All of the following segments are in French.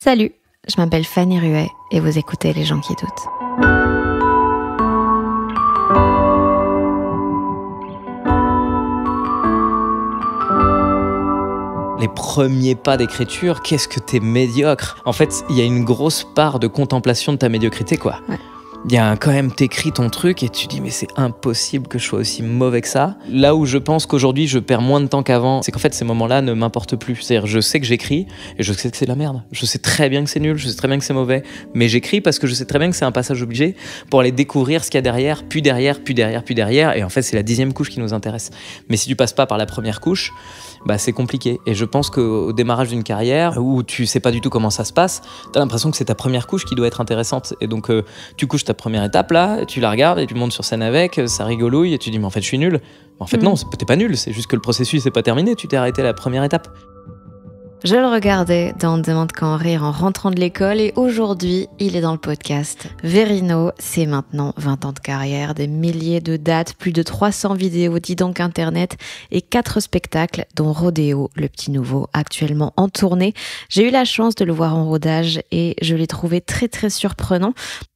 Salut, je m'appelle Fanny Ruet et vous écoutez Les gens qui doutent. Les premiers pas d'écriture, qu'est-ce que t'es médiocre. En fait, il y a une grosse part de contemplation de ta médiocrité, quoi. Ouais. Il y a quand même, t'écris ton truc et tu dis mais c'est impossible que je sois aussi mauvais que ça. Là où je pense qu'aujourd'hui je perds moins de temps qu'avant, c'est qu'en fait ces moments-là ne m'importent plus. C'est-à-dire je sais que j'écris et je sais que c'est de la merde. Je sais très bien que c'est nul, je sais très bien que c'est mauvais. Mais j'écris parce que je sais très bien que c'est un passage obligé pour aller découvrir ce qu'il y a derrière, puis derrière. Et en fait c'est la 10e couche qui nous intéresse. Mais si tu passes pas par la première couche, bah c'est compliqué. Et je pense qu'au démarrage d'une carrière où tu sais pas du tout comment ça se passe, t'as l'impression que c'est ta première couche qui doit être intéressante. Et donc tu couches ta première étape là, et tu la regardes et tu montes sur scène avec, ça rigolouille et tu dis mais en fait je suis nul. Mais en fait non, t'es pas nul, c'est juste que le processus n'est pas terminé, tu t'es arrêté à la première étape. Je le regardais dans On demande qu'à en rire en rentrant de l'école et aujourd'hui, il est dans le podcast. Verino, c'est maintenant 20 ans de carrière, des milliers de dates, plus de 300 vidéos, dis donc internet et 4 spectacles, dont Rodéo, le petit nouveau, actuellement en tournée. J'ai eu la chance de le voir en rodage et je l'ai trouvé très très surprenant.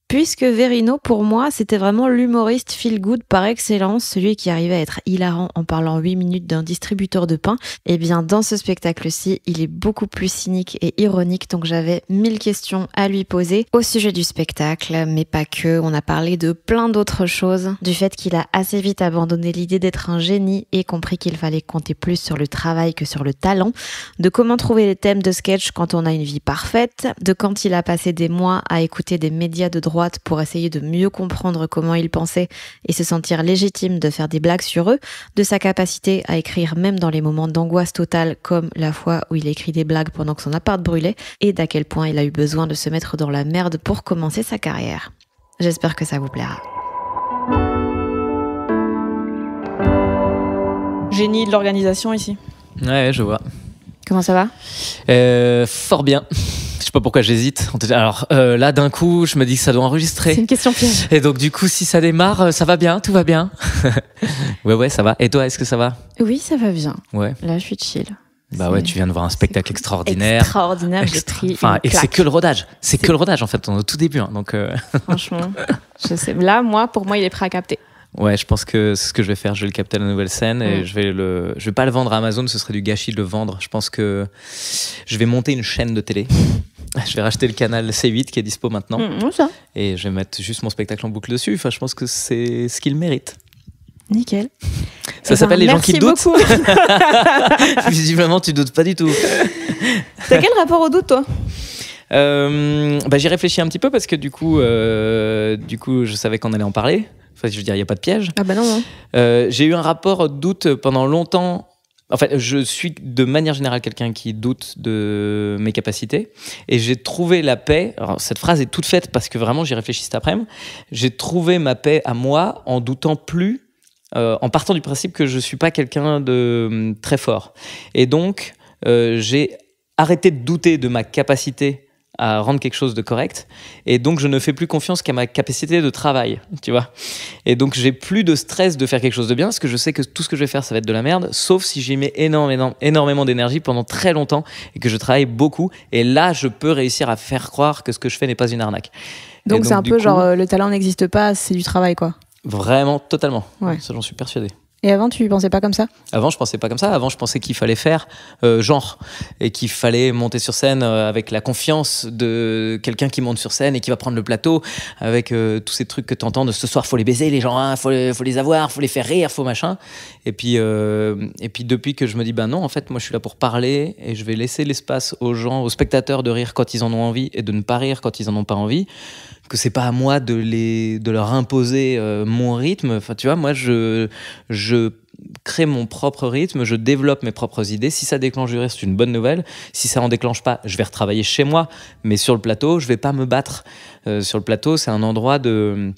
Puisque Verino, pour moi, c'était vraiment l'humoriste feel-good par excellence, celui qui arrivait à être hilarant en parlant 8 minutes d'un distributeur de pain. Et bien, dans ce spectacle-ci, il est beaucoup plus cynique et ironique, donc j'avais 1000 questions à lui poser au sujet du spectacle, mais pas que. On a parlé de plein d'autres choses, du fait qu'il a assez vite abandonné l'idée d'être un génie et compris qu'il fallait compter plus sur le travail que sur le talent, de comment trouver les thèmes de sketch quand on a une vie parfaite, de quand il a passé des mois à écouter des médias de droite pour essayer de mieux comprendre comment ils pensaient et se sentir légitime de faire des blagues sur eux, de sa capacité à écrire même dans les moments d'angoisse totale comme la fois où il a écrit des blagues pendant que son appart brûlait et d'à quel point il a eu besoin de se mettre dans la merde pour commencer sa carrière. J'espère que ça vous plaira. Génie de l'organisation ici. Ouais, je vois. Comment ça va ? Fort bien. Je sais pas pourquoi j'hésite. Alors là, d'un coup, je me dis que ça doit enregistrer. C'est une question piège. Et donc, du coup, si ça démarre, ça va bien, tout va bien. Ouais, ça va. Et toi, est-ce que ça va ? Oui, ça va bien. Ouais. Là, je suis chill. Bah ouais, tu viens de voir un spectacle extraordinaire. Extraordinaire, j'ai pris une et claque. c'est que le rodage. C'est que le rodage, en fait, on est au tout début. Hein, donc, Franchement, je sais. Là, pour moi, il est prêt à capter. Ouais, je pense que c'est ce que je vais faire. Je vais le capter à la nouvelle scène et je vais pas le vendre à Amazon. Ce serait du gâchis de le vendre. Je pense que je vais monter une chaîne de télé. Je vais racheter le canal C8 qui est dispo maintenant. Ça. Et je vais mettre juste mon spectacle en boucle dessus. Enfin, je pense que c'est ce qu'il mérite. Nickel. Ça s'appelle Les gens qui doutent. Merci beaucoup. Visiblement, tu doutes pas du tout. T'as quel rapport au doute, toi ? J'y réfléchis un petit peu parce que du coup, je savais qu'on allait en parler. Enfin, je veux dire, il n'y a pas de piège. Ah bah non. J'ai eu un rapport au doute pendant longtemps. En fait, je suis de manière générale quelqu'un qui doute de mes capacités. Et j'ai trouvé la paix. Alors, cette phrase est toute faite parce que vraiment, j'y réfléchis cet après-midi. J'ai trouvé ma paix à moi en doutant plus, en partant du principe que je ne suis pas quelqu'un de très fort. Et donc, j'ai arrêté de douter de ma capacité à rendre quelque chose de correct, et donc je ne fais plus confiance qu'à ma capacité de travail, tu vois. Et donc j'ai plus de stress de faire quelque chose de bien, parce que je sais que tout ce que je vais faire, ça va être de la merde, sauf si j'y mets énormément d'énergie pendant très longtemps, et que je travaille beaucoup, et là je peux réussir à faire croire que ce que je fais n'est pas une arnaque. Donc c'est un peu genre le talent n'existe pas, c'est du travail, quoi. Vraiment, totalement. Ouais. Ça, j'en suis persuadé. Et avant, tu pensais pas comme ça ? Avant, je pensais pas comme ça. Avant, je pensais qu'il fallait faire genre, et qu'il fallait monter sur scène avec la confiance de quelqu'un qui monte sur scène et qui va prendre le plateau, avec tous ces trucs que tu entends de ce soir, faut les baiser les gens, hein, faut les avoir, faut les faire rire, faut machin. Et puis depuis que je me dis, ben non, en fait, moi, je suis là pour parler et je vais laisser l'espace aux gens, aux spectateurs de rire quand ils en ont envie et de ne pas rire quand ils en ont pas envie. Que c'est pas à moi de leur imposer mon rythme. Enfin, tu vois, moi, je crée mon propre rythme, je développe mes propres idées. Si ça déclenche du rire, c'est une bonne nouvelle. Si ça en déclenche pas, je vais retravailler chez moi. Mais sur le plateau, je vais pas me battre. Sur le plateau, c'est un endroit de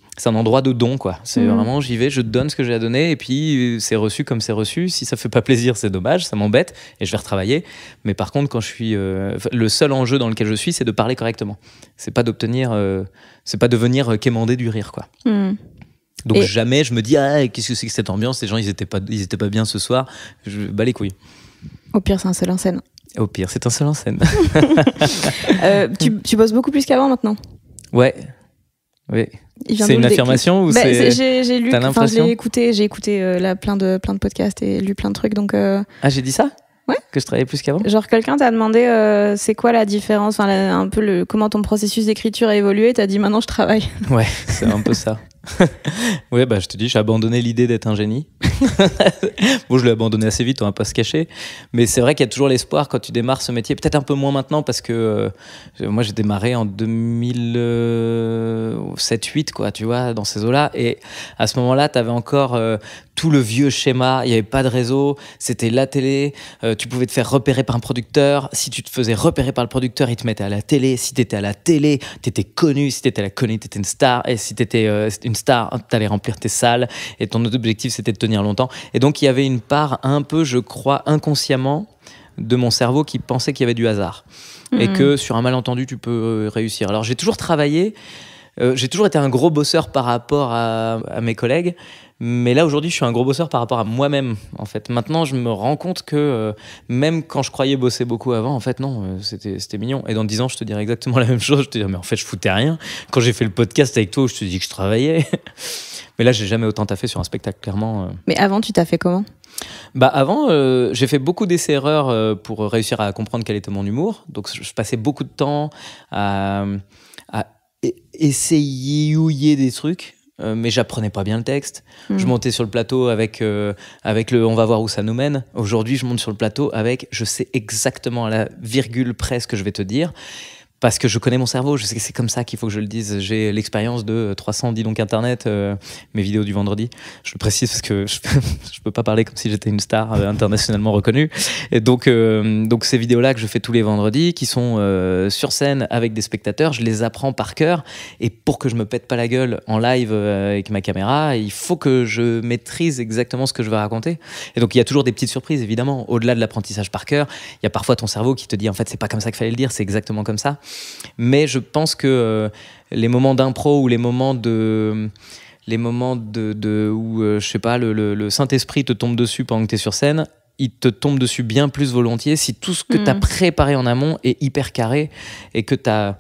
don, quoi. C'est vraiment, j'y vais, je donne ce que j'ai à donner, et puis c'est reçu comme c'est reçu. Si ça fait pas plaisir, c'est dommage, ça m'embête, et je vais retravailler. Mais par contre, quand je suis, le seul enjeu dans lequel je suis, c'est de parler correctement. C'est pas d'obtenir, c'est pas de venir quémander du rire, quoi. Donc jamais je me dis qu'est-ce que c'est que cette ambiance, les gens ils étaient pas bien ce soir, je bats les couilles. Au pire, c'est un seul en scène. Au pire, c'est un seul en scène. Tu bosses beaucoup plus qu'avant maintenant. Ouais. Oui. C'est une affirmation ou c'est... J'ai lu, T'as l'impression j'ai écouté là, plein de podcasts et lu plein de trucs. Donc, Ah, j'ai dit ça? Ouais. Que je travaillais plus qu'avant? Genre, quelqu'un t'a demandé c'est quoi la différence, un peu comment ton processus d'écriture a évolué. T'as dit maintenant je travaille. Ouais, c'est un peu ça. Ouais, bah je te dis, j'ai abandonné l'idée d'être un génie. Bon, je l'ai abandonné assez vite, on va pas se cacher. Mais c'est vrai qu'il y a toujours l'espoir quand tu démarres ce métier. Peut-être un peu moins maintenant parce que moi j'ai démarré en 2007-2008, quoi, tu vois, dans ces eaux-là. Et à ce moment-là, t'avais encore tout le vieux schéma. Il y avait pas de réseau. C'était la télé. Tu pouvais te faire repérer par un producteur. Si tu te faisais repérer par le producteur, il te mettait à la télé. Si t'étais à la télé, t'étais connu. Si t'étais à la connu, t'étais une star. Et si t'étais une star, t'allais remplir tes salles. Et ton objectif, c'était de tenir longtemps. Et donc, il y avait une part un peu, je crois, inconsciemment de mon cerveau qui pensait qu'il y avait du hasard. Et que sur un malentendu, tu peux réussir. Alors, j'ai toujours travaillé. J'ai toujours été un gros bosseur par rapport à mes collègues. Mais là, aujourd'hui, je suis un gros bosseur par rapport à moi-même, en fait. Maintenant, je me rends compte que même quand je croyais bosser beaucoup avant, en fait, non, c'était mignon. Et dans 10 ans, je te dirais exactement la même chose. Je te dirais, mais en fait, je foutais rien. Quand j'ai fait le podcast avec toi, je te dis que je travaillais. Mais là, j'ai jamais autant taffé sur un spectacle, clairement. Mais avant, tu t'as fait comment? Bah avant, j'ai fait beaucoup d'essais-erreurs pour réussir à comprendre quel était mon humour. Donc, je passais beaucoup de temps à essayer des trucs. Mais j'apprenais pas bien le texte. Je montais sur le plateau avec le on va voir où ça nous mène. Aujourd'hui, je monte sur le plateau avec je sais exactement à la virgule près ce que je vais te dire. Parce que je connais mon cerveau, je sais que c'est comme ça qu'il faut que je le dise. J'ai l'expérience de 300 dis donc Internet, mes vidéos du vendredi. Je le précise parce que je peux pas parler comme si j'étais une star internationalement reconnue. Et donc ces vidéos-là que je fais tous les vendredis, qui sont sur scène avec des spectateurs, je les apprends par cœur. Et pour que je me pète pas la gueule en live avec ma caméra, il faut que je maîtrise exactement ce que je vais raconter. Et donc il y a toujours des petites surprises, évidemment. Au-delà de l'apprentissage par cœur, il y a parfois ton cerveau qui te dit en fait c'est pas comme ça qu'il fallait le dire, c'est exactement comme ça. Mais je pense que les moments d'impro ou les moments où je sais pas, le Saint-Esprit te tombe dessus pendant que tu es sur scène, il te tombe dessus bien plus volontiers si tout ce que tu as préparé en amont est hyper carré et que tu as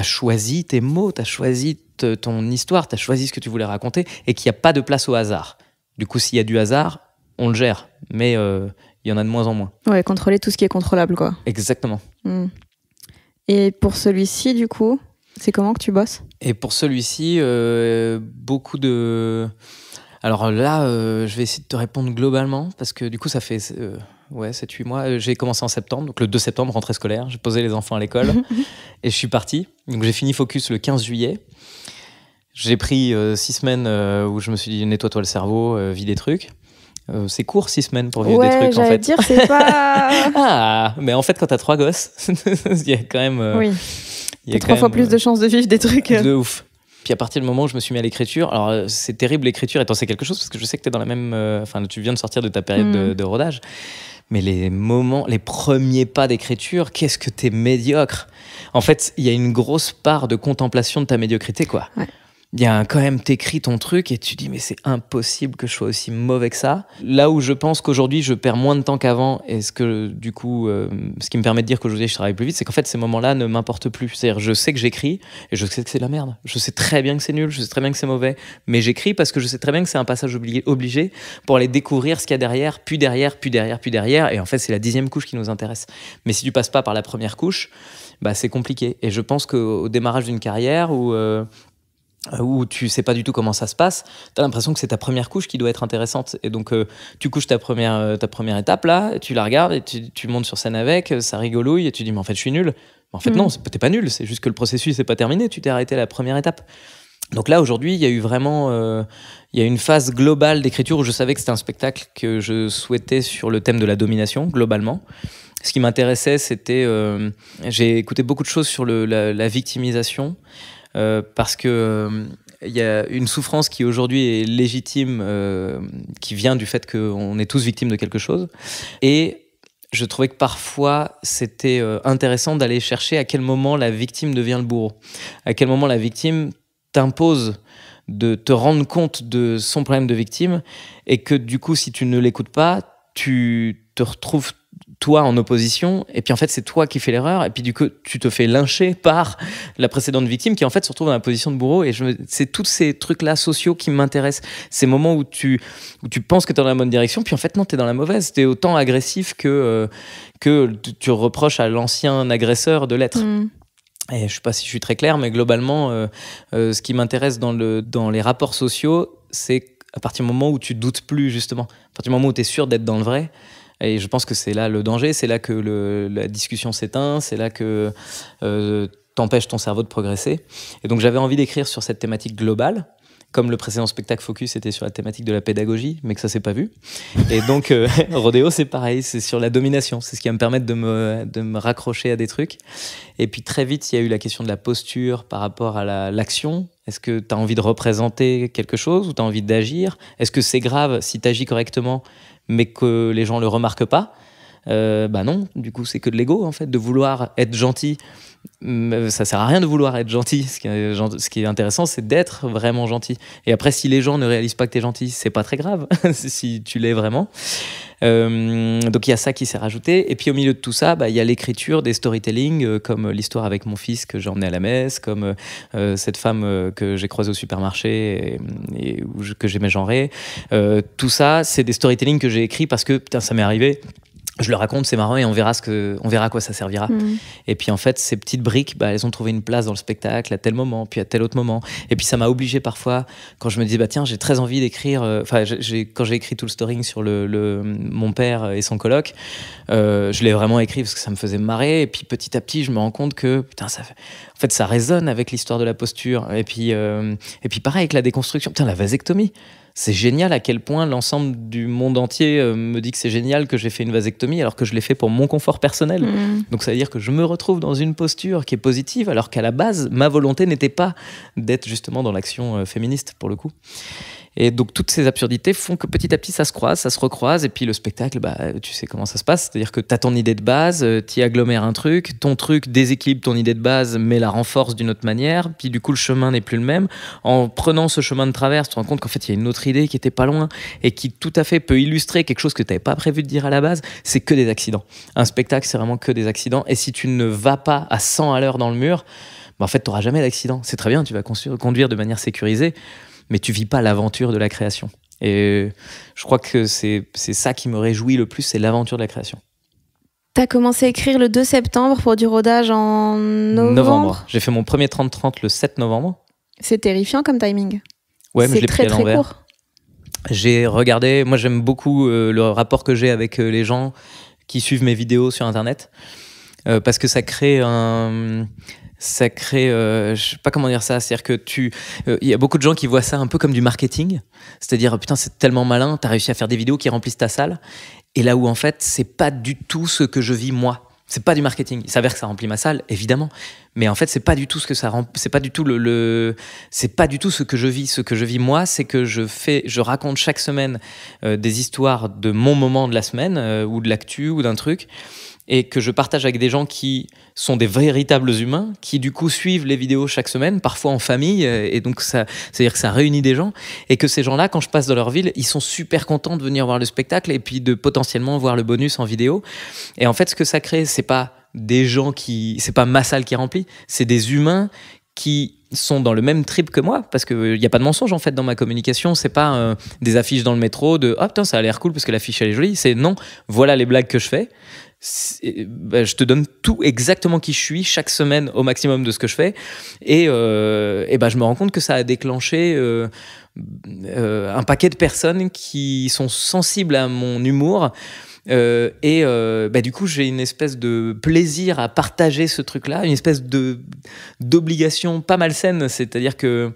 choisi tes mots, tu as choisi ton histoire, tu as choisi ce que tu voulais raconter et qu'il n'y a pas de place au hasard. Du coup, s'il y a du hasard, on le gère, mais il y en a de moins en moins. Ouais, contrôler tout ce qui est contrôlable, quoi. Exactement. Et pour celui-ci, du coup, c'est comment que tu bosses? Et pour celui-ci, beaucoup de... Alors là, je vais essayer de te répondre globalement, parce que du coup, ça fait 7-8 mois. J'ai commencé en septembre, donc le 2 septembre, rentrée scolaire. J'ai posé les enfants à l'école et je suis parti. Donc j'ai fini Focus le 15 juillet. J'ai pris 6 semaines où je me suis dit, nettoie-toi le cerveau, vis des trucs. C'est court 6 semaines pour vivre des trucs en fait. Dire c'est pas. Ah, mais en fait quand t'as 3 gosses, il y a quand même. Oui. Il y a 3 fois plus de chances de vivre des trucs. De ouf. Puis à partir du moment où je me suis mis à l'écriture, alors c'est terrible l'écriture, et t'en sais quelque chose parce que je sais que t'es dans la même. Enfin, tu viens de sortir de ta période de rodage. Mais les premiers pas d'écriture, qu'est-ce que t'es médiocre. En fait, il y a une grosse part de contemplation de ta médiocrité, quoi. Ouais. Il y a quand même, t'écris ton truc et tu dis mais c'est impossible que je sois aussi mauvais que ça. Là où je pense qu'aujourd'hui je perds moins de temps qu'avant et ce qui me permet de dire qu'aujourd'hui je travaille plus vite, c'est qu'en fait ces moments-là ne m'importent plus. C'est-à-dire je sais que j'écris et je sais que c'est de la merde. Je sais très bien que c'est nul, je sais très bien que c'est mauvais, mais j'écris parce que je sais très bien que c'est un passage obligé pour aller découvrir ce qu'il y a derrière, puis derrière, puis derrière, puis derrière. Et en fait c'est la 10e couche qui nous intéresse. Mais si tu passes pas par la première couche, bah c'est compliqué. Et je pense qu'au démarrage d'une carrière où tu sais pas du tout comment ça se passe, t'as l'impression que c'est ta première couche qui doit être intéressante. Et donc, tu couches ta première étape là, tu la regardes et tu montes sur scène avec, ça rigolouille et tu dis mais en fait je suis nul. En fait non, t'es pas nul, c'est juste que le processus n'est pas terminé, tu t'es arrêté à la première étape. Donc là aujourd'hui, il y a eu vraiment il y a une phase globale d'écriture où je savais que c'était un spectacle que je souhaitais sur le thème de la domination globalement. Ce qui m'intéressait, c'était j'ai écouté beaucoup de choses sur la victimisation. Parce que y a une souffrance qui aujourd'hui est légitime, qui vient du fait qu'on est tous victimes de quelque chose. Et je trouvais que parfois c'était intéressant d'aller chercher à quel moment la victime devient le bourreau, à quel moment la victime t'impose de te rendre compte de son problème de victime et que du coup si tu ne l'écoutes pas, tu te retrouves toi en opposition, et puis en fait c'est toi qui fais l'erreur, et puis du coup tu te fais lyncher par la précédente victime qui en fait se retrouve dans la position de bourreau. Et c'est tous ces trucs là sociaux qui m'intéressent, ces moments où tu penses que tu es dans la bonne direction, puis en fait non, tu es dans la mauvaise, tu es autant agressif que tu reproches à l'ancien agresseur de l'être. Et je sais pas si je suis très clair, mais globalement ce qui m'intéresse dans les rapports sociaux, c'est à partir du moment où tu doutes plus, justement, à partir du moment où tu es sûr d'être dans le vrai. Et je pense que c'est là le danger, c'est là que la discussion s'éteint, c'est là que t'empêches ton cerveau de progresser. Et donc j'avais envie d'écrire sur cette thématique globale, comme le précédent spectacle Focus était sur la thématique de la pédagogie, mais que ça s'est pas vu. Et donc Rodéo, c'est pareil, c'est sur la domination, c'est ce qui va me permettre de me raccrocher à des trucs. Et puis très vite, il y a eu la question de la posture par rapport à l'action. Est-ce que tu as envie de représenter quelque chose ou tu as envie d'agir? Est-ce que c'est grave si tu agis correctement mais que les gens le remarquent pas? Bah non, du coup c'est que de l'ego en fait, de vouloir être gentil. Ça sert à rien de vouloir être gentil. Ce qui est intéressant, c'est d'être vraiment gentil. Et après, si les gens ne réalisent pas que t'es gentil, c'est pas très grave si tu l'es vraiment. Donc il y a ça qui s'est rajouté. Et puis au milieu de tout ça, il y a l'écriture, des storytelling, comme l'histoire avec mon fils que j'ai emmené à la messe, comme cette femme que j'ai croisée au supermarché et que j'aimais genrer. Tout ça, c'est des storytelling que j'ai écrits parce que putain, ça m'est arrivé. Je le raconte, c'est marrant et on verra à quoi ça servira. Et puis en fait, ces petites briques, elles ont trouvé une place dans le spectacle à tel moment, puis à tel autre moment. Et puis ça m'a obligé parfois, quand je me disais, tiens, j'ai très envie d'écrire. Quand j'ai écrit tout le storying sur mon père et son coloc, je l'ai vraiment écrit parce que ça me faisait marrer. Et puis petit à petit, je me rends compte que putain, en fait, ça résonne avec l'histoire de la posture. Et puis pareil avec la déconstruction. Putain, la vasectomie. C'est génial à quel point l'ensemble du monde entier me dit que c'est génial que j'ai fait une vasectomie alors que je l'ai fait pour mon confort personnel. Donc ça veut dire que je me retrouve dans une posture qui est positive alors qu'à la base, ma volonté n'était pas d'être justement dans l'action féministe pour le coup. Et donc toutes ces absurdités font que petit à petit ça se croise, ça se recroise, et puis le spectacle, tu sais comment ça se passe, c'est-à-dire que tu as ton idée de base, tu y agglomères un truc, ton truc déséquilibre ton idée de base mais la renforce d'une autre manière, puis du coup le chemin n'est plus le même. En prenant ce chemin de travers, tu te rends compte qu'en fait il y a une autre idée qui était pas loin et qui tout à fait peut illustrer quelque chose que tu n'avais pas prévu de dire à la base. C'est que des accidents. Un spectacle, c'est vraiment que des accidents, et si tu ne vas pas à 100 à l'heure dans le mur, en fait tu n'auras jamais d'accident. C'est très bien, tu vas conduire de manière sécurisée, mais tu vis pas l'aventure de la création. Et je crois que c'est ça qui me réjouit le plus, c'est l'aventure de la création. T'as commencé à écrire le 2 septembre pour du rodage en novembre. J'ai fait mon premier 30-30 le 7 novembre. C'est terrifiant comme timing. Ouais, mais je l'ai pris à l'envers. C'est très court. J'ai regardé, moi j'aime beaucoup le rapport que j'ai avec les gens qui suivent mes vidéos sur Internet, parce que ça crée je sais pas comment dire ça, c'est-à-dire que il y a beaucoup de gens qui voient ça un peu comme du marketing, c'est-à-dire putain c'est tellement malin, t'as réussi à faire des vidéos qui remplissent ta salle, et là où en fait c'est pas du tout ce que je vis moi, c'est pas du marketing. Il s'avère que ça remplit ma salle évidemment, mais en fait c'est pas du tout ce que ça c'est pas du tout c'est pas du tout ce que je vis moi, c'est que je raconte chaque semaine des histoires de mon moment de la semaine, ou de l'actu ou d'un truc, et que je partage avec des gens qui sont des véritables humains, qui du coup suivent les vidéos chaque semaine, parfois en famille, et donc c'est-à-dire que ça réunit des gens, et que ces gens-là, quand je passe dans leur ville, ils sont super contents de venir voir le spectacle, et puis de potentiellement voir le bonus en vidéo. Et en fait, ce que ça crée, c'est pas des gens c'est pas ma salle qui est remplie, c'est des humains qui sont dans le même trip que moi, parce qu'il n'y a pas de mensonge en fait dans ma communication. C'est pas des affiches dans le métro de « Oh putain, ça a l'air cool parce que l'affiche elle est jolie », c'est non, voilà les blagues que je fais. Je te donne tout exactement qui je suis chaque semaine au maximum de ce que je fais, et je me rends compte que ça a déclenché un paquet de personnes qui sont sensibles à mon humour, du coup j'ai une espèce de plaisir à partager ce truc-là, une espèce d'obligation pas malsaine, c'est-à-dire que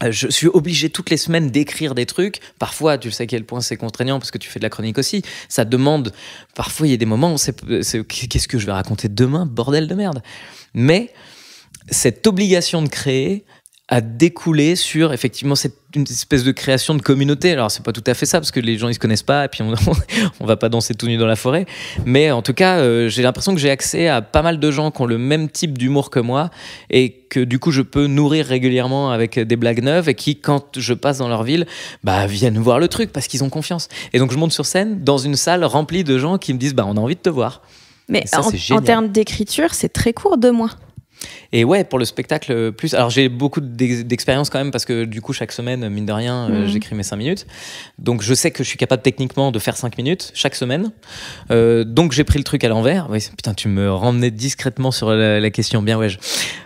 je suis obligé toutes les semaines d'écrire des trucs. Parfois, tu sais à quel point c'est contraignant parce que tu fais de la chronique aussi. Ça demande... Parfois, il y a des moments où qu'est-ce que je vais raconter demain, bordel de merde. Mais cette obligation de créer a découlé sur effectivement une espèce de création de communauté. Alors c'est pas tout à fait ça parce que les gens ils se connaissent pas et puis on va pas danser tout nu dans la forêt. Mais en tout cas, j'ai l'impression que j'ai accès à pas mal de gens qui ont le même type d'humour que moi et que du coup je peux nourrir régulièrement avec des blagues neuves et qui, quand je passe dans leur ville, viennent voir le truc parce qu'ils ont confiance. Et donc je monte sur scène dans une salle remplie de gens qui me disent on a envie de te voir. Mais ça, en termes d'écriture, c'est très court, 2 mois. Et ouais, pour le spectacle plus. Alors j'ai beaucoup d'expérience quand même parce que du coup chaque semaine, mine de rien, j'écris mes 5 minutes. Donc je sais que je suis capable techniquement de faire 5 minutes chaque semaine. Donc j'ai pris le truc à l'envers. Oui, putain, tu me ramenais discrètement sur la question, bien ouais.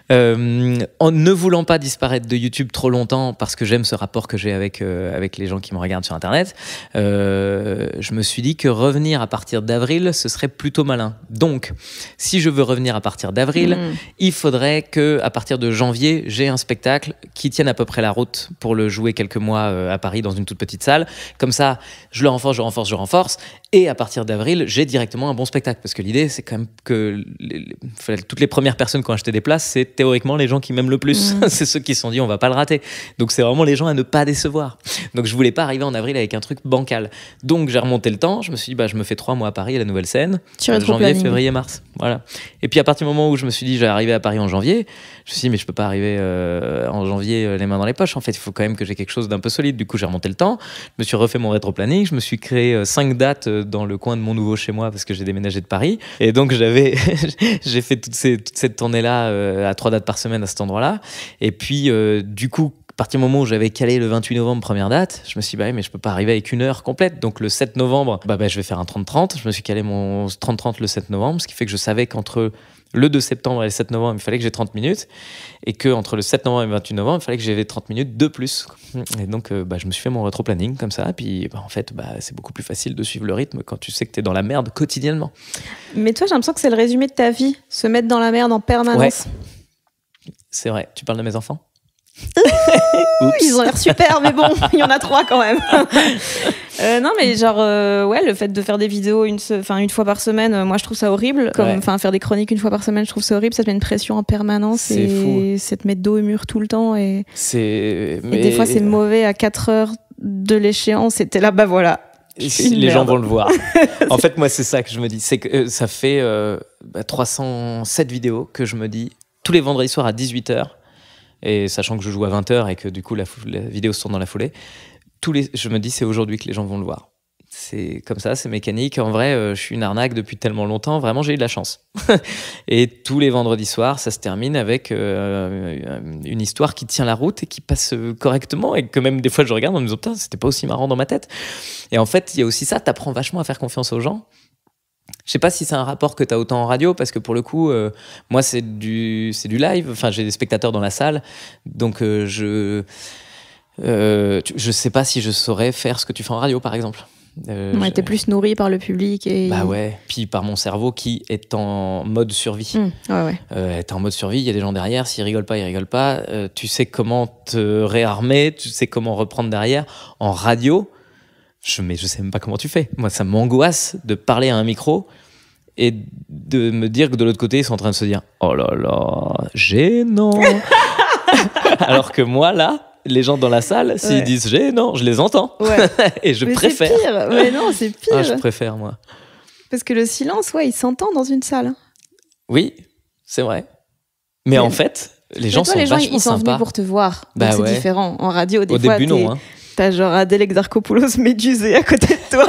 En ne voulant pas disparaître de YouTube trop longtemps parce que j'aime ce rapport que j'ai avec les gens qui me regardent sur Internet, je me suis dit que revenir à partir d'avril, ce serait plutôt malin. Donc, si je veux revenir à partir d'avril, il faudrait que à partir de janvier, j'ai un spectacle qui tienne à peu près la route pour le jouer quelques mois à Paris dans une toute petite salle. Comme ça, je le renforce. Et à partir d'avril, j'ai directement un bon spectacle. Parce que l'idée, c'est quand même que toutes les premières personnes qui ont acheté des places, c'est théoriquement les gens qui m'aiment le plus. C'est ceux qui se sont dit, on va pas le rater. Donc c'est vraiment les gens à ne pas décevoir. Donc je voulais pas arriver en avril avec un truc bancal. Donc j'ai remonté le temps. Je me suis dit, je me fais 3 mois à Paris à la nouvelle scène. Janvier, février, mars. Voilà. Et puis à partir du moment où je me suis dit, je vais arriver à Paris en janvier, je me suis dit, mais je peux pas arriver en janvier les mains dans les poches. En fait, il faut quand même que j'ai quelque chose d'un peu solide. Du coup, j'ai remonté le temps. Je me suis refait mon rétro-planning. Je me suis créé 5 dates dans le coin de mon nouveau chez moi parce que j'ai déménagé de Paris. Et donc, j'ai fait toute cette tournée-là à 3 dates par semaine à cet endroit-là. Et puis, du coup, à partir du moment où j'avais calé le 28 novembre, première date, je me suis dit, mais je peux pas arriver avec 1 heure complète. Donc, le 7 novembre, je vais faire un 30-30. Je me suis calé mon 30-30 le 7 novembre, ce qui fait que je savais qu'entre le 2 septembre et le 7 novembre, il fallait que j'ai 30 minutes. Et qu'entre le 7 novembre et le 28 novembre, il fallait que j'avais 30 minutes de plus. Et donc, je me suis fait mon rétro-planning comme ça. Et puis, en fait, c'est beaucoup plus facile de suivre le rythme quand tu sais que tu es dans la merde quotidiennement. Mais toi, j'ai l'impression que c'est le résumé de ta vie. Se mettre dans la merde en permanence. Ouais. C'est vrai. Tu parles de mes enfants ? Ils ont l'air super, mais bon, il y en a 3 quand même. Non, mais genre, le fait de faire des vidéos une fois par semaine, moi je trouve ça horrible. Faire des chroniques 1 fois par semaine, je trouve ça horrible. Ça te met une pression en permanence. C'est fou. Ça te met dos au mur tout le temps. Et des fois, c'est mauvais à 4 heures de l'échéance. Et t'es là, voilà. Les gens vont le voir. En fait, moi, c'est ça que je me dis. C'est que ça fait 307 vidéos que je me dis tous les vendredis soirs à 18h. Et sachant que je joue à 20h et que du coup la vidéo se tourne dans la foulée, je me dis c'est aujourd'hui que les gens vont le voir. C'est comme ça, c'est mécanique. En vrai, je suis une arnaque depuis tellement longtemps. Vraiment, j'ai eu de la chance. Et tous les vendredis soirs, ça se termine avec une histoire qui tient la route et qui passe correctement. Et que même des fois, je regarde en me disant putain, c'était pas aussi marrant dans ma tête. Et en fait, il y a aussi ça. T'apprends vachement à faire confiance aux gens. Je sais pas si c'est un rapport que tu as autant en radio, parce que pour le coup, moi, c'est du live. Enfin, j'ai des spectateurs dans la salle. Donc, je sais pas si je saurais faire ce que tu fais en radio, par exemple. T'es plus nourri par le public. Ouais. Puis par mon cerveau qui est en mode survie. T'es en mode survie, il y a des gens derrière. S'ils rigolent pas, ils rigolent pas. Tu sais comment te réarmer, tu sais comment reprendre derrière. En radio... Mais je sais même pas comment tu fais. Moi, ça m'angoisse de parler à un micro et de me dire que de l'autre côté, ils sont en train de se dire « Oh là là, gênant !» Alors que moi, là, les gens dans la salle, s'ils disent « gênant », je les entends. Ouais. Et je préfère. C'est pire. Mais non, c'est pire. Je préfère, moi. Parce que le silence, il s'entend dans une salle. Oui, c'est vrai. Mais en fait, les gens sont vachement sympas. Ils sont venus pour te voir. Donc c'est différent. En radio, des fois, au début, non. Hein. T'as genre Adèle Exarchopoulos médusée à côté de toi.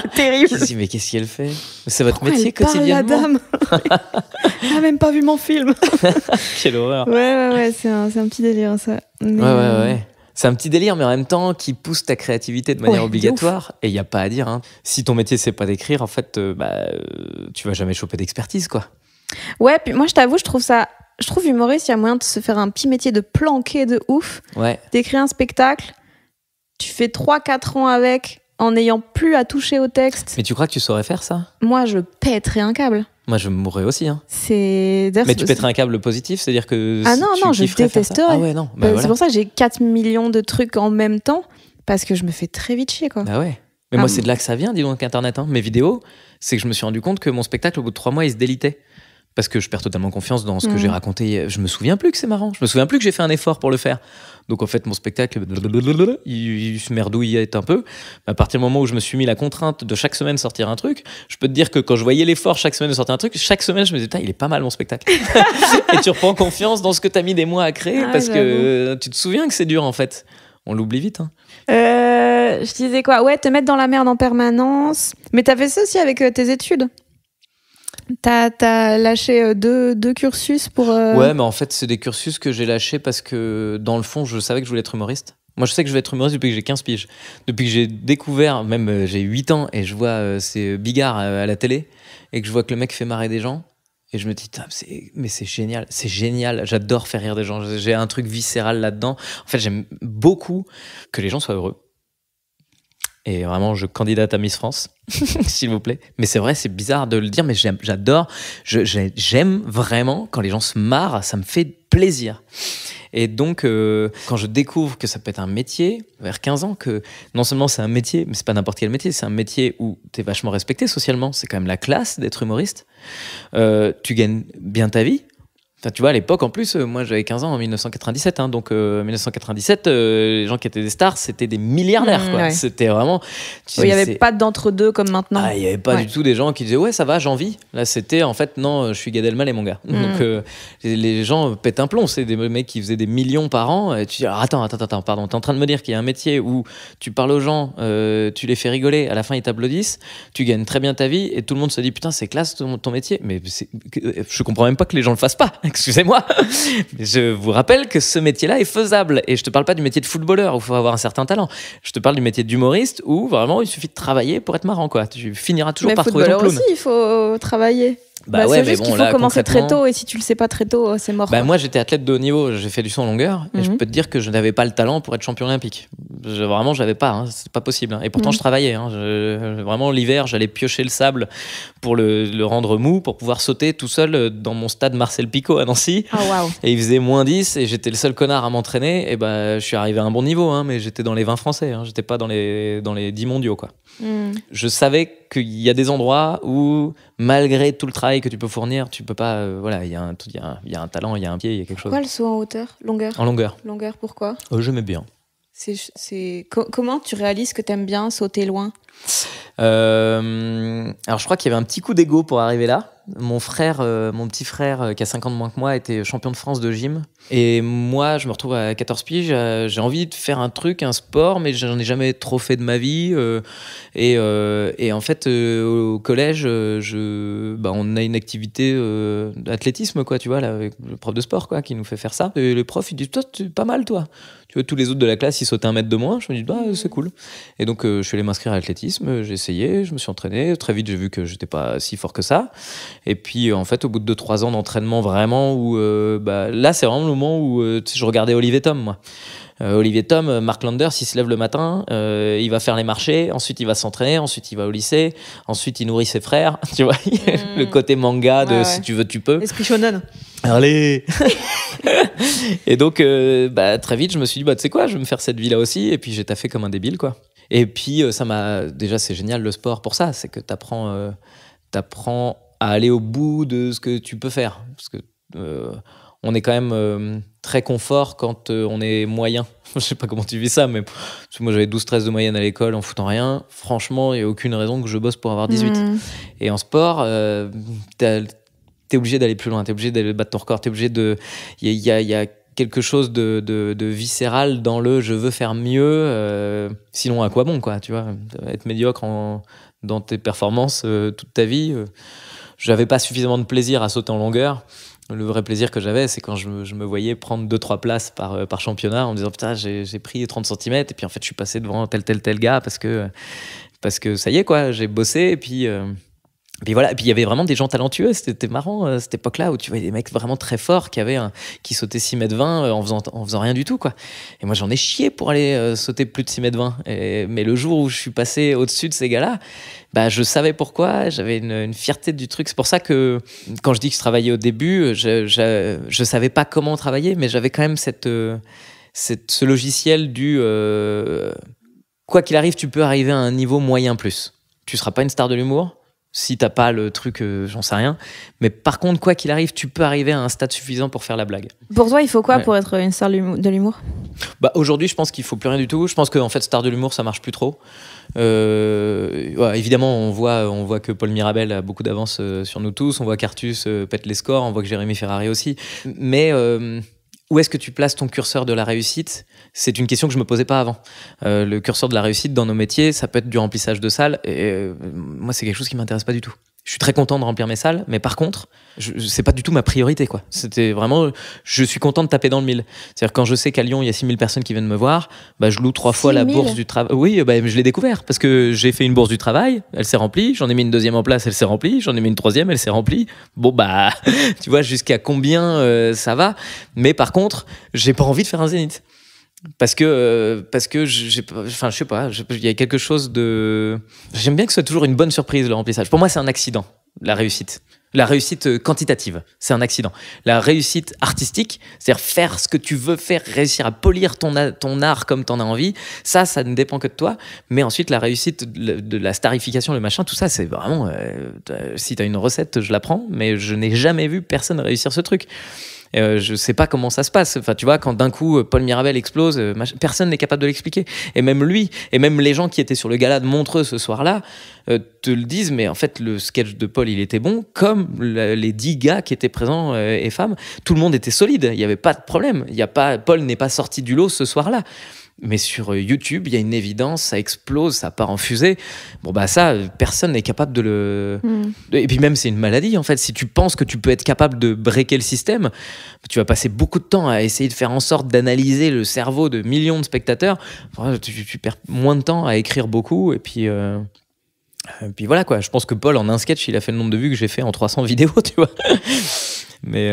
C'est terrible. Mais qu'est-ce qu'elle fait ? C'est votre métier quotidiennement. La dame. Elle a même pas vu mon film. Quelle horreur. Ouais, c'est un petit délire, ça. Mais Ouais. C'est un petit délire, mais en même temps, qui pousse ta créativité de manière obligatoire. Et il n'y a pas à dire. Hein. Si ton métier, c'est pas d'écrire, en fait, tu vas jamais choper d'expertise, quoi. Ouais, puis moi, je t'avoue, je trouve humoriste, il y a moyen de se faire un petit métier de planqué de ouf. Ouais. D'écrire un spectacle. Tu fais 3-4 ans avec, en n'ayant plus à toucher au texte. Mais tu crois que tu saurais faire ça ? Moi, je pèterais un câble. Moi, je mourrais aussi. Hein. Mais tu pèterais un câble positif, c'est-à-dire que non, je détesterais. Ah ouais, non. C'est pour ça que j'ai 4 millions de trucs en même temps, parce que je me fais très vite chier, quoi. Ah ouais. Mais moi, c'est de là que ça vient, dis donc, Internet. Hein. Mes vidéos, c'est que je me suis rendu compte que mon spectacle, au bout de 3 mois, il se délitait. parce que je perds totalement confiance dans ce que j'ai raconté. Je me souviens plus que c'est marrant. Je me souviens plus que j'ai fait un effort pour le faire. Donc en fait, mon spectacle, il se merdouillait un peu. À partir du moment où je me suis mis la contrainte de chaque semaine sortir un truc, je peux te dire que quand je voyais l'effort chaque semaine de sortir un truc, chaque semaine je me disais, il est pas mal mon spectacle. Et tu reprends confiance dans ce que tu as mis des mois à créer, parce que tu te souviens que c'est dur en fait. On l'oublie vite. Hein. Je disais quoi? Ouais, te mettre dans la merde en permanence. Mais t'as fait ça aussi avec tes études. T'as lâché deux cursus pour... Ouais, mais en fait, c'est des cursus que j'ai lâchés parce que, dans le fond, je savais que je voulais être humoriste. Moi, je sais que je vais être humoriste depuis que j'ai 15 piges. Depuis que j'ai découvert, même j'ai 8 ans, et je vois ces bigards à la télé, et que je vois que le mec fait marrer des gens, et je me dis, mais c'est génial, j'adore faire rire des gens, j'ai un truc viscéral là-dedans. En fait, j'aime beaucoup que les gens soient heureux. Et vraiment, je candidate à Miss France, s'il vous plaît. Mais c'est vrai, c'est bizarre de le dire, mais j'adore. J'aime vraiment quand les gens se marrent, ça me fait plaisir. Et donc, quand je découvre que ça peut être un métier, vers 15 ans, que non seulement c'est un métier, mais c'est pas n'importe quel métier, c'est un métier où t'es vachement respecté socialement. C'est quand même la classe d'être humoriste. Tu gagnes bien ta vie. Enfin, tu vois, à l'époque, en plus, moi j'avais 15 ans en 1997, hein, donc 1997, les gens qui étaient des stars, c'était des milliardaires, quoi. Ouais. C'était vraiment... Il n'y avait pas d'entre-deux comme maintenant. Ah, il n'y avait pas du tout des gens qui disaient « Ouais, ça va, j'en vis ». Là, c'était en fait « Non, je suis Gad Elmaleh, mon gars ». Donc, les gens pètent un plomb. C'est des mecs qui faisaient des millions par an. Et tu dis « Attends, pardon, t'es en train de me dire qu'il y a un métier où tu parles aux gens, tu les fais rigoler, à la fin ils t'applaudissent, tu gagnes très bien ta vie et tout le monde se dit « Putain, c'est classe ton métier ». Mais je comprends même pas que les gens le fassent pas. Excusez-moi, mais je vous rappelle que ce métier-là est faisable. Et je te parle pas du métier de footballeur où il faut avoir un certain talent. Je te parle du métier d'humoriste où vraiment il suffit de travailler pour être marrant, quoi. Tu finiras toujours par trouver ton clown. Mais footballeur aussi, il faut travailler. Ouais, c'est juste qu'il faut commencer très tôt, et si tu le sais pas très tôt, c'est mort. Moi, j'étais athlète de haut niveau, j'ai fait du saut en longueur, et je peux te dire que je n'avais pas le talent pour être champion olympique. Vraiment, j'avais pas, hein, c'est pas possible. Hein. Et pourtant, je travaillais. Hein. Vraiment, l'hiver, j'allais piocher le sable pour le rendre mou, pour pouvoir sauter tout seul dans mon stade Marcel Picot à Nancy. Oh, wow. Et il faisait -10, et j'étais le seul connard à m'entraîner. Et je suis arrivé à un bon niveau, hein, mais j'étais dans les 20 français. Hein. J'étais pas dans les 10 mondiaux, quoi. Je savais qu'il y a des endroits où, malgré tout le travail que tu peux fournir, tu peux pas. Voilà, il y a un talent, il y a un pied, il y a quelque chose. Pourquoi le saut en hauteur? Longueur? En longueur. Longueur, pourquoi? J'aimais bien. Comment tu réalises que t'aimes bien sauter loin? Alors, je crois qu'il y avait un petit coup d'ego pour arriver là. Mon petit frère, qui a 5 ans de moins que moi, était champion de France de gym. Et moi, je me retrouve à 14 piges. J'ai envie de faire un sport, mais j'en ai jamais trop fait de ma vie. Et en fait, au collège, on a une activité d'athlétisme, quoi, tu vois, là, avec le prof de sport, quoi, qui nous fait faire ça. Et le prof, il dit, toi, tu es pas mal, toi. Tu vois, tous les autres de la classe, ils sautaient 1 mètre de moins. Je me dis, c'est cool. Et donc, je suis allé m'inscrire à l'athlétisme. J'ai essayé, je me suis entraîné. Très vite, j'ai vu que j'étais pas si fort que ça. Et puis, en fait, au bout de 2-3 ans d'entraînement, vraiment, où là, c'est vraiment le moment où je regardais Olivier Tom, moi. Olivier Tom, Mark Landers, il se lève le matin, il va faire les marchés, ensuite il va s'entraîner, ensuite il va au lycée, ensuite il nourrit ses frères, tu vois, le côté manga de si tu veux, tu peux. Esprit shonen. Allez. Et donc, très vite, je me suis dit, tu sais quoi, je vais me faire cette vie-là aussi, et puis j'ai taffé comme un débile, quoi. Et puis, déjà, c'est génial le sport pour ça, c'est que t'apprends à aller au bout de ce que tu peux faire, parce que on est quand même très confort quand on est moyen. Je sais pas comment tu vis ça, mais moi j'avais 12-13 de moyenne à l'école en foutant rien. Franchement, il n'y a aucune raison que je bosse pour avoir 18. Et en sport, t'es obligé d'aller plus loin, t'es obligé d'aller battre ton record, t'es obligé de... Il y a quelque chose de viscéral dans le « je veux faire mieux », sinon à quoi bon, quoi, tu vois, être médiocre dans tes performances toute ta vie. J'avais pas suffisamment de plaisir à sauter en longueur. Le vrai plaisir que j'avais, c'est quand je me voyais prendre 2-3 places par championnat en me disant putain, j'ai pris 30 cm et puis en fait je suis passé devant tel gars parce que ça y est, quoi, j'ai bossé et puis voilà. Et puis il y avait vraiment des gens talentueux, c'était marrant cette époque-là où tu voyais des mecs vraiment très forts qui sautaient 6,20 m en faisant rien du tout, quoi. Et moi j'en ai chié pour aller sauter plus de 6,20 m. Mais le jour où je suis passé au-dessus de ces gars-là, je savais pourquoi, j'avais une fierté du truc. C'est pour ça que quand je dis que je travaillais au début, je savais pas comment travailler, mais j'avais quand même ce logiciel du quoi qu'il arrive, tu peux arriver à un niveau moyen plus. Tu seras pas une star de l'humour. Si t'as pas le truc, j'en sais rien. Mais par contre, quoi qu'il arrive, tu peux arriver à un stade suffisant pour faire la blague. Pour toi, il faut quoi pour être une star de l'humour ? Bah, aujourd'hui, je pense qu'il faut plus rien du tout. Je pense qu'en fait, star de l'humour, ça marche plus trop. Évidemment, on voit que Paul Mirabel a beaucoup d'avance sur nous tous. On voit qu'Artus pète les scores. On voit que Jérémy Ferrari aussi. Mais où est-ce que tu places ton curseur de la réussite ? C'est une question que je me posais pas avant. Le curseur de la réussite dans nos métiers, ça peut être du remplissage de salles. Et moi, c'est quelque chose qui m'intéresse pas du tout. Je suis très content de remplir mes salles, mais par contre, c'est pas du tout ma priorité, quoi. C'était vraiment, je suis content de taper dans le mille. C'est-à-dire, quand je sais qu'à Lyon, il y a 6000 personnes qui viennent me voir, bah, je loue 3 fois la bourse du travail. Oui, bah, je l'ai découvert parce que j'ai fait une bourse du travail, elle s'est remplie, j'en ai mis une deuxième en place, elle s'est remplie, j'en ai mis une troisième, elle s'est remplie. Bon, bah, tu vois jusqu'à combien ça va. Mais par contre, j'ai pas envie de faire un zénith. Parce que je sais pas, il y a quelque chose de... J'aime bien que ce soit toujours une bonne surprise, le remplissage. Pour moi, c'est un accident, la réussite. La réussite quantitative, c'est un accident. La réussite artistique, c'est-à-dire faire ce que tu veux faire, réussir à polir ton art comme t'en as envie, ça ne dépend que de toi. Mais ensuite, la réussite de la starification, le machin, tout ça, c'est vraiment... si t'as une recette, je la prends, mais je n'ai jamais vu personne réussir ce truc. Je sais pas comment ça se passe. Enfin, tu vois, quand d'un coup Paul Mirabel explose, personne n'est capable de l'expliquer. Et même lui, et même les gens qui étaient sur le gala de Montreux ce soir-là, te le disent. Mais en fait, le sketch de Paul, il était bon, comme les 10 gars qui étaient présents et femmes. Tout le monde était solide. Il y avait pas de problème. Paul n'est pas sorti du lot ce soir-là. Mais sur YouTube, il y a une évidence, ça explose, ça part en fusée. Bon, bah ça, personne n'est capable de le... Et puis même, c'est une maladie, en fait. Si tu penses que tu peux être capable de breaker le système, tu vas passer beaucoup de temps à essayer de faire en sorte d'analyser le cerveau de millions de spectateurs. Enfin, tu perds moins de temps à écrire beaucoup, et puis voilà, quoi. Je pense que Paul, en un sketch, il a fait le nombre de vues que j'ai fait en 300 vidéos, tu vois. Mais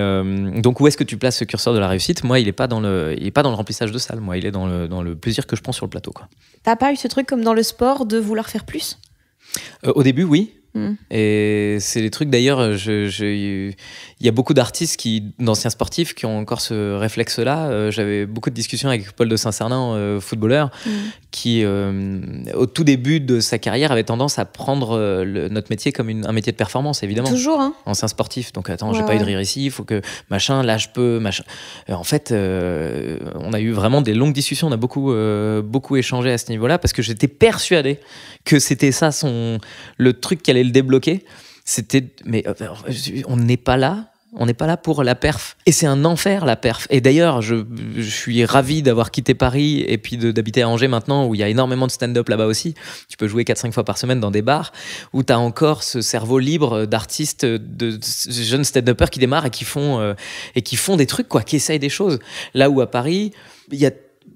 donc où est-ce que tu places ce curseur de la réussite ? Moi, il est pas dans le remplissage de salle. Moi, il est dans le plaisir que je prends sur le plateau, quoi. T'as pas eu ce truc comme dans le sport de vouloir faire plus ? Au début, oui. Et c'est des trucs, d'ailleurs, il y a beaucoup d'artistes d'anciens sportifs qui ont encore ce réflexe-là. J'avais beaucoup de discussions avec Paul de Saint-Cernin, footballeur, qui, au tout début de sa carrière, avait tendance à prendre notre métier comme un métier de performance, évidemment. Toujours, hein. Ancien sportif. Donc, attends, j'ai pas eu de rire ici, il faut que machin, là, je peux, machin. En fait, on a eu vraiment des longues discussions, on a beaucoup échangé à ce niveau-là, parce que j'étais persuadé que c'était ça le truc qui allait le débloquer. Mais on n'est pas là pour la perf, et c'est un enfer, la perf. Et d'ailleurs, je suis ravi d'avoir quitté Paris et puis d'habiter à Angers maintenant, où il y a énormément de stand-up là-bas aussi. Tu peux jouer 4-5 fois par semaine dans des bars où tu as encore ce cerveau libre d'artistes, de jeunes stand-uppers qui démarrent et qui font des trucs, quoi, qui essayent des choses. Là où à Paris, il y a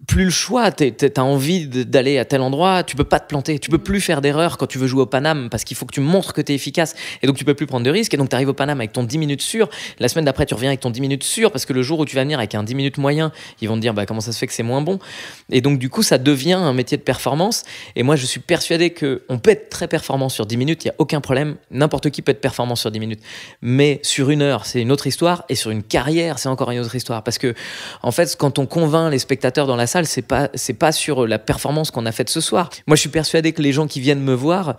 plus le choix, t'as envie d'aller à tel endroit, tu peux pas te planter, tu peux plus faire d'erreur quand tu veux jouer au Paname, parce qu'il faut que tu montres que t'es efficace, et donc tu peux plus prendre de risques, et donc t'arrives au Paname avec ton 10 minutes sûr, la semaine d'après tu reviens avec ton 10 minutes sûr, parce que le jour où tu vas venir avec un 10 minutes moyen, ils vont te dire bah, comment ça se fait que c'est moins bon, et donc du coup ça devient un métier de performance, et moi je suis persuadé qu'on peut être très performant sur 10 minutes, il n'y a aucun problème, n'importe qui peut être performant sur 10 minutes, mais sur 1 heure c'est une autre histoire, et sur une carrière c'est encore une autre histoire, parce que en fait quand on convainc les spectateurs dans la salle, c'est pas sur la performance qu'on a faite ce soir. Moi, je suis persuadé que les gens qui viennent me voir,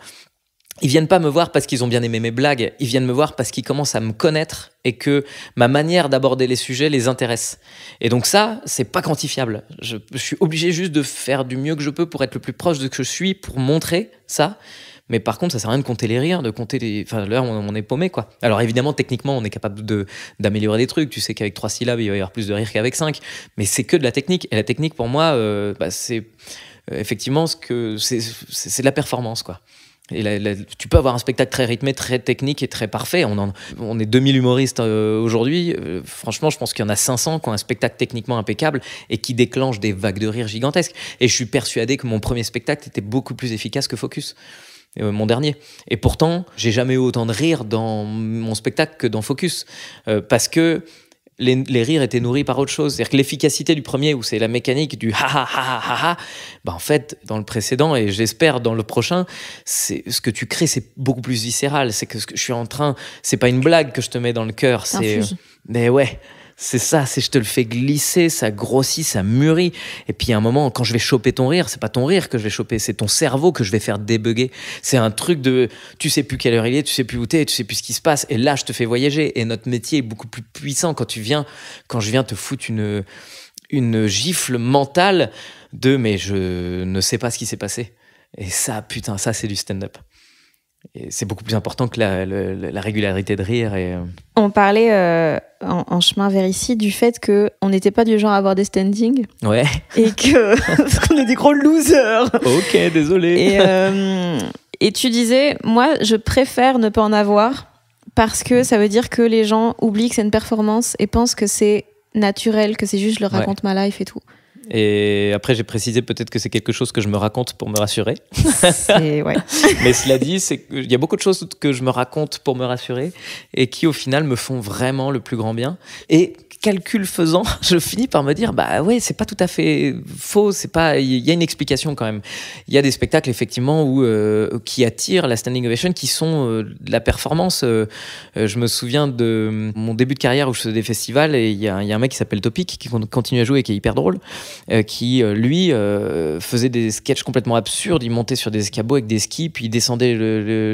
ils viennent pas me voir parce qu'ils ont bien aimé mes blagues, ils viennent me voir parce qu'ils commencent à me connaître et que ma manière d'aborder les sujets les intéresse. Et donc ça, c'est pas quantifiable. Je suis obligé juste de faire du mieux que je peux pour être le plus proche de ce que je suis, pour montrer ça. Mais par contre, ça sert à rien de compter les rires, de compter les... Enfin, là, on est paumé, quoi. Alors évidemment, techniquement, on est capable d'améliorer des trucs. Tu sais qu'avec 3 syllabes, il va y avoir plus de rire qu'avec 5. Mais c'est que de la technique. Et la technique, pour moi, c'est effectivement c'est de la performance, quoi. Et tu peux avoir un spectacle très rythmé, très technique et très parfait. On est 2000 humoristes aujourd'hui. Franchement, je pense qu'il y en a 500 qui ont un spectacle techniquement impeccable et qui déclenchent des vagues de rire gigantesques. Et je suis persuadé que mon premier spectacle était beaucoup plus efficace que Focus. Mon dernier. Et pourtant, j'ai jamais eu autant de rire dans mon spectacle que dans Focus. Parce que les rires étaient nourris par autre chose. C'est-à-dire que l'efficacité du premier, où c'est la mécanique du ha ha ha ha ha, bah en fait, dans le précédent, et j'espère dans le prochain, ce que tu crées, c'est beaucoup plus viscéral. C'est que je suis en train... C'est pas une blague que je te mets dans le cœur. Mais ouais... C'est ça, c'est je te le fais glisser, ça grossit, ça mûrit. Et puis à un moment, quand je vais choper ton rire, c'est pas ton rire que je vais choper, c'est ton cerveau que je vais faire débugger. C'est un truc de tu sais plus quelle heure il est, tu sais plus où t'es, tu sais plus ce qui se passe. Et là, je te fais voyager. Et notre métier est beaucoup plus puissant quand je viens te foutre une gifle mentale de mais je ne sais pas ce qui s'est passé. Et ça, putain, ça c'est du stand-up. Et c'est beaucoup plus important que la régularité de rire. On parlait en chemin vers ici du fait qu'on n'était pas du genre à avoir des standings. Ouais. Et parce qu'on est des gros losers. Ok, désolé. Et tu disais, moi, je préfère ne pas en avoir parce que ça veut dire que les gens oublient que c'est une performance et pensent que c'est naturel, que c'est juste je leur raconte ma life et tout. Et après, j'ai précisé peut-être que c'est quelque chose que je me raconte pour me rassurer. Ouais. Mais cela dit, il y a beaucoup de choses que je me raconte pour me rassurer et qui, au final, me font vraiment le plus grand bien. Et calcul faisant, je finis par me dire, bah ouais, c'est pas tout à fait faux. Il y a une explication quand même. Il y a des spectacles, effectivement, qui attirent la standing ovation, qui sont de la performance. Je me souviens de mon début de carrière où je faisais des festivals et il y a un mec qui s'appelle Topic qui continue à jouer et qui est hyper drôle. Qui, lui, faisait des sketchs complètement absurdes. Il montait sur des escabeaux avec des skis, puis il descendait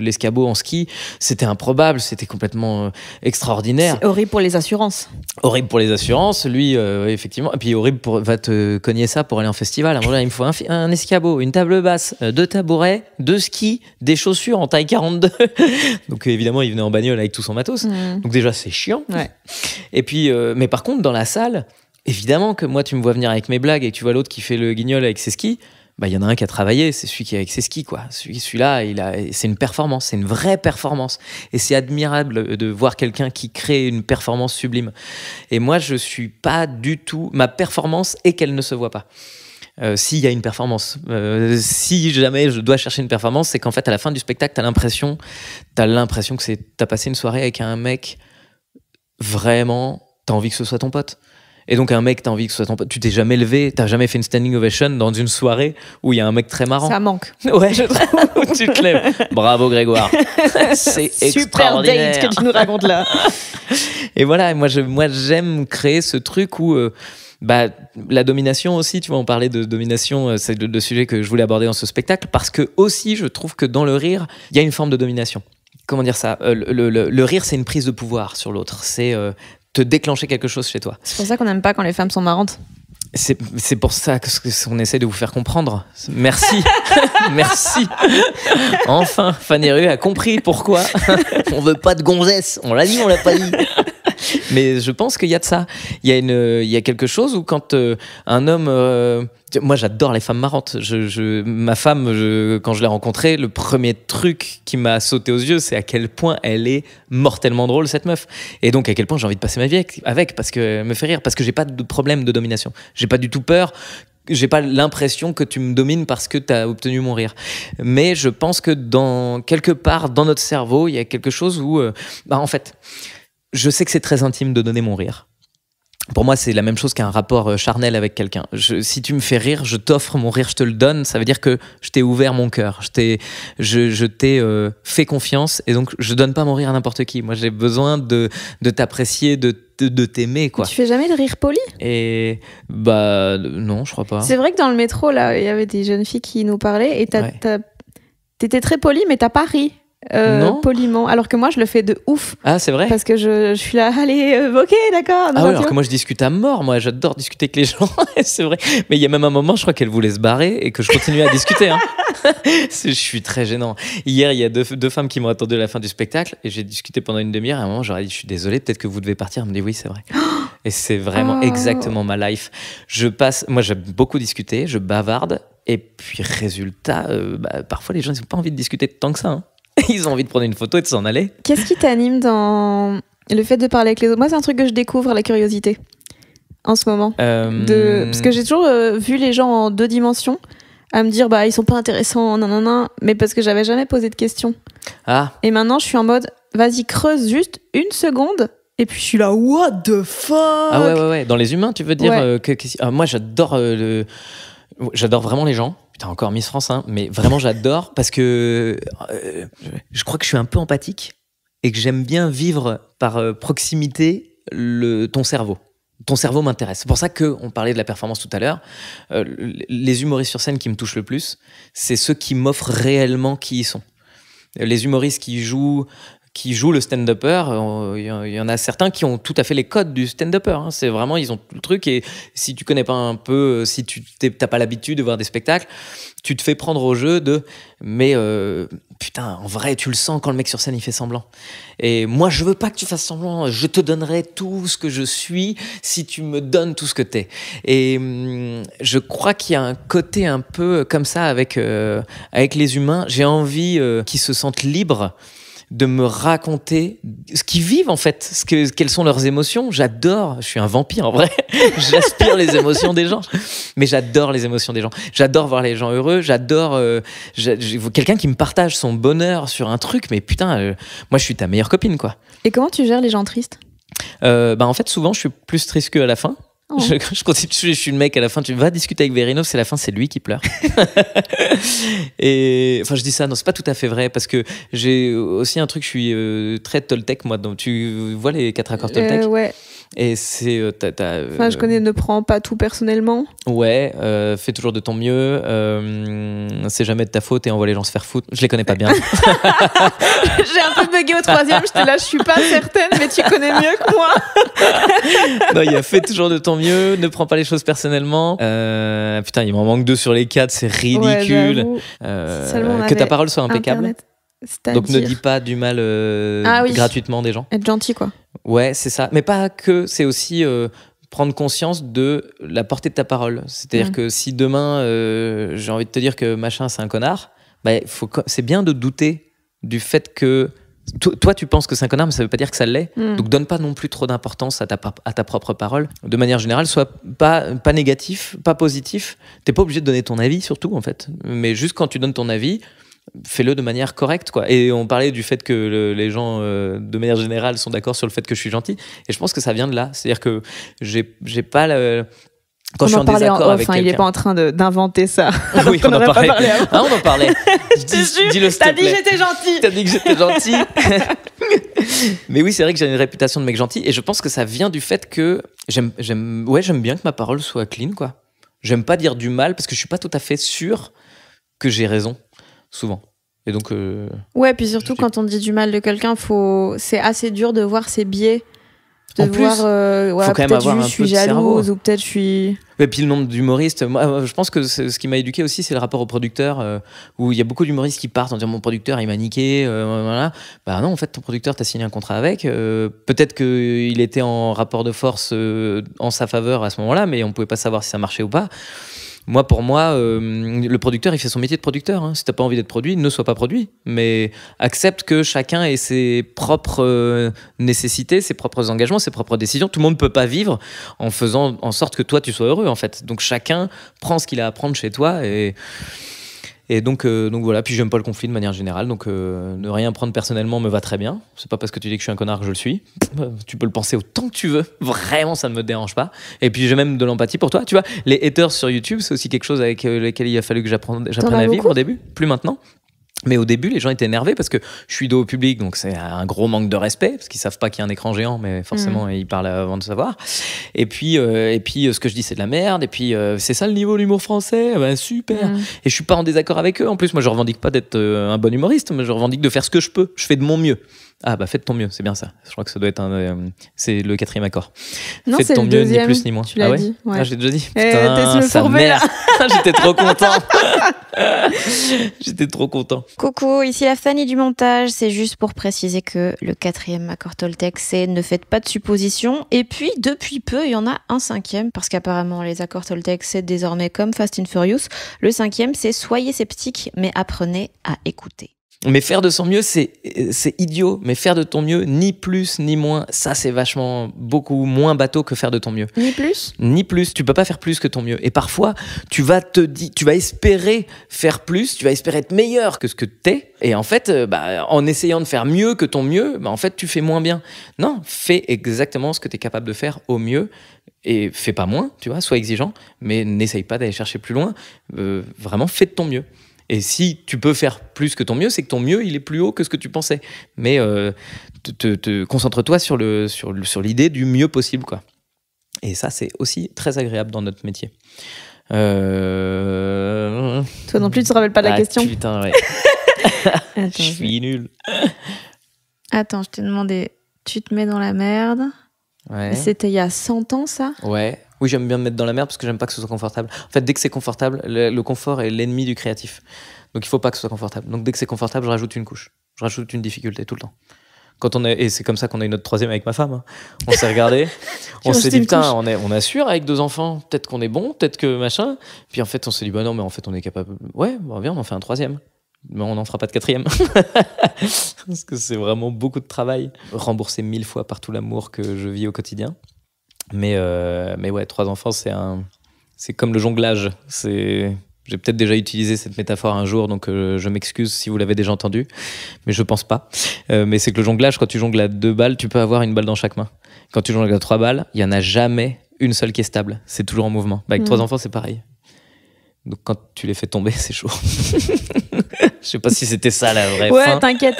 l'escabeau en ski. C'était improbable, c'était complètement extraordinaire. C'est horrible pour les assurances. Horrible pour les assurances, lui, effectivement. Et puis horrible va te cogner ça pour aller en festival. Alors là, il me faut un escabeau, une table basse, 2 tabourets, 2 skis, des chaussures en taille 42. Donc évidemment, il venait en bagnole avec tout son matos. Donc déjà, c'est chiant. Ouais. Et puis, mais par contre, dans la salle... Évidemment que moi, tu me vois venir avec mes blagues et que tu vois l'autre qui fait le guignol avec ses skis, bah, y en a un qui a travaillé, c'est celui qui est avec ses skis, quoi. Celui-là, c'est une performance, c'est une vraie performance. Et c'est admirable de voir quelqu'un qui crée une performance sublime. Et moi, je suis pas du tout... Ma performance est qu'elle ne se voit pas. S'il y a une performance. Si jamais je dois chercher une performance, c'est qu'en fait, à la fin du spectacle, t'as l'impression que t'as passé une soirée avec un mec, vraiment, t'as envie que ce soit ton pote. Et donc un mec, t'as envie que ce soit ton pote. Tu t'es jamais levé, t'as jamais fait une standing ovation dans une soirée où il y a un mec très marrant. Ça manque. Ouais, je trouve. Tu te lèves. Bravo Grégoire. C'est extraordinaire. Super date que tu nous racontes là. Et voilà, moi j'aime créer ce truc où la domination aussi, tu vois, on parlait de domination, c'est le sujet que je voulais aborder dans ce spectacle, parce que aussi je trouve que dans le rire, il y a une forme de domination. Comment dire ça, le rire, c'est une prise de pouvoir sur l'autre. C'est te déclencher quelque chose chez toi. C'est pour ça qu'on n'aime pas quand les femmes sont marrantes. C'est pour ça qu'on essaie de vous faire comprendre. Merci. Merci. Enfin, Fanny Rue a compris pourquoi on veut pas de gonzesse. On l'a dit, on l'a pas dit. Mais je pense qu'il y a de ça. Il y a quelque chose où quand un homme... moi, j'adore les femmes marrantes. Ma femme, quand je l'ai rencontrée, le premier truc qui m'a sauté aux yeux, c'est à quel point elle est mortellement drôle, cette meuf. Et donc, à quel point j'ai envie de passer ma vie avec parce qu'elle me fait rire, parce que j'ai pas de problème de domination. J'ai pas du tout peur. J'ai pas l'impression que tu me domines parce que t'as obtenu mon rire. Mais je pense que quelque part dans notre cerveau, il y a quelque chose où... en fait... Je sais que c'est très intime de donner mon rire. Pour moi, c'est la même chose qu'un rapport charnel avec quelqu'un. Si tu me fais rire, je t'offre mon rire, je te le donne. Ça veut dire que je t'ai ouvert mon cœur. Je t'ai fait confiance et donc je donne pas mon rire à n'importe qui. Moi, j'ai besoin de t'apprécier, de t'aimer, quoi. Tu fais jamais de rire poli ? Et non, je crois pas. C'est vrai que dans le métro, là, il y avait des jeunes filles qui nous parlaient et t'étais très poli, mais t'as pas ri. Poliment, alors que moi je le fais de ouf. Ah, c'est vrai. Parce que je suis là, allez, ok, d'accord. Ah ouais, alors que moi je discute à mort, moi j'adore discuter avec les gens, c'est vrai. Mais il y a même un moment, je crois qu'elle voulait se barrer et que je continuais à discuter. Hein. Je suis très gênant. Hier, il y a deux femmes qui m'ont attendu à la fin du spectacle et j'ai discuté pendant une demi-heure. Et à un moment, j'aurais dit, je suis désolé, peut-être que vous devez partir. Elle me dit, oui, c'est vrai. Et c'est vraiment exactement ma life. Moi j'aime beaucoup discuter, je bavarde. Et puis résultat, parfois les gens ils n'ont pas envie de discuter tant que ça. Hein. Ils ont envie de prendre une photo et de s'en aller. Qu'est-ce qui t'anime dans le fait de parler avec les autres ? Moi, c'est un truc que je découvre, la curiosité, en ce moment. Parce que j'ai toujours vu les gens en 2 dimensions, à me dire, ils sont pas intéressants, nanana, mais parce que j'avais jamais posé de questions. Ah. Et maintenant, je suis en mode, vas-y, creuse juste 1 seconde, et puis je suis là, what the fuck ? Ah ouais. Dans les humains, tu veux dire moi, j'adore j'adore vraiment les gens. Putain, encore Miss France, hein, mais vraiment j'adore parce que je crois que je suis un peu empathique et que j'aime bien vivre par proximité ton cerveau. ton cerveau m'intéresse. C'est pour ça qu'on parlait de la performance tout à l'heure. Les humoristes sur scène qui me touchent le plus, c'est ceux qui m'offrent réellement qui ils sont. Les humoristes qui jouent le stand-upper, il y en a certains qui ont tout à fait les codes du stand-upper. Hein. C'est vraiment, ils ont tout le truc. Et si tu connais pas un peu, si tu n'as pas l'habitude de voir des spectacles, tu te fais prendre au jeu mais putain, en vrai, tu le sens quand le mec sur scène, il fait semblant. Et moi, je veux pas que tu fasses semblant. Je te donnerai tout ce que je suis si tu me donnes tout ce que t'es. Et je crois qu'il y a un côté un peu comme ça avec les humains. J'ai envie qu'ils se sentent libres de me raconter ce qu'ils vivent en fait, quelles sont leurs émotions. J'adore, je suis un vampire en vrai, j'aspire les émotions des gens, mais j'adore les émotions des gens. J'adore voir les gens heureux, j'adore quelqu'un qui me partage son bonheur sur un truc, mais putain, moi je suis ta meilleure copine quoi. Et comment tu gères les gens tristes ? En fait souvent je suis plus triste qu'à la fin. Oh. Je suis le mec à la fin, tu vas discuter avec Verino, c'est la fin, c'est lui qui pleure. Et enfin, je dis ça, non, c'est pas tout à fait vrai parce que j'ai aussi un truc, je suis très Toltec, moi. Donc, tu vois les 4 accords Toltec ? Ouais. Et c'est. Enfin, je connais, ne prends pas tout personnellement. Ouais, fais toujours de ton mieux, c'est jamais de ta faute et envoie les gens se faire foutre. Je les connais pas bien. J'ai un peu bugué au 3e, j'étais là, je suis pas certaine, mais tu connais mieux que moi. Non, il y a fais toujours de ton mieux, ne prends pas les choses personnellement. Putain, il m'en manque 2 sur les 4, c'est ridicule. Ouais, que ta parole soit impeccable. Internet. Donc ne dis pas du mal gratuitement des gens. Être gentil quoi. Ouais, c'est ça. Mais pas que, c'est aussi prendre conscience de la portée de ta parole. C'est-à-dire que si demain j'ai envie de te dire que machin c'est un connard, c'est bien de douter du fait que toi tu penses que c'est un connard, mais ça veut pas dire que ça l'est. Donc donne pas non plus trop d'importance à ta propre parole. De manière générale, sois pas négatif, pas positif. T'es pas obligé de donner ton avis surtout en fait. Mais juste quand tu donnes ton avis, fais-le de manière correcte quoi. Et on parlait du fait que les gens de manière générale sont d'accord sur le fait que je suis gentil, et je pense que ça vient de là, c'est-à-dire que j'ai pas quand je suis en désaccord avec quelqu'un. Il est pas en train d'inventer ça. Oui, on en parlait. On en parlait. Dis-le, s'il te plaît. T'as dit que j'étais gentil. T'as dit que j'étais gentil. Mais oui, c'est vrai que j'ai une réputation de mec gentil, et je pense que ça vient du fait que j'aime bien que ma parole soit clean quoi. J'aime pas dire du mal parce que je suis pas tout à fait sûr que j'ai raison. Souvent. Et donc. Ouais, puis surtout quand on dit du mal de quelqu'un, c'est assez dur de voir ses biais. En plus, faut quand même avoir un peu de cerveau. Je suis jalouse ou peut-être je suis. Et puis le nombre d'humoristes. Moi, je pense que ce qui m'a éduqué aussi, c'est le rapport au producteur, où il y a beaucoup d'humoristes qui partent en disant mon producteur il m'a niqué. Voilà. Bah non, en fait, ton producteur t'as signé un contrat avec. Peut-être qu'il était en rapport de force en sa faveur à ce moment-là, mais on pouvait pas savoir si ça marchait ou pas. Pour moi, le producteur, il fait son métier de producteur. Hein. Si t'as pas envie d'être produit, ne sois pas produit. Mais accepte que chacun ait ses propres nécessités, ses propres engagements, ses propres décisions. Tout le monde ne peut pas vivre en faisant en sorte que toi, tu sois heureux, en fait. Donc chacun prend ce qu'il a à prendre chez toi et donc voilà. Puis j'aime pas le conflit de manière générale. Donc ne rien prendre personnellement me va très bien. C'est pas parce que tu dis que je suis un connard que je le suis. Tu peux le penser autant que tu veux. Vraiment, ça ne me dérange pas. Et puis j'ai même de l'empathie pour toi. Tu vois, les haters sur YouTube, c'est aussi quelque chose avec lesquels il a fallu que j'apprenne à vivre au début. Plus maintenant. Mais au début, les gens étaient énervés parce que je suis dos au public, donc c'est un gros manque de respect parce qu'ils savent pas qu'il y a un écran géant, mais forcément ils parlent avant de savoir. Et puis ce que je dis c'est de la merde. Et puis c'est ça le niveau de l'humour français, super. Et je suis pas en désaccord avec eux. En plus, moi je revendique pas d'être un bon humoriste, mais je revendique de faire ce que je peux. Je fais de mon mieux. Ah fais de ton mieux, c'est bien ça. Je crois que ça doit être c'est le 4e accord. Non, fais de ton mieux, ni plus ni moins. Tu l'as dit. Ouais. Ah, j'ai déjà dit. Putain, sa mère. J'étais trop content. J'étais trop content. Coucou, ici la Fanny du montage. C'est juste pour préciser que le 4e accord Toltec, c'est ne faites pas de suppositions. Et puis, depuis peu, il y en a un 5e, parce qu'apparemment, les accords Toltec, c'est désormais comme Fast and Furious. Le 5e, c'est soyez sceptiques, mais apprenez à écouter. Mais faire de son mieux, c'est idiot. Mais faire de ton mieux, ni plus ni moins, ça c'est vachement beaucoup moins bateau que faire de ton mieux. Ni plus ? Ni plus. Tu peux pas faire plus que ton mieux. Et parfois, tu vas espérer faire plus, tu vas espérer être meilleur que ce que t'es. Et en fait, en essayant de faire mieux que ton mieux, en fait, tu fais moins bien. Non, fais exactement ce que t'es capable de faire au mieux. Et fais pas moins, tu vois, sois exigeant, mais n'essaye pas d'aller chercher plus loin. Vraiment, fais de ton mieux. Et si tu peux faire plus que ton mieux, c'est que ton mieux, il est plus haut que ce que tu pensais. Mais concentre-toi sur l'idée du mieux possible, quoi. Et ça, c'est aussi très agréable dans notre métier. Toi non plus, tu te rappelles pas de la question. Putain, ouais. Attends, je suis nul. Attends, je t'ai demandé, tu te mets dans la merde. Ouais. C'était il y a 100 ans, ça? Ouais. Oui, j'aime bien me mettre dans la merde parce que j'aime pas que ce soit confortable. En fait, dès que c'est confortable, le confort est l'ennemi du créatif. Donc il faut pas que ce soit confortable. Donc dès que c'est confortable, je rajoute une couche. Je rajoute une difficulté tout le temps. Et c'est comme ça qu'on a eu notre troisième avec ma femme. Hein. On s'est regardé, on s'est dit putain, on assure avec 2 enfants, peut-être qu'on est bon, peut-être que machin. Puis en fait, on s'est dit bah non, mais en fait, on est capable. Ouais, bah viens, on en fait un 3e. Mais on n'en fera pas de 4e. Parce que c'est vraiment beaucoup de travail. Rembourser 1000 fois par tout l'amour que je vis au quotidien. Mais ouais, 3 enfants, c'est comme le jonglage. J'ai peut-être déjà utilisé cette métaphore un jour, donc je m'excuse si vous l'avez déjà entendu, mais je pense pas. Mais c'est que le jonglage, quand tu jongles à 2 balles, tu peux avoir une balle dans chaque main. Quand tu jongles à 3 balles, il y en a jamais une seule qui est stable. C'est toujours en mouvement. Bah, avec 3 enfants, c'est pareil. Donc quand tu les fais tomber, c'est chaud. Je sais pas si c'était ça la vraie fin. Ouais, t'inquiète.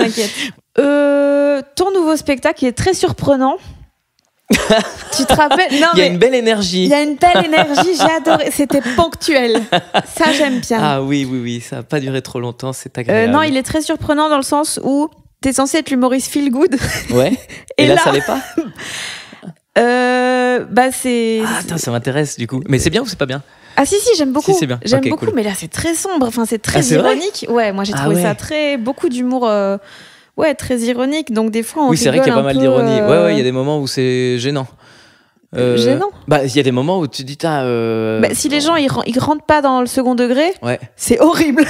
Ton nouveau spectacle est très surprenant. Tu te rappelles? Non, il y a une belle énergie. Il y a une belle énergie, j'ai adoré. C'était ponctuel. Ça, j'aime bien. Ah oui, ça n'a pas duré trop longtemps, c'est agréable. Non, il est très surprenant dans le sens où t'es censé être l'humoriste feel good. Ouais. Et là, ça l'est pas? Bah c'est. Ah, attends, ça m'intéresse du coup. Mais c'est bien ou c'est pas bien? Ah si, j'aime beaucoup. Si, c'est bien. J'aime okay, beaucoup, cool. Mais là, c'est très sombre. Enfin, c'est très c'est ironique. Vrai ouais, moi, j'ai trouvé ça beaucoup d'humour. Ouais, très ironique. Donc des fois, on oui, c'est vrai qu'il y a pas mal d'ironie. Ouais, il y a des moments où c'est gênant. Gênant. Bah, il y a des moments où tu te dis, si les gens ils rentrent pas dans le second degré, ouais. C'est horrible.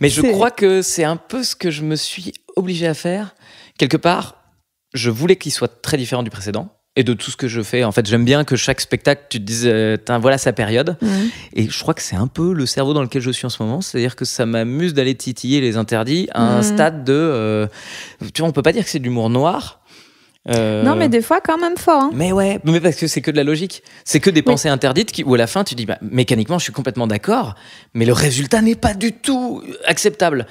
Mais je crois que c'est un peu ce que je me suis obligé à faire. Quelque part, je voulais qu'il soit très différent du précédent. Et de tout ce que je fais, en fait, j'aime bien que chaque spectacle, tu te dises, voilà sa période. Et je crois que c'est un peu le cerveau dans lequel je suis en ce moment. C'est-à-dire que ça m'amuse d'aller titiller les interdits à un stade de... tu vois, on peut pas dire que c'est de l'humour noir. Non, mais des fois, quand même fort. Hein. Mais ouais, mais parce que c'est que de la logique. C'est que des pensées interdites où à la fin, tu dis, bah, mécaniquement, je suis complètement d'accord, mais le résultat n'est pas du tout acceptable.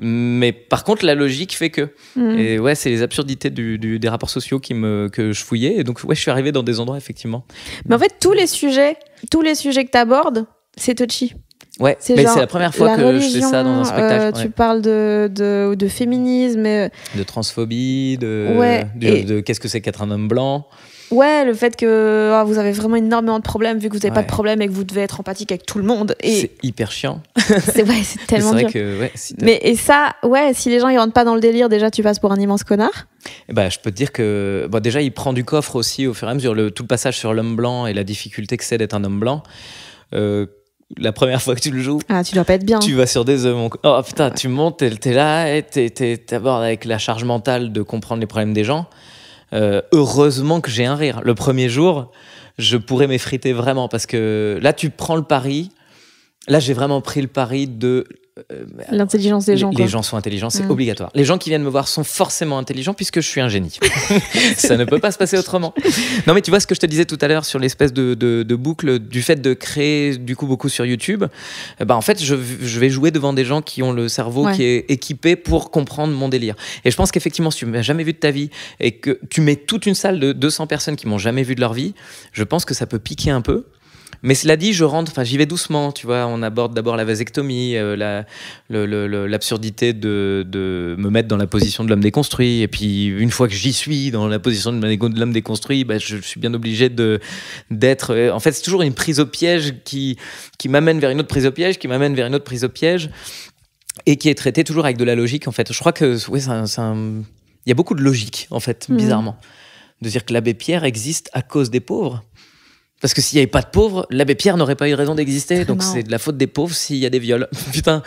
Mais par contre, la logique fait que. Et ouais, c'est les absurdités des rapports sociaux que je fouillais. Et donc, ouais, je suis arrivé dans des endroits, effectivement. Mais en fait, tous les sujets que tu abordes, c'est touchy. Ouais, mais c'est la première fois que je fais ça dans un spectacle. Tu parles de féminisme. De transphobie, de qu'est-ce que c'est qu'être un homme blanc. Ouais, le fait que vous avez vraiment énormément de problèmes vu que vous n'avez pas de problème et que vous devez être empathique avec tout le monde. Et c'est hyper chiant. c'est tellement dur. Et ça, ouais, si les gens ils rentrent pas dans le délire, déjà tu passes pour un immense connard. Je peux te dire que déjà il prend du coffre aussi au fur et à mesure. Tout le passage sur l'homme blanc et la difficulté que c'est d'être un homme blanc. La première fois que tu le joues, tu dois pas être bien. Tu vas sur des œufs. Oh putain, tu montes, t'es là, t'abordes avec la charge mentale de comprendre les problèmes des gens. Heureusement que j'ai un rire. Le premier jour, je pourrais m'effriter vraiment parce que là, tu prends le pari. Là, j'ai vraiment pris le pari de l'intelligence des gens. Les gens sont intelligents, c'est obligatoire. Les gens qui viennent me voir sont forcément intelligents puisque je suis un génie. Ça ne peut pas se passer autrement. Non, mais tu vois ce que je te disais tout à l'heure sur l'espèce de boucle du fait de créer du coup beaucoup sur YouTube. En fait, je vais jouer devant des gens qui ont le cerveau qui est équipé pour comprendre mon délire. Et je pense qu'effectivement, si tu m'as jamais vu de ta vie et que tu mets toute une salle de 200 personnes qui m'ont jamais vu de leur vie, je pense que ça peut piquer un peu. Mais cela dit, j'y vais doucement, tu vois. On aborde d'abord la vasectomie, l'absurdité de me mettre dans la position de l'homme déconstruit. Et puis, une fois que j'y suis dans la position de l'homme déconstruit, je suis bien obligé d'être... En fait, c'est toujours une prise au piège qui m'amène vers une autre prise au piège, qui m'amène vers une autre prise au piège, et qui est traitée toujours avec de la logique, en fait. Je crois que il y a beaucoup de logique, en fait, bizarrement. De dire que l'abbé Pierre existe à cause des pauvres. Parce que s'il n'y avait pas de pauvres, l'abbé Pierre n'aurait pas eu raison d'exister. Donc c'est de la faute des pauvres s'il y a des viols. Putain,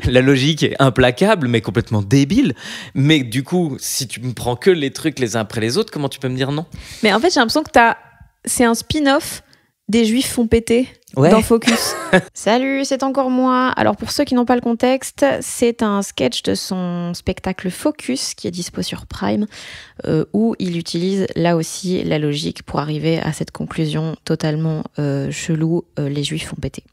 la logique est implacable, mais complètement débile. Mais du coup, si tu me prends que les trucs les uns après les autres, comment tu peux me dire non? Mais en fait, j'ai l'impression que c'est un spin-off des Juifs font péter dans Focus. Salut, c'est encore moi. Alors pour ceux qui n'ont pas le contexte, c'est un sketch de son spectacle Focus qui est dispo sur Prime, où il utilise là aussi la logique pour arriver à cette conclusion totalement chelou, les Juifs font péter.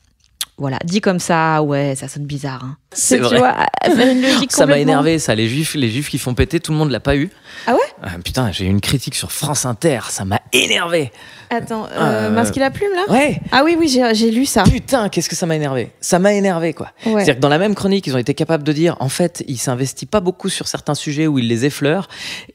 Voilà, dit comme ça, ouais, ça sonne bizarre. Hein. C'est vrai. Tu vois, faire une logique Ça m'a complètement- énervé, ça. Les juifs qui font péter, tout le monde l'a pas eu. Ah ouais? Putain, j'ai eu une critique sur France Inter, ça m'a énervé. Attends, Masque et la plume, là? Ouais. Ah oui, j'ai lu ça. Putain, qu'est-ce que ça m'a énervé. Ça m'a énervé, quoi. Ouais. C'est-à-dire que dans la même chronique, ils ont été capables de dire, en fait, il s'investit pas beaucoup sur certains sujets où il les effleure.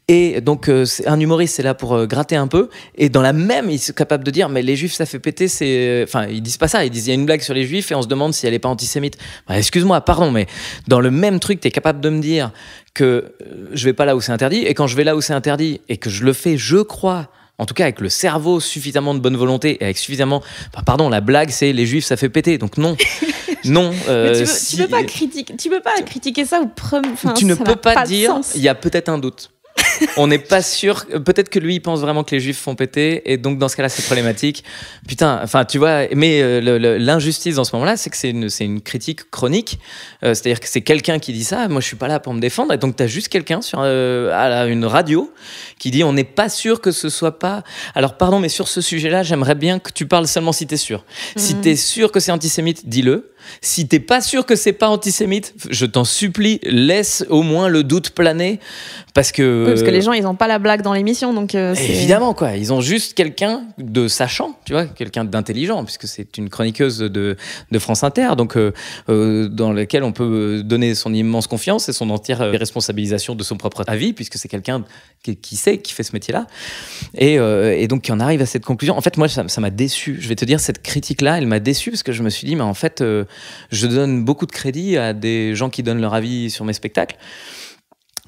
Et donc, un humoriste, c'est là pour gratter un peu. Et dans la même, ils sont capables de dire, mais les juifs, ça fait péter, c'est... Enfin, ils disent pas ça. Ils disent, il y a une blague sur les juifs et on se demande si elle est pas antisémite. Bah, excuse-moi, pardon, mais dans le même truc, t'es capable de me dire que je vais pas là où c'est interdit. Et quand je vais là où c'est interdit et que je le fais, je crois... En tout cas, avec le cerveau suffisamment de bonne volonté et avec suffisamment... Enfin, pardon, la blague, c'est les juifs, ça fait péter. Donc non, non. Mais si- tu peux pas critiquer ça ou tu ne ça peux n'a pas de dire, sens. il y a peut-être un doute. On n'est pas sûr. Peut-être que lui, il pense vraiment que les juifs font péter. Et donc, dans ce cas-là, c'est problématique. Putain, enfin, tu vois. Mais l'injustice dans ce moment-là, c'est que c'est une critique chronique. C'est-à-dire que c'est quelqu'un qui dit ça. Moi, je suis pas là pour me défendre. Et donc, tu as juste quelqu'un sur une radio qui dit on n'est pas sûr que ce soit pas. Alors, pardon, mais sur ce sujet-là, j'aimerais bien que tu parles seulement si tu es sûr. Si tu es sûr que c'est antisémite, dis-le. Si t'es pas sûr que c'est pas antisémite, je t'en supplie, laisse au moins le doute planer, parce que... Oui, parce que les gens, ils ont pas la blague dans l'émission, donc c'est... Évidemment, quoi. Ils ont juste quelqu'un de sachant, tu vois, quelqu'un d'intelligent, puisque c'est une chroniqueuse de France Inter, donc dans laquelle on peut donner son immense confiance et son entière responsabilisation de son propre avis, puisque c'est quelqu'un qui sait, qui fait ce métier-là. Et donc, qui en arrive à cette conclusion. En fait, moi, ça m'a déçu. Je vais te dire, cette critique-là, elle m'a déçu, parce que je me suis dit, mais en fait... je donne beaucoup de crédit à des gens qui donnent leur avis sur mes spectacles.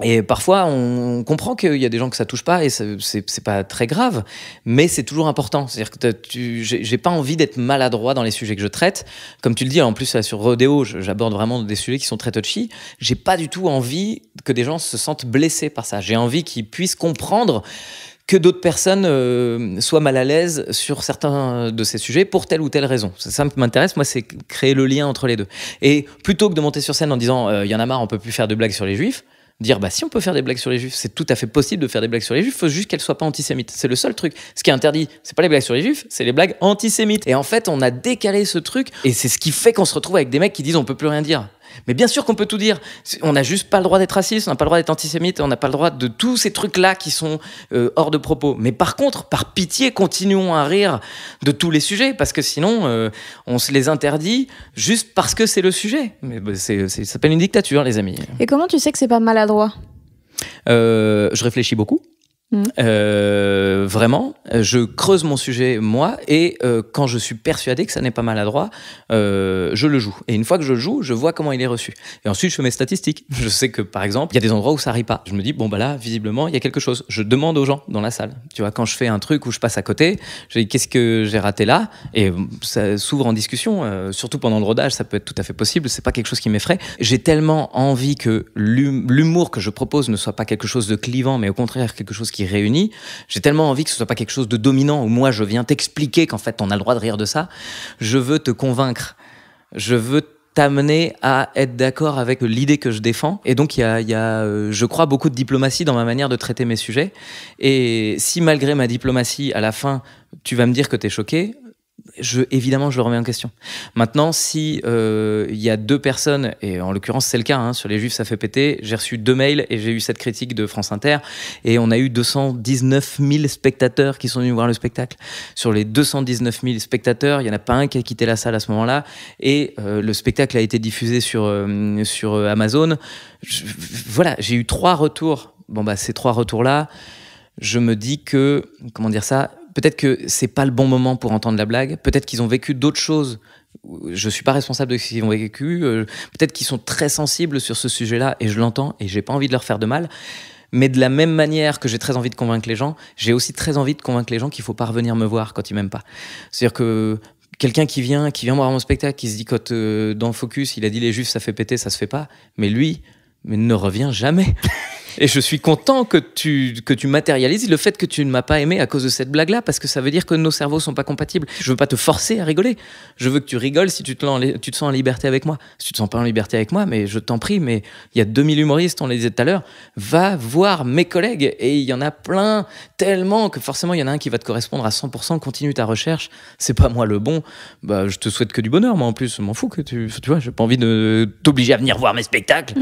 Et parfois, on comprend qu'il y a des gens que ça touche pas et c'est pas très grave, mais c'est toujours important. C'est-à-dire que j'ai pas envie d'être maladroit dans les sujets que je traite. Comme tu le dis, en plus, là, sur Rodéo, j'aborde vraiment des sujets qui sont très touchy. J'ai pas du tout envie que des gens se sentent blessés par ça. J'ai envie qu'ils puissent comprendre que d'autres personnes soient mal à l'aise sur certains de ces sujets pour telle ou telle raison. Ça m'intéresse, moi, c'est créer le lien entre les deux. Et plutôt que de monter sur scène en disant « y en a marre, on peut plus faire de blagues sur les juifs », dire bah si on peut faire des blagues sur les juifs, c'est tout à fait possible de faire des blagues sur les juifs, il faut juste qu'elles soient pas antisémites. C'est le seul truc. Ce qui est interdit, c'est pas les blagues sur les juifs, c'est les blagues antisémites. Et en fait, on a décalé ce truc et c'est ce qui fait qu'on se retrouve avec des mecs qui disent on peut plus rien dire. Mais bien sûr qu'on peut tout dire. On n'a juste pas le droit d'être raciste, on n'a pas le droit d'être antisémite, on n'a pas le droit de tous ces trucs-là qui sont hors de propos. Mais par contre, par pitié, continuons à rire de tous les sujets, parce que sinon, on se les interdit juste parce que c'est le sujet. Mais ça s'appelle une dictature, les amis. Et comment tu sais que c'est pas maladroit? Je réfléchis beaucoup. Vraiment, je creuse mon sujet moi et quand je suis persuadé que ça n'est pas maladroit, je le joue. Et une fois que je le joue, je vois comment il est reçu. Et ensuite, je fais mes statistiques. Je sais que par exemple, il y a des endroits où ça rit pas. Je me dis bon bah là, visiblement, il y a quelque chose. Je demande aux gens dans la salle. Tu vois, quand je fais un truc où je passe à côté, je dis qu'est-ce que j'ai raté là, et ça s'ouvre en discussion. Surtout pendant le rodage, ça peut être tout à fait possible. C'est pas quelque chose qui m'effraie. J'ai tellement envie que l'humour que je propose ne soit pas quelque chose de clivant, mais au contraire quelque chose qui réunit. J'ai tellement envie que ce soit pas quelque chose de dominant où moi je viens t'expliquer qu'en fait on a le droit de rire de ça. Je veux te convaincre. Je veux t'amener à être d'accord avec l'idée que je défends. Et donc il y a je crois, beaucoup de diplomatie dans ma manière de traiter mes sujets. Et si malgré ma diplomatie, à la fin, tu vas me dire que t'es choqué, évidemment, je le remets en question. Maintenant, si y a deux personnes, et en l'occurrence c'est le cas, sur les juifs ça fait péter, j'ai reçu 2 mails et j'ai eu cette critique de France Inter, et on a eu 219 000 spectateurs qui sont venus voir le spectacle. Sur les 219 000 spectateurs, il n'y en a pas un qui a quitté la salle à ce moment-là, et le spectacle a été diffusé sur Amazon. Voilà, j'ai eu 3 retours. Bon bah ces 3 retours-là, je me dis que, comment dire ça, peut-être que c'est pas le bon moment pour entendre la blague. Peut-être qu'ils ont vécu d'autres choses. Je suis pas responsable de ce qu'ils ont vécu. Peut-être qu'ils sont très sensibles sur ce sujet-là et je l'entends et j'ai pas envie de leur faire de mal. Mais de la même manière que j'ai très envie de convaincre les gens, j'ai aussi très envie de convaincre les gens qu'il faut pas revenir me voir quand ils m'aiment pas. C'est-à-dire que quelqu'un qui vient voir mon spectacle, qui se dit quand dans Focus, il a dit les juifs ça fait péter, ça se fait pas. Mais lui, ne revient jamais. Et je suis content que tu matérialises le fait que tu ne m'as pas aimé à cause de cette blague-là, parce que ça veut dire que nos cerveaux sont pas compatibles. Je veux pas te forcer à rigoler. Je veux que tu rigoles si tu te sens en liberté avec moi. Si tu te sens pas en liberté avec moi, mais je t'en prie, mais il y a 2000 humoristes, on les disait tout à l'heure, va voir mes collègues. Et il y en a plein, tellement que forcément, il y en a un qui va te correspondre à 100%. Continue ta recherche. C'est pas moi le bon. Bah, je te souhaite que du bonheur, moi en plus. Je m'en fous que tu vois, j'ai pas envie de t'obliger à venir voir mes spectacles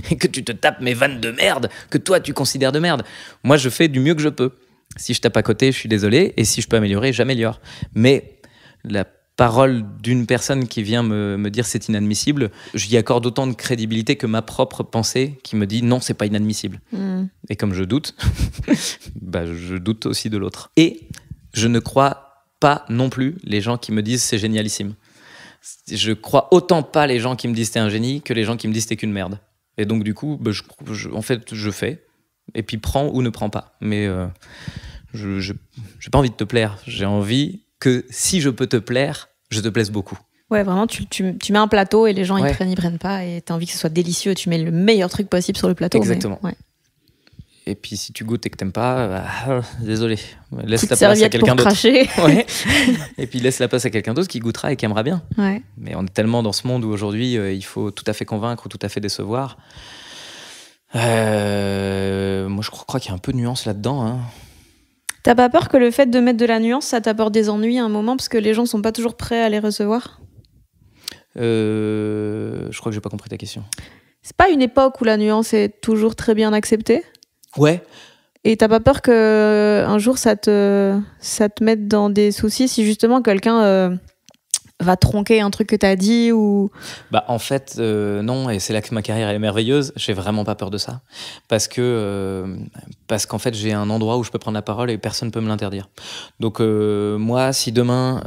et que tu te tapes mes vannes de merde que toi tu considères de merde. Moi je fais du mieux que je peux. Si je tape à côté, je suis désolé, et si je peux améliorer, j'améliore. Mais la parole d'une personne qui vient me dire c'est inadmissible, j'y accorde autant de crédibilité que ma propre pensée qui me dit non, c'est pas inadmissible. Et comme je doute, bah, je doute aussi de l'autre. Et je ne crois pas non plus les gens qui me disent c'est génialissime. Je crois autant pas les gens qui me disent t'es un génie que les gens qui me disent t'es qu'une merde. Et donc du coup, bah, en fait, je fais. Et puis prends ou ne prends pas. Mais j'ai pas envie de te plaire. J'ai envie que si je peux te plaire, je te plaise beaucoup. Ouais, vraiment, tu mets un plateau et les gens ils prennent pas, et t'as envie que ce soit délicieux. Tu mets le meilleur truc possible sur le plateau. Exactement. Mais, ouais. Et puis si tu goûtes et que t'aimes pas, désolé. Laisse Petite la place à quelqu'un d'autre. cracher. Ouais. Et puis laisse la place à quelqu'un d'autre qui goûtera et qui aimera bien. Ouais. Mais on est tellement dans ce monde où aujourd'hui il faut tout à fait convaincre ou tout à fait décevoir. Moi je crois qu'il y a un peu de nuance là-dedans. Hein. T'as pas peur que le fait de mettre de la nuance, ça t'apporte des ennuis à un moment parce que les gens sont pas toujours prêts à les recevoir? Je crois que j'ai pas compris ta question. C'est pas une époque où la nuance est toujours très bien acceptée? Ouais. Et t'as pas peur que un jour ça te mette dans des soucis si justement quelqu'un va tronquer un truc que t'as dit ou... Bah en fait non, et c'est là que ma carrière est merveilleuse. J'ai vraiment pas peur de ça parce qu'en fait j'ai un endroit où je peux prendre la parole et personne peut me l'interdire. Donc moi si demain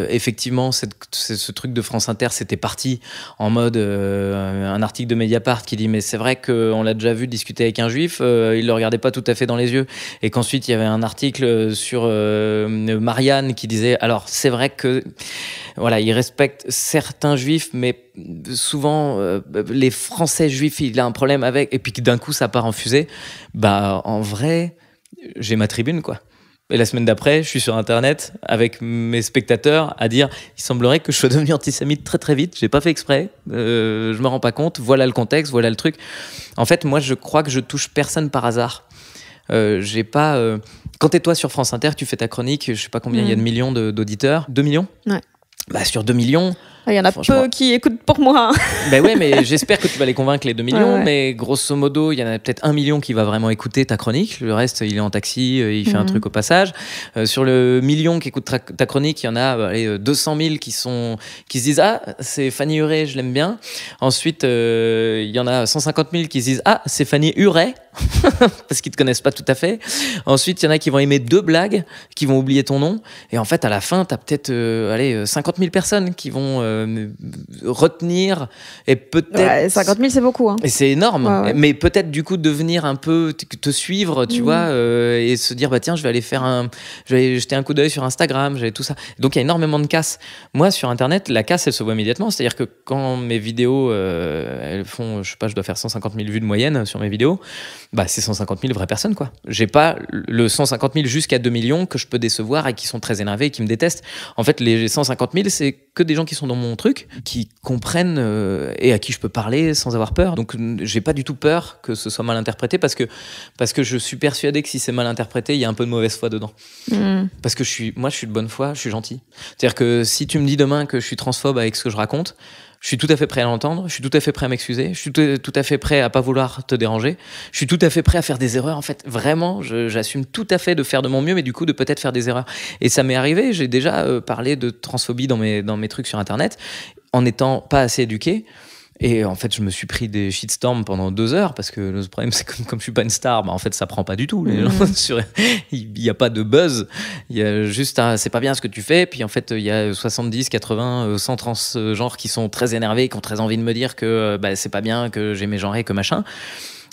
effectivement ce truc de France Inter c'était parti en mode un article de Mediapart qui dit mais c'est vrai qu'on l'a déjà vu discuter avec un juif, il le regardait pas tout à fait dans les yeux, et qu'ensuite il y avait un article sur Marianne qui disait alors c'est vrai que voilà, il respecte certains juifs, mais souvent les Français juifs, il a un problème avec, et puis d'un coup ça part en fusée. Bah en vrai, j'ai ma tribune quoi. Et la semaine d'après, je suis sur internet avec mes spectateurs à dire il semblerait que je sois devenu antisémite très très vite, j'ai pas fait exprès, je me rends pas compte, voilà le contexte, voilà le truc. En fait, moi je crois que je touche personne par hasard. J'ai pas quand t'es toi sur France Inter, tu fais ta chronique, je sais pas combien il y a de millions d'auditeurs, 2 millions. Ouais. Bah sur 2 millions, il y en a peu qui écoutent pour moi. Ben ouais, mais j'espère que tu vas les convaincre, les 2 millions. Ouais. Mais grosso modo, il y en a peut-être 1 million qui va vraiment écouter ta chronique. Le reste, il est en taxi, il fait un truc au passage. Sur le million qui écoute ta chronique, il y en a 200 000 qui se disent ah, c'est Fanny Huret, je l'aime bien. Ensuite, il y en a 150 000 qui se disent ah, c'est Fanny Huret. Parce qu'ils te connaissent pas tout à fait. Ensuite, il y en a qui vont aimer 2 blagues, qui vont oublier ton nom. Et en fait, à la fin, t'as peut-être 50 000 personnes qui vont retenir, et peut-être... Ouais, 50 000, c'est beaucoup. Hein. Et c'est énorme. Ouais. Mais peut-être du coup devenir un peu, te suivre, tu vois, et se dire, bah tiens, je vais aller jeter un coup d'œil sur Instagram, tout ça. Donc il y a énormément de casse. Moi, sur Internet, la casse, elle se voit immédiatement. C'est-à-dire que quand mes vidéos, elles font, je sais pas, je dois faire 150 000 vues de moyenne sur mes vidéos, bah c'est 150 000 vraies personnes, quoi. J'ai pas le 150 000 jusqu'à 2 millions que je peux décevoir et qui sont très énervés et qui me détestent. En fait, les 150 000, c'est que des gens qui sont dans mon truc, qui comprennent et à qui je peux parler sans avoir peur. Donc j'ai pas du tout peur que ce soit mal interprété parce que je suis persuadé que si c'est mal interprété, il y a un peu de mauvaise foi dedans. Parce que je suis de bonne foi, je suis gentil. C'est-à-dire que si tu me dis demain que je suis transphobe avec ce que je raconte, je suis tout à fait prêt à l'entendre, je suis tout à fait prêt à m'excuser, je suis tout à fait prêt à pas vouloir te déranger, je suis tout à fait prêt à faire des erreurs. En fait, vraiment, j'assume tout à fait de faire de mon mieux, mais du coup de peut-être faire des erreurs. Et ça m'est arrivé, j'ai déjà parlé de transphobie dans mes trucs sur Internet, en n'étant pas assez éduqué. Et en fait, je me suis pris des shitstorms pendant 2 heures parce que le problème, c'est que comme je suis pas une star, bah en fait, ça prend pas du tout. Les gens il y a pas de buzz. Il y a juste c'est pas bien ce que tu fais. Puis en fait, il y a 70, 80, 100 transgenres qui sont très énervés, qui ont très envie de me dire que bah, c'est pas bien, que j'ai mes genres, que machin.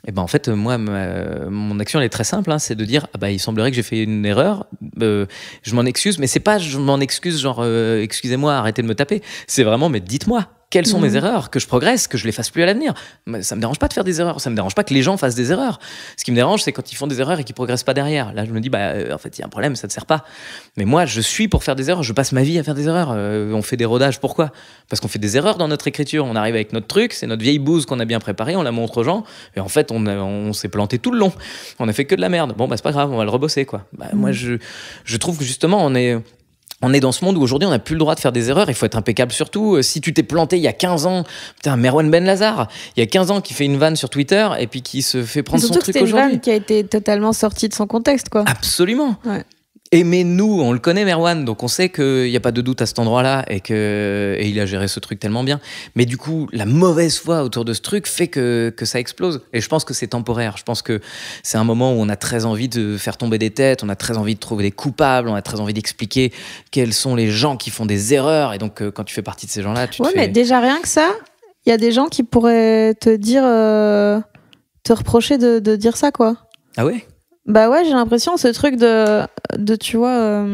Et ben en fait, moi, mon action elle est très simple, hein, c'est de dire, ah bah, il semblerait que j'ai fait une erreur, je m'en excuse, mais c'est pas je m'en excuse genre excusez-moi, arrêtez de me taper. C'est vraiment, mais dites-moi. quelles sont mes erreurs, que je progresse, que je les fasse plus à l'avenir. Ça me dérange pas de faire des erreurs, ça me dérange pas que les gens fassent des erreurs. Ce qui me dérange, c'est quand ils font des erreurs et qu'ils progressent pas derrière. Là, je me dis, en fait, il y a un problème, ça te sert pas. Mais moi, je suis pour faire des erreurs, je passe ma vie à faire des erreurs. On fait des rodages, pourquoi ? Parce qu'on fait des erreurs dans notre écriture. On arrive avec notre truc, c'est notre vieille bouse qu'on a bien préparée, on la montre aux gens, et en fait, on s'est planté tout le long. On a fait que de la merde. Bon, c'est pas grave, on va le rebosser, quoi. Moi, je trouve que justement, on est dans ce monde où aujourd'hui on n'a plus le droit de faire des erreurs, il faut être impeccable surtout. Si tu t'es planté il y a 15 ans, putain, Merwan Ben Lazar, il y a 15 ans qui fait une vanne sur Twitter et puis qui se fait prendre son truc aujourd'hui. Surtout que c'était une vanne qui a été totalement sortie de son contexte, quoi. Absolument. Ouais. Mais nous, on le connaît, Merwan, donc on sait qu'il n'y a pas de doute à cet endroit-là et il a géré ce truc tellement bien. Mais du coup, la mauvaise foi autour de ce truc fait que ça explose. Et je pense que c'est temporaire. Je pense que c'est un moment où on a très envie de faire tomber des têtes, on a très envie de trouver des coupables, on a très envie d'expliquer quels sont les gens qui font des erreurs. Et donc, quand tu fais partie de ces gens-là, tu te fais... mais déjà rien que ça, il y a des gens qui pourraient te dire, te reprocher de dire ça, quoi. Ah ouais ? Bah ouais, j'ai l'impression, ce truc de tu vois,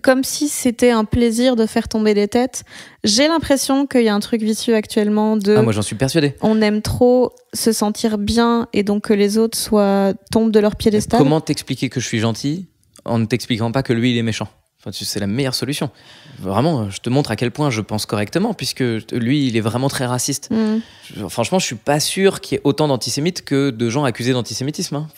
comme si c'était un plaisir de faire tomber des têtes. J'ai l'impression qu'il y a un truc vicieux actuellement de... Ah, moi j'en suis persuadé. On aime trop se sentir bien et donc que les autres tombent de leur piédestal. Comment t'expliquer que je suis gentil en ne t'expliquant pas que lui il est méchant ? Enfin, c'est la meilleure solution. Vraiment, je te montre à quel point je pense correctement, puisque lui, il est vraiment très raciste. Franchement, je suis pas sûr qu'il y ait autant d'antisémites que de gens accusés d'antisémitisme. Hein.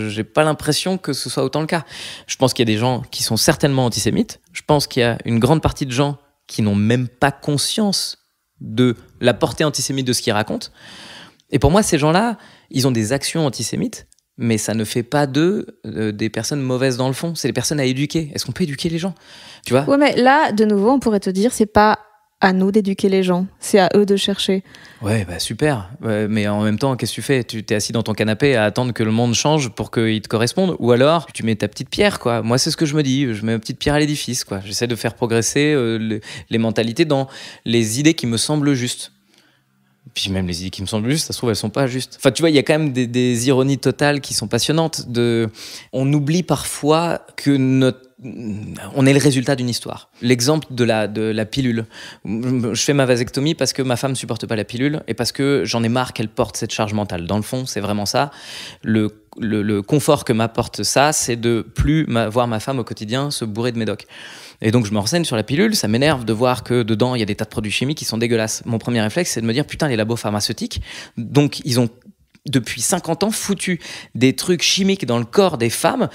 J'ai pas l'impression que ce soit autant le cas. Je pense qu'il y a des gens qui sont certainement antisémites. Je pense qu'il y a une grande partie de gens qui n'ont même pas conscience de la portée antisémite de ce qu'ils racontent. Et pour moi, ces gens-là, ils ont des actions antisémites, mais ça ne fait pas d'eux des personnes mauvaises dans le fond. C'est des personnes à éduquer. Est-ce qu'on peut éduquer les gens ? Tu vois ? Ouais, mais là, de nouveau, on pourrait te dire, c'est pas à nous d'éduquer les gens, c'est à eux de chercher. Ouais, super. Mais en même temps, qu'est-ce que tu fais ? Tu t'es assis dans ton canapé à attendre que le monde change pour qu'il te corresponde ? Ou alors, tu mets ta petite pierre, quoi. Moi, c'est ce que je me dis. Je mets ma petite pierre à l'édifice, quoi. J'essaie de faire progresser les mentalités dans les idées qui me semblent justes. Puis même les idées qui me semblent justes, ça se trouve, elles sont pas justes. Enfin, tu vois, il y a quand même des ironies totales qui sont passionnantes. On oublie parfois que on est le résultat d'une histoire. L'exemple de la pilule. Je fais ma vasectomie parce que ma femme supporte pas la pilule et parce que j'en ai marre qu'elle porte cette charge mentale. Dans le fond, c'est vraiment ça. Le confort que m'apporte ça, c'est de plus voir ma femme au quotidien se bourrer de médoc. Et donc je me renseigne sur la pilule, ça m'énerve de voir que dedans il y a des tas de produits chimiques qui sont dégueulasses. Mon premier réflexe, c'est de me dire putain, les labos pharmaceutiques, donc ils ont depuis 50 ans foutu des trucs chimiques dans le corps des femmes,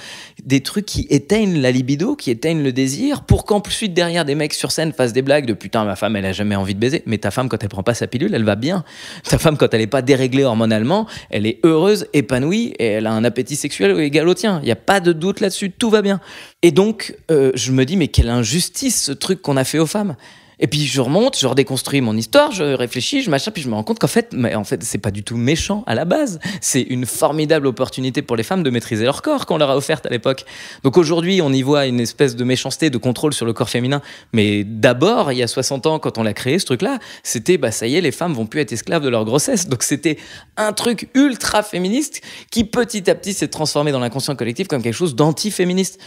des trucs qui éteignent la libido, qui éteignent le désir, pour qu'ensuite derrière des mecs sur scène fassent des blagues de putain, ma femme elle a jamais envie de baiser. Mais ta femme, quand elle prend pas sa pilule, elle va bien. Ta femme, quand elle est pas déréglée hormonalement, elle est heureuse, épanouie et elle a un appétit sexuel égal au tien. Il y a pas de doute là-dessus, tout va bien. Et donc je me dis mais quelle injustice ce truc qu'on a fait aux femmes. Et puis je remonte, je redéconstruis mon histoire, je réfléchis, puis je me rends compte qu'en fait, c'est pas du tout méchant à la base. C'est une formidable opportunité pour les femmes de maîtriser leur corps qu'on leur a offerte à l'époque. Donc aujourd'hui, on y voit une espèce de méchanceté, de contrôle sur le corps féminin. Mais d'abord, il y a 60 ans, quand on l'a créé, ce truc-là, c'était, ça y est, les femmes vont plus être esclaves de leur grossesse. Donc c'était un truc ultra féministe qui petit à petit s'est transformé dans l'inconscient collectif comme quelque chose d'anti-féministe.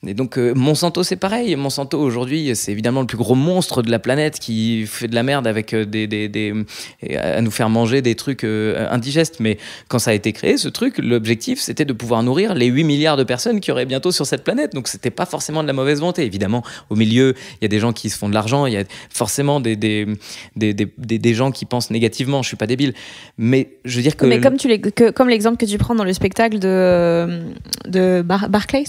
Et donc Monsanto, c'est pareil. Monsanto aujourd'hui, c'est évidemment le plus gros monstre de la planète qui fait de la merde avec à nous faire manger des trucs indigestes. Mais quand ça a été créé, ce truc, l'objectif c'était de pouvoir nourrir les 8 milliards de personnes qui auraient bientôt sur cette planète. Donc c'était pas forcément de la mauvaise volonté. Évidemment, au milieu, il y a des gens qui se font de l'argent, il y a forcément des gens qui pensent négativement. Je suis pas débile, mais je veux dire que... Mais comme l'exemple que tu prends dans le spectacle de Barclays.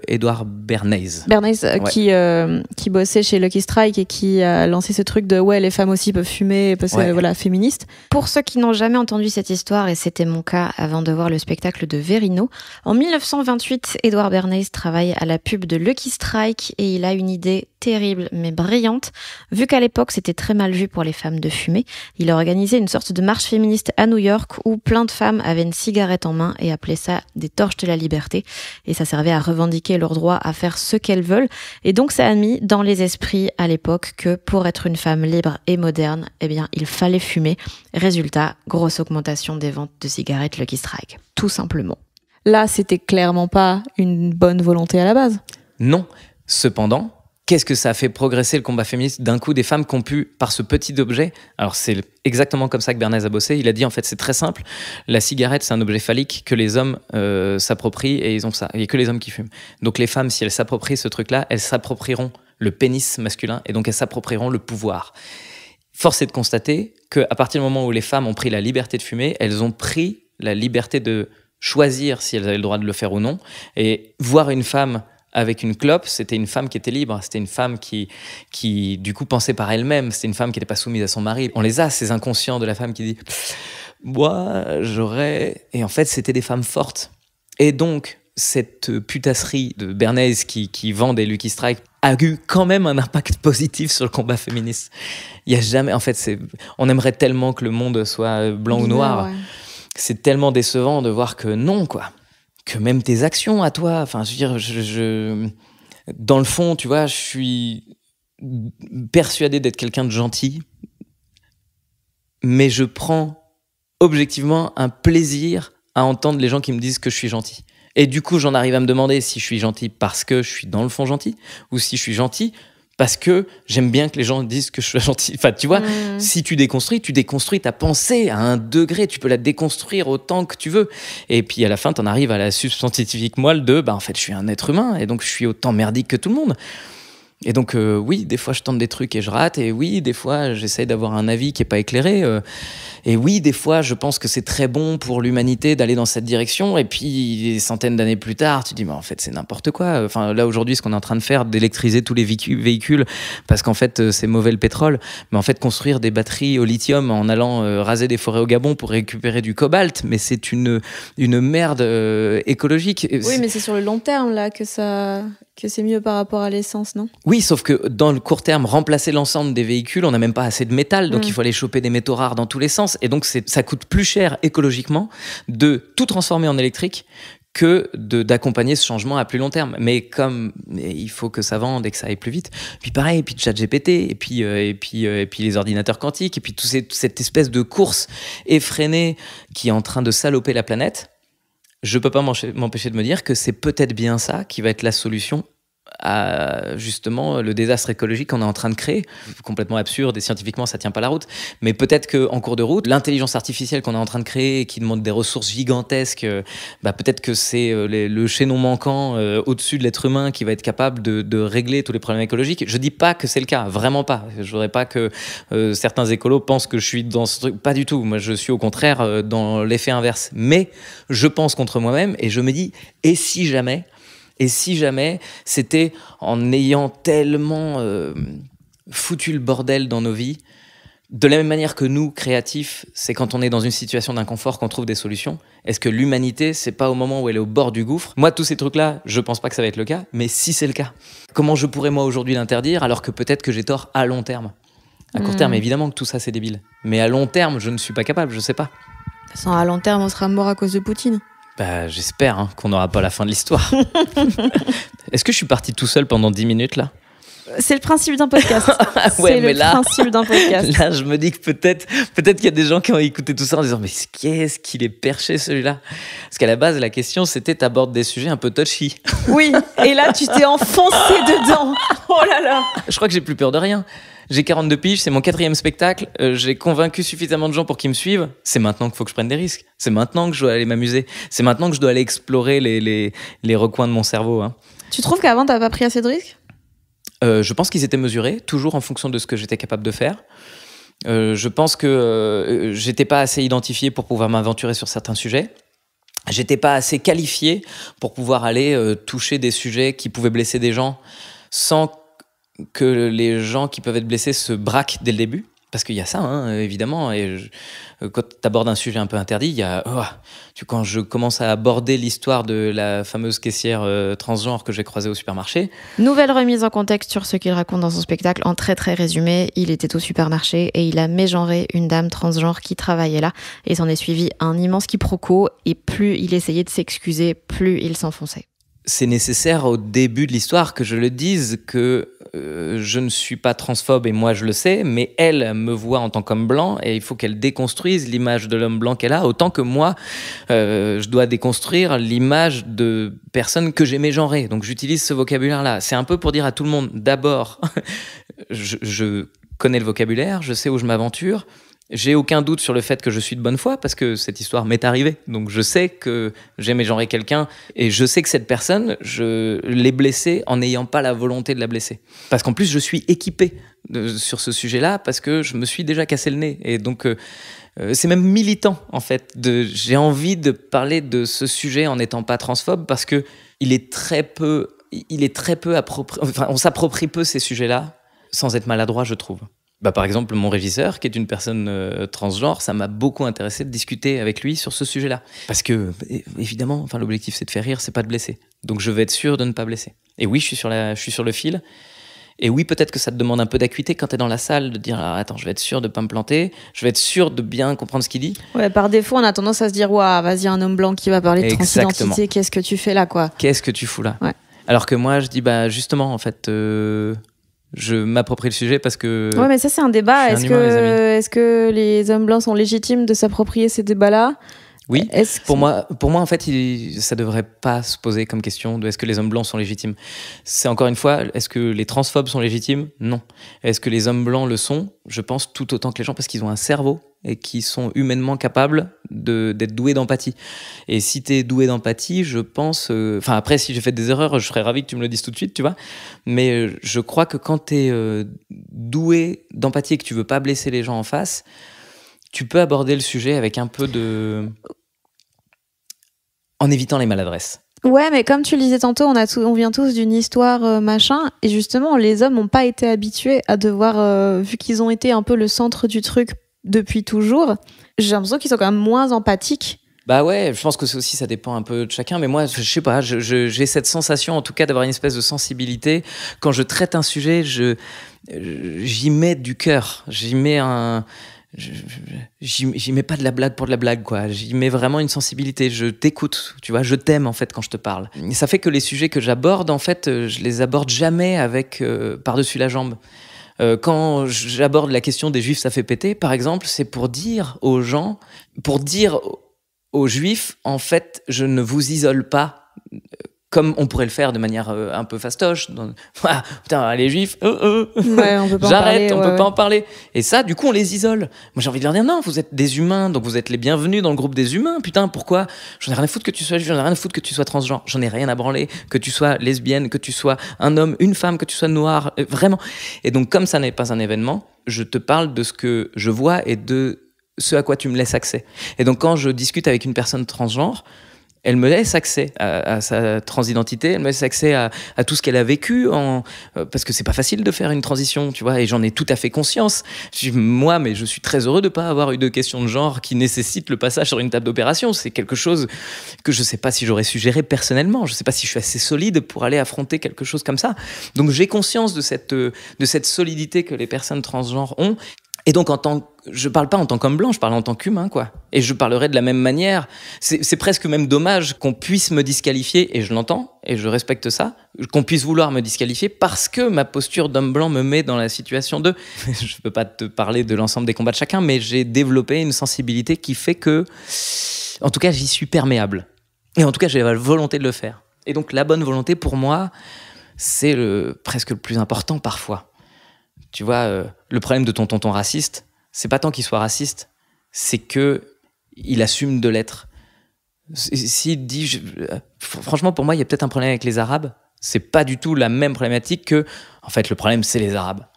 Edouard Bernays, ouais. qui bossait chez Lucky Strike et qui a lancé ce truc de les femmes aussi peuvent fumer parce que féministe. Pour ceux qui n'ont jamais entendu cette histoire, et c'était mon cas avant de voir le spectacle de Verino, en 1928, Edouard Bernays travaille à la pub de Lucky Strike et il a une idée terrible mais brillante. Vu qu'à l'époque c'était très mal vu pour les femmes de fumer, il a organisé une sorte de marche féministe à New York où plein de femmes avaient une cigarette en main et appelaient ça des torches de la liberté. Et ça servait à revendiquer leur droit à faire ce qu'elles veulent. Et donc ça a mis dans les esprits à l'époque que pour être une femme libre et moderne, il fallait fumer. Résultat, grosse augmentation des ventes de cigarettes Lucky Strike. Tout simplement. Là, c'était clairement pas une bonne volonté à la base. Non. Cependant, qu'est-ce que ça a fait progresser le combat féministe d'un coup, des femmes qui ont pu, par ce petit objet, alors c'est exactement comme ça que Bernays a bossé, il a dit en fait c'est très simple, la cigarette c'est un objet phallique que les hommes s'approprient et ils ont ça, il n'y a que les hommes qui fument. Donc les femmes, si elles s'approprient ce truc-là, elles s'approprieront le pénis masculin et donc elles s'approprieront le pouvoir. Force est de constater qu'à partir du moment où les femmes ont pris la liberté de fumer, elles ont pris la liberté de choisir si elles avaient le droit de le faire ou non, et voir une femme avec une clope, c'était une femme qui était libre, c'était une femme qui du coup pensait par elle-même, c'était une femme qui n'était pas soumise à son mari. On les a, ces inconscients de la femme qui dit « moi, j'aurais… » Et en fait, c'était des femmes fortes. Et donc, cette putasserie de Bernays qui vend des Lucky Strike a eu quand même un impact positif sur le combat féministe. Il y a jamais… En fait, on aimerait tellement que le monde soit blanc ou noir. Ouais. C'est tellement décevant de voir que non, quoi. Que même tes actions à toi, enfin, je veux dire, dans le fond, tu vois, je suis persuadé d'être quelqu'un de gentil, mais je prends objectivement un plaisir à entendre les gens qui me disent que je suis gentil. Et du coup, j'en arrive à me demander si je suis gentil parce que je suis dans le fond gentil, ou si je suis gentil parce que j'aime bien que les gens disent que je suis gentil. Enfin, tu vois, si tu déconstruis ta pensée à un degré. Tu peux la déconstruire autant que tu veux. Et puis, à la fin, t'en arrives à la substantifique moelle de, en fait, je suis un être humain. Et donc, je suis autant merdique que tout le monde. Et donc, oui, des fois, je tente des trucs et je rate. Et oui, des fois, j'essaye d'avoir un avis qui n'est pas éclairé. Et oui, des fois, je pense que c'est très bon pour l'humanité d'aller dans cette direction. Et puis, des centaines d'années plus tard, tu te dis, mais en fait, c'est n'importe quoi. Enfin, là, aujourd'hui, ce qu'on est en train de faire, d'électriser tous les véhicules, parce qu'en fait, c'est mauvais le pétrole. Mais en fait, construire des batteries au lithium en allant raser des forêts au Gabon pour récupérer du cobalt, mais c'est une merde écologique. Oui, mais c'est sur le long terme, là, que c'est mieux par rapport à l'essence, non ? Oui, sauf que dans le court terme, remplacer l'ensemble des véhicules, on n'a même pas assez de métal, donc il faut aller choper des métaux rares dans tous les sens. Et donc, ça coûte plus cher écologiquement de tout transformer en électrique que d'accompagner ce changement à plus long terme. Mais il faut que ça vende et que ça aille plus vite. Puis pareil, et puis ChatGPT, et puis les ordinateurs quantiques, et puis cette espèce de course effrénée qui est en train de saloper la planète. Je peux pas m'empêcher de me dire que c'est peut-être bien ça qui va être la solution à justement le désastre écologique qu'on est en train de créer. Complètement absurde et scientifiquement ça tient pas la route, mais peut-être qu'en cours de route, l'intelligence artificielle qu'on est en train de créer et qui demande des ressources gigantesques, peut-être que c'est le chaînon manquant au-dessus de l'être humain qui va être capable de régler tous les problèmes écologiques. Je dis pas que c'est le cas, vraiment pas. Je voudrais pas que certains écolos pensent que je suis dans ce truc, pas du tout. Moi je suis au contraire dans l'effet inverse, mais je pense contre moi-même et je me dis, et si jamais c'était en ayant tellement foutu le bordel dans nos vies, de la même manière que nous, créatifs, c'est quand on est dans une situation d'inconfort qu'on trouve des solutions. Est-ce que l'humanité, c'est pas au moment où elle est au bord du gouffre ? Moi, tous ces trucs-là, je pense pas que ça va être le cas, mais si c'est le cas, comment je pourrais moi aujourd'hui l'interdire alors que peut-être que j'ai tort à long terme ? À court terme, évidemment que tout ça, c'est débile. Mais à long terme, je ne suis pas capable, je sais pas. De toute façon, à long terme, on sera mort à cause de Poutine. J'espère qu'on n'aura pas la fin de l'histoire. Est-ce que je suis parti tout seul pendant 10 minutes là ? C'est le principe d'un podcast. Ouais, c'est principe d'un podcast. Là, je me dis que peut-être qu'il y a des gens qui ont écouté tout ça en disant mais qu'est-ce qu'il est perché celui-là ? Parce qu'à la base, la question c'était t'abordes des sujets un peu touchy. Oui, et là tu t'es enfoncé dedans. Oh là là. Je crois que j'ai plus peur de rien. J'ai 42 piges, c'est mon 4e spectacle, j'ai convaincu suffisamment de gens pour qu'ils me suivent. C'est maintenant qu'il faut que je prenne des risques. C'est maintenant que je dois aller m'amuser. C'est maintenant que je dois aller explorer les recoins de mon cerveau. Hein. Tu trouves qu'avant, t'as pas pris assez de risques ? Je pense qu'ils étaient mesurés, toujours en fonction de ce que j'étais capable de faire. Je pense que j'étais pas assez identifié pour pouvoir m'aventurer sur certains sujets. J'étais pas assez qualifié pour pouvoir aller toucher des sujets qui pouvaient blesser des gens sans que les gens qui peuvent être blessés se braquent dès le début. Parce qu'il y a ça, hein, évidemment. Et quand tu abordes un sujet un peu interdit, il y a... quand je commence à aborder l'histoire de la fameuse caissière transgenre que j'ai croisée au supermarché... Nouvelle remise en contexte sur ce qu'il raconte dans son spectacle. En très très résumé, il était au supermarché et il a mégenré une dame transgenre qui travaillait là. Et s'en est suivi un immense quiproquo. Et plus il essayait de s'excuser, plus il s'enfonçait. C'est nécessaire au début de l'histoire que je le dise, que je ne suis pas transphobe et moi je le sais, mais elle me voit en tant qu'homme blanc et il faut qu'elle déconstruise l'image de l'homme blanc qu'elle a, autant que moi, je dois déconstruire l'image de personnes que j'ai mégenrées. Donc j'utilise ce vocabulaire-là. C'est un peu pour dire à tout le monde, d'abord, je connais le vocabulaire, je sais où je m'aventure. J'ai aucun doute sur le fait que je suis de bonne foi parce que cette histoire m'est arrivée. Donc je sais que j'ai mégenré quelqu'un et je sais que cette personne, je l'ai blessée en n'ayant pas la volonté de la blesser. Parce qu'en plus, je suis équipé sur ce sujet-là parce que je me suis déjà cassé le nez. Et donc, c'est même militant, en fait. J'ai envie de parler de ce sujet en n'étant pas transphobe parce que il est très peu approprié. Enfin, on s'approprie peu ces sujets-là sans être maladroit, je trouve. Par exemple, mon régisseur, qui est une personne transgenre, ça m'a beaucoup intéressé de discuter avec lui sur ce sujet-là. Parce que, évidemment, l'objectif, c'est de faire rire, c'est pas de blesser. Donc, je vais être sûr de ne pas blesser. Et oui, je suis sur le fil. Et oui, peut-être que ça te demande un peu d'acuité quand t'es dans la salle, de dire « Attends, je vais être sûr de pas me planter, je vais être sûr de bien comprendre ce qu'il dit. » Ouais, par défaut, on a tendance à se dire « Waouh, vas-y, un homme blanc qui va parler de transidentité, qu'est-ce que tu fais là, quoi ?» Qu'est-ce que tu fous là ? Ouais. Alors que moi, je dis « Justement, en fait... je m'approprie le sujet parce que... Ouais, mais ça, c'est un débat. Est-ce que les hommes blancs sont légitimes de s'approprier ces débats-là ? Oui, pour moi, en fait, ça devrait pas se poser comme question de est-ce que les hommes blancs sont légitimes. C'est encore une fois, est-ce que les transphobes sont légitimes ? Non. Est-ce que les hommes blancs le sont ? Je pense tout autant que les gens parce qu'ils ont un cerveau et qui sont humainement capables d'être doués d'empathie. Et si t'es doué d'empathie, je pense... après, si j'ai fait des erreurs, je serais ravi que tu me le dises tout de suite, tu vois. Mais je crois que quand t'es doué d'empathie et que tu veux pas blesser les gens en face, tu peux aborder le sujet avec un peu de... en évitant les maladresses. Ouais, mais comme tu le disais tantôt, on vient tous d'une histoire machin, et justement, les hommes n'ont pas été habitués à devoir, vu qu'ils ont été un peu le centre du truc depuis toujours, j'ai l'impression qu'ils sont quand même moins empathiques. Bah ouais, je pense que ça dépend un peu de chacun, mais moi, je sais pas, j'ai cette sensation, en tout cas, d'avoir une espèce de sensibilité. Quand je traite un sujet, j'y mets du cœur, j'y mets pas de la blague pour de la blague, quoi. J'y mets vraiment une sensibilité. Je t'écoute, tu vois, je t'aime, en fait, quand je te parle. Et ça fait que les sujets que j'aborde, en fait, je les aborde jamais avec par-dessus la jambe. Quand j'aborde la question des juifs, ça fait péter, par exemple, c'est pour dire aux gens, aux juifs, en fait, je ne vous isole pas comme on pourrait le faire de manière un peu fastoche. Putain, les juifs, ouais, on peut pas j'arrête, on peut pas en parler. Et ça, du coup, on les isole. Moi, j'ai envie de leur dire, non, vous êtes des humains, donc vous êtes les bienvenus dans le groupe des humains. Putain, pourquoi ? J'en ai rien à foutre que tu sois juif, j'en ai rien à foutre que tu sois transgenre, j'en ai rien à branler, que tu sois lesbienne, que tu sois un homme, une femme, que tu sois noir, vraiment. Et donc, comme ça n'est pas un événement, je te parle de ce que je vois et de ce à quoi tu me laisses accès. Et donc, quand je discute avec une personne transgenre, elle me laisse accès à sa transidentité, elle me laisse accès à tout ce qu'elle a vécu, parce que c'est pas facile de faire une transition, tu vois, et j'en ai tout à fait conscience. Mais je suis très heureux de pas avoir eu de questions de genre qui nécessitent le passage sur une table d'opération. C'est quelque chose que je sais pas si j'aurais su gérer personnellement. Je sais pas si je suis assez solide pour aller affronter quelque chose comme ça. Donc j'ai conscience de cette solidité que les personnes transgenres ont. Et donc, je parle pas en tant qu'homme blanc, je parle en tant qu'humain, quoi. Et je parlerai de la même manière. C'est presque même dommage qu'on puisse me disqualifier, et je l'entends, et je respecte ça, qu'on puisse vouloir me disqualifier parce que ma posture d'homme blanc me met dans la situation de... Je peux pas te parler de l'ensemble des combats de chacun, mais j'ai développé une sensibilité qui fait que, en tout cas, j'y suis perméable. Et en tout cas, j'ai la volonté de le faire. Et donc, la bonne volonté, pour moi, c'est presque le plus important parfois. Tu vois, le problème de ton tonton raciste, c'est pas tant qu'il soit raciste, c'est qu'il assume de l'être. S'il dit... franchement, pour moi, il y a peut-être un problème avec les Arabes. C'est pas du tout la même problématique que... En fait, le problème, c'est les Arabes.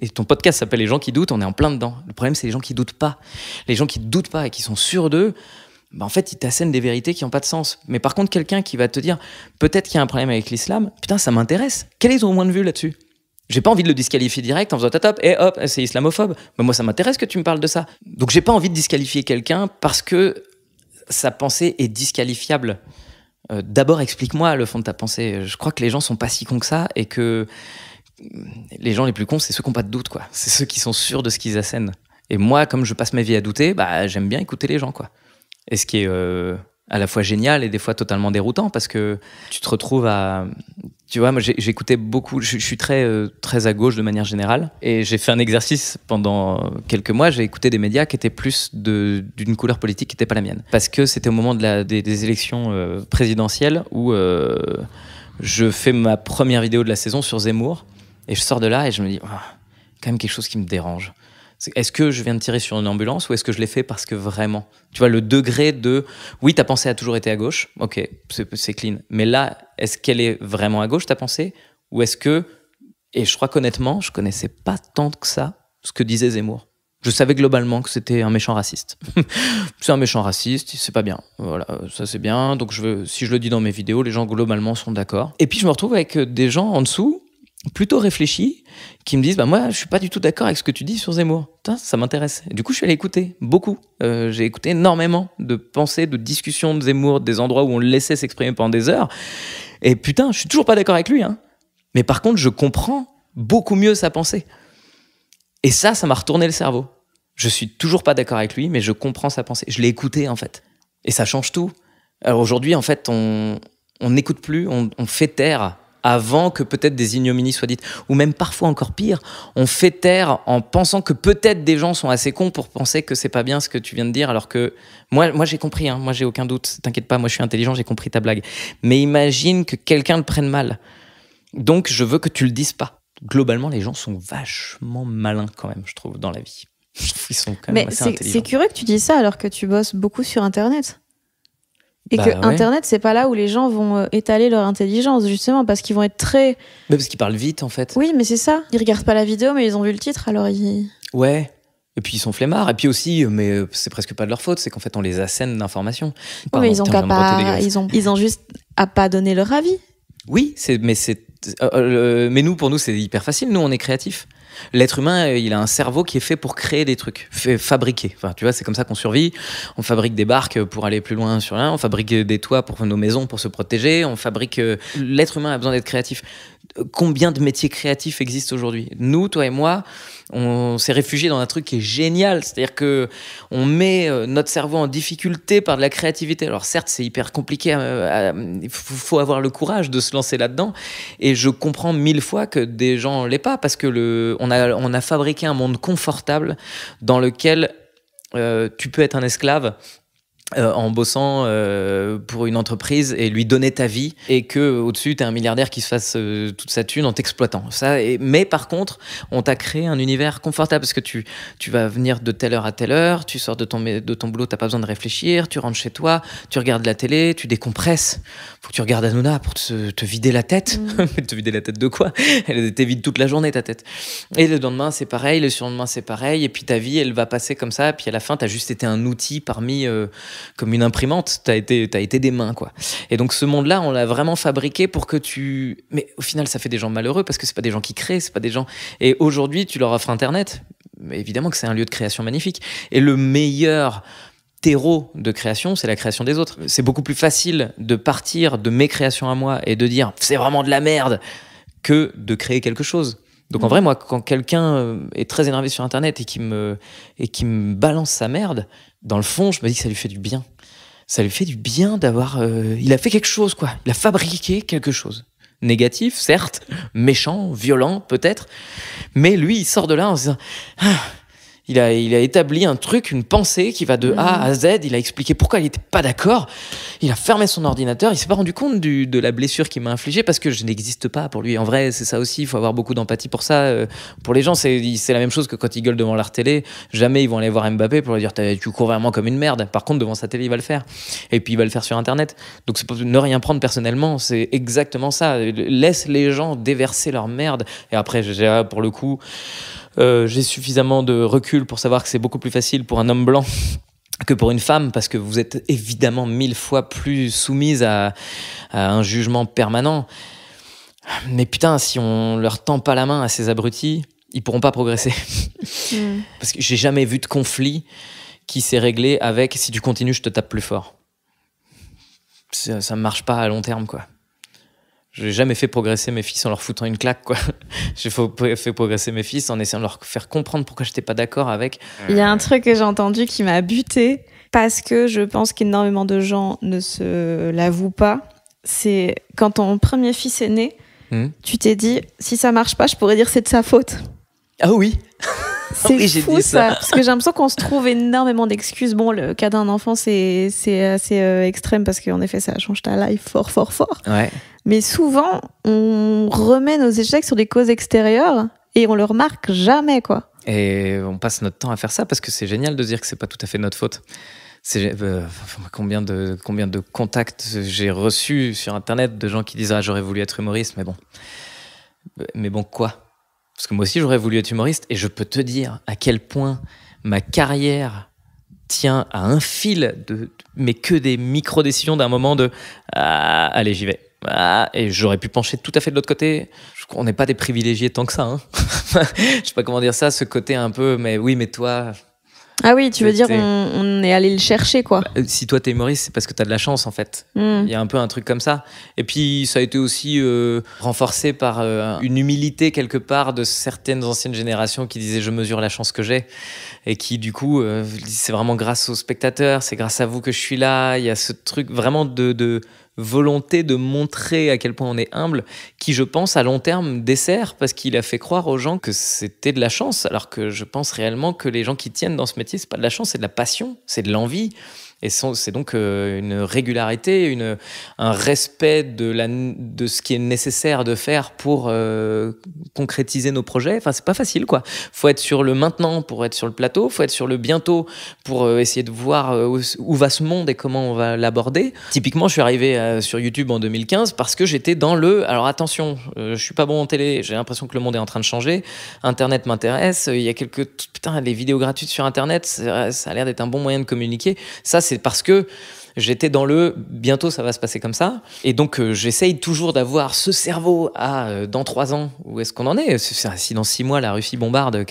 Et ton podcast s'appelle « Les gens qui doutent », on est en plein dedans. Le problème, c'est les gens qui doutent pas. Les gens qui doutent pas et qui sont sûrs d'eux, en fait, ils t'assènent des vérités qui n'ont pas de sens. Mais par contre, quelqu'un qui va te dire « Peut-être qu'il y a un problème avec l'islam. Putain, ça m'intéresse. » Quel est ton point de vue là-dessus ? J'ai pas envie de le disqualifier direct en faisant top et hop, c'est islamophobe. Mais moi, ça m'intéresse que tu me parles de ça. Donc, j'ai pas envie de disqualifier quelqu'un parce que sa pensée est disqualifiable. D'abord, explique-moi le fond de ta pensée. Je crois que les gens sont pas si cons que ça et que les gens les plus cons, c'est ceux qui n'ont pas de doute, quoi. C'est ceux qui sont sûrs de ce qu'ils assènent. Et moi, comme je passe ma vie à douter, j'aime bien écouter les gens, quoi. Et ce qui est à la fois génial et des fois totalement déroutant parce que tu te retrouves à... Tu vois, moi j'écoutais beaucoup, je suis très à gauche de manière générale et j'ai fait un exercice pendant quelques mois, j'ai écouté des médias qui étaient plus d'une couleur politique qui n'était pas la mienne. Parce que c'était au moment des élections présidentielles où je fais ma première vidéo de la saison sur Zemmour et je sors de là et je me dis, quand même quelque chose qui me dérange. Est-ce que je viens de tirer sur une ambulance ou est-ce que je l'ai fait parce que vraiment, tu vois, le degré de oui, ta pensée a toujours été à gauche, ok, c'est clean, mais là, est-ce qu'elle est vraiment à gauche, ta pensée, ou est-ce que, et je crois qu'honnêtement, je connaissais pas tant que ça ce que disait Zemmour. Je savais globalement que c'était un méchant raciste. C'est un méchant raciste, c'est pas bien. Voilà, ça c'est bien. Donc si je le dis dans mes vidéos, les gens globalement sont d'accord. Et puis je me retrouve avec des gens en dessous plutôt réfléchis qui me disent moi je suis pas du tout d'accord avec ce que tu dis sur Zemmour. Putain, ça m'intéresse. Et du coup je suis allé écouter beaucoup. J'ai écouté énormément de pensées, de discussions de Zemmour, des endroits où on le laissait s'exprimer pendant des heures. Et putain, je suis toujours pas d'accord avec lui, hein. Mais par contre je comprends beaucoup mieux sa pensée. Et ça m'a retourné le cerveau. Je suis toujours pas d'accord avec lui, mais je comprends sa pensée. Je l'ai écouté en fait. Et ça change tout. Alors aujourd'hui en fait on n'écoute plus, on fait taire avant que peut-être des ignominies soient dites. Ou même parfois encore pire, on fait taire en pensant que peut-être des gens sont assez cons pour penser que c'est pas bien ce que tu viens de dire, alors que moi j'ai compris, hein, moi j'ai aucun doute, t'inquiète pas, moi je suis intelligent, j'ai compris ta blague. Mais imagine que quelqu'un le prenne mal. Donc je veux que tu le dises pas. Globalement, les gens sont vachement malins quand même, je trouve, dans la vie. Ils sont quand même assez intelligents. C'est curieux que tu dises ça alors que tu bosses beaucoup sur Internet. Et que ouais. Internet, c'est pas là où les gens vont étaler leur intelligence, justement, parce qu'ils vont être très... Mais parce qu'ils parlent vite, en fait. Oui, mais c'est ça. Ils regardent pas la vidéo, mais ils ont vu le titre, alors ils... Ouais. Et puis ils sont flemmards. Et puis aussi, mais c'est presque pas de leur faute, c'est qu'en fait, on les assène d'informations. Oui, mais ils ont juste à pas donner leur avis. Oui, mais pour nous, c'est hyper facile. Nous, on est créatifs. L'être humain, il a un cerveau qui est fait pour créer des trucs, fabriquer. Enfin, tu vois, c'est comme ça qu'on survit. On fabrique des barques pour aller plus loin sur l'un. On fabrique des toits pour nos maisons pour se protéger. On fabrique. L'être humain a besoin d'être créatif. Combien de métiers créatifs existent aujourd'hui ? Nous, toi et moi, on s'est réfugiés dans un truc qui est génial. C'est-à-dire que on met notre cerveau en difficulté par de la créativité. Alors certes, c'est hyper compliqué. Il faut avoir le courage de se lancer là-dedans. Et je comprends 1000 fois que des gens l'aient pas, parce que on a fabriqué un monde confortable dans lequel tu peux être un esclave. En bossant pour une entreprise et lui donner ta vie, et que au-dessus t'es un milliardaire qui se fasse toute sa thune en t'exploitant. Mais par contre, on t'a créé un univers confortable parce que tu vas venir de telle heure à telle heure, tu sors de ton boulot, t'as pas besoin de réfléchir, tu rentres chez toi, tu regardes la télé, tu décompresses. Faut que tu regardes Hanouna pour te vider la tête. Te vider la tête de quoi ? Elle t'est vide toute la journée, ta tête. Et le lendemain c'est pareil, le surlendemain c'est pareil, et puis ta vie elle va passer comme ça, puis à la fin t'as juste été un outil parmi comme une imprimante, t'as été des mains, quoi. Et donc ce monde-là, on l'a vraiment fabriqué pour que tu... Mais au final, ça fait des gens malheureux parce que c'est pas des gens qui créent, c'est pas des gens... Et aujourd'hui, tu leur offres Internet. Mais évidemment que c'est un lieu de création magnifique. Et le meilleur terreau de création, c'est la création des autres. C'est beaucoup plus facile de partir de mes créations à moi et de dire c'est vraiment de la merde que de créer quelque chose. Donc en vrai, moi, quand quelqu'un est très énervé sur Internet et qui me balance sa merde, dans le fond, je me dis que ça lui fait du bien. Ça lui fait du bien d'avoir... il a fait quelque chose, quoi. Il a fabriqué quelque chose. Négatif, certes, méchant, violent, peut-être. Mais lui, il sort de là en se disant... Il a établi un truc, une pensée qui va de A à Z. Il a expliqué pourquoi il n'était pas d'accord. Il a fermé son ordinateur. Il s'est pas rendu compte de la blessure qu'il m'a infligée parce que je n'existe pas pour lui. En vrai, c'est ça aussi. Il faut avoir beaucoup d'empathie pour ça. Pour les gens, c'est la même chose que quand ils gueulent devant leur télé. Jamais ils vont aller voir Mbappé pour lui dire tu cours vraiment comme une merde. Par contre, devant sa télé, il va le faire. Et puis, il va le faire sur Internet. Donc, c'est ne rien prendre personnellement. C'est exactement ça. Laisse les gens déverser leur merde. Et après, pour le coup... j'ai suffisamment de recul pour savoir que c'est beaucoup plus facile pour un homme blanc que pour une femme, parce que vous êtes évidemment 1000 fois plus soumise à un jugement permanent. Mais putain, si on leur tend pas la main à ces abrutis, ils pourront pas progresser. Parce que j'ai jamais vu de conflit qui s'est réglé avec « si tu continues, je te tape plus fort ». Ça marche pas à long terme, quoi. J'ai jamais fait progresser mes fils en leur foutant une claque, quoi. J'ai fait progresser mes fils en essayant de leur faire comprendre pourquoi j'étais pas d'accord avec. Il y a un truc que j'ai entendu qui m'a buté. parce que je pense qu'énormément de gens ne se l'avouent pas. C'est quand ton premier fils est né, tu t'es dit, si ça marche pas, je pourrais dire c'est de sa faute. Ah oui. C'est oui, fou ça, parce que j'ai l'impression qu'on se trouve énormément d'excuses. Bon, le cas d'un enfant, c'est assez extrême parce qu'en effet, ça change ta life fort, fort, fort. Ouais. Mais souvent, on remet nos échecs sur des causes extérieures et on le remarque jamais, quoi. Et on passe notre temps à faire ça parce que c'est génial de dire que c'est pas tout à fait notre faute. Combien de contacts j'ai reçus sur Internet de gens qui disent « Ah, j'aurais voulu être humoriste, mais bon. » Mais bon, quoi ? Parce que moi aussi, j'aurais voulu être humoriste et je peux te dire à quel point ma carrière tient à un fil, mais que des micro-décisions d'un moment de « Ah, allez, j'y vais. » Et j'aurais pu pencher tout à fait de l'autre côté. On n'est pas des privilégiés tant que ça. Hein. Je sais pas comment dire ça, ce côté un peu « Mais oui, mais toi... » Ah oui, tu veux dire on est allé le chercher, quoi. Si toi t'es humoriste, c'est parce que t'as de la chance, en fait. Il y a un peu un truc comme ça. Et puis ça a été aussi renforcé par une humilité quelque part de certaines anciennes générations qui disaient je mesure la chance que j'ai, et qui du coup c'est vraiment grâce aux spectateurs, c'est grâce à vous que je suis là. Il y a ce truc vraiment de volonté de montrer à quel point on est humble, qui je pense à long terme dessert parce qu'il a fait croire aux gens que c'était de la chance, alors que je pense réellement que les gens qui tiennent dans ce métier, c'est pas de la chance, c'est de la passion, c'est de l'envie. Et c'est donc une régularité, un respect de ce qui est nécessaire de faire pour concrétiser nos projets. Enfin, c'est pas facile, quoi. Faut être sur le maintenant pour être sur le plateau, faut être sur le bientôt pour essayer de voir où va ce monde et comment on va l'aborder. Typiquement, je suis arrivé sur YouTube en 2015 parce que j'étais dans alors attention, je suis pas bon en télé, j'ai l'impression que le monde est en train de changer. Internet m'intéresse, il y a les vidéos gratuites sur Internet, ça a l'air d'être un bon moyen de communiquer. Ça, c'est parce que j'étais dans bientôt ça va se passer comme ça, et donc j'essaye toujours d'avoir ce cerveau dans 3 ans, où est-ce qu'on en est, si dans 6 mois la Russie bombarde,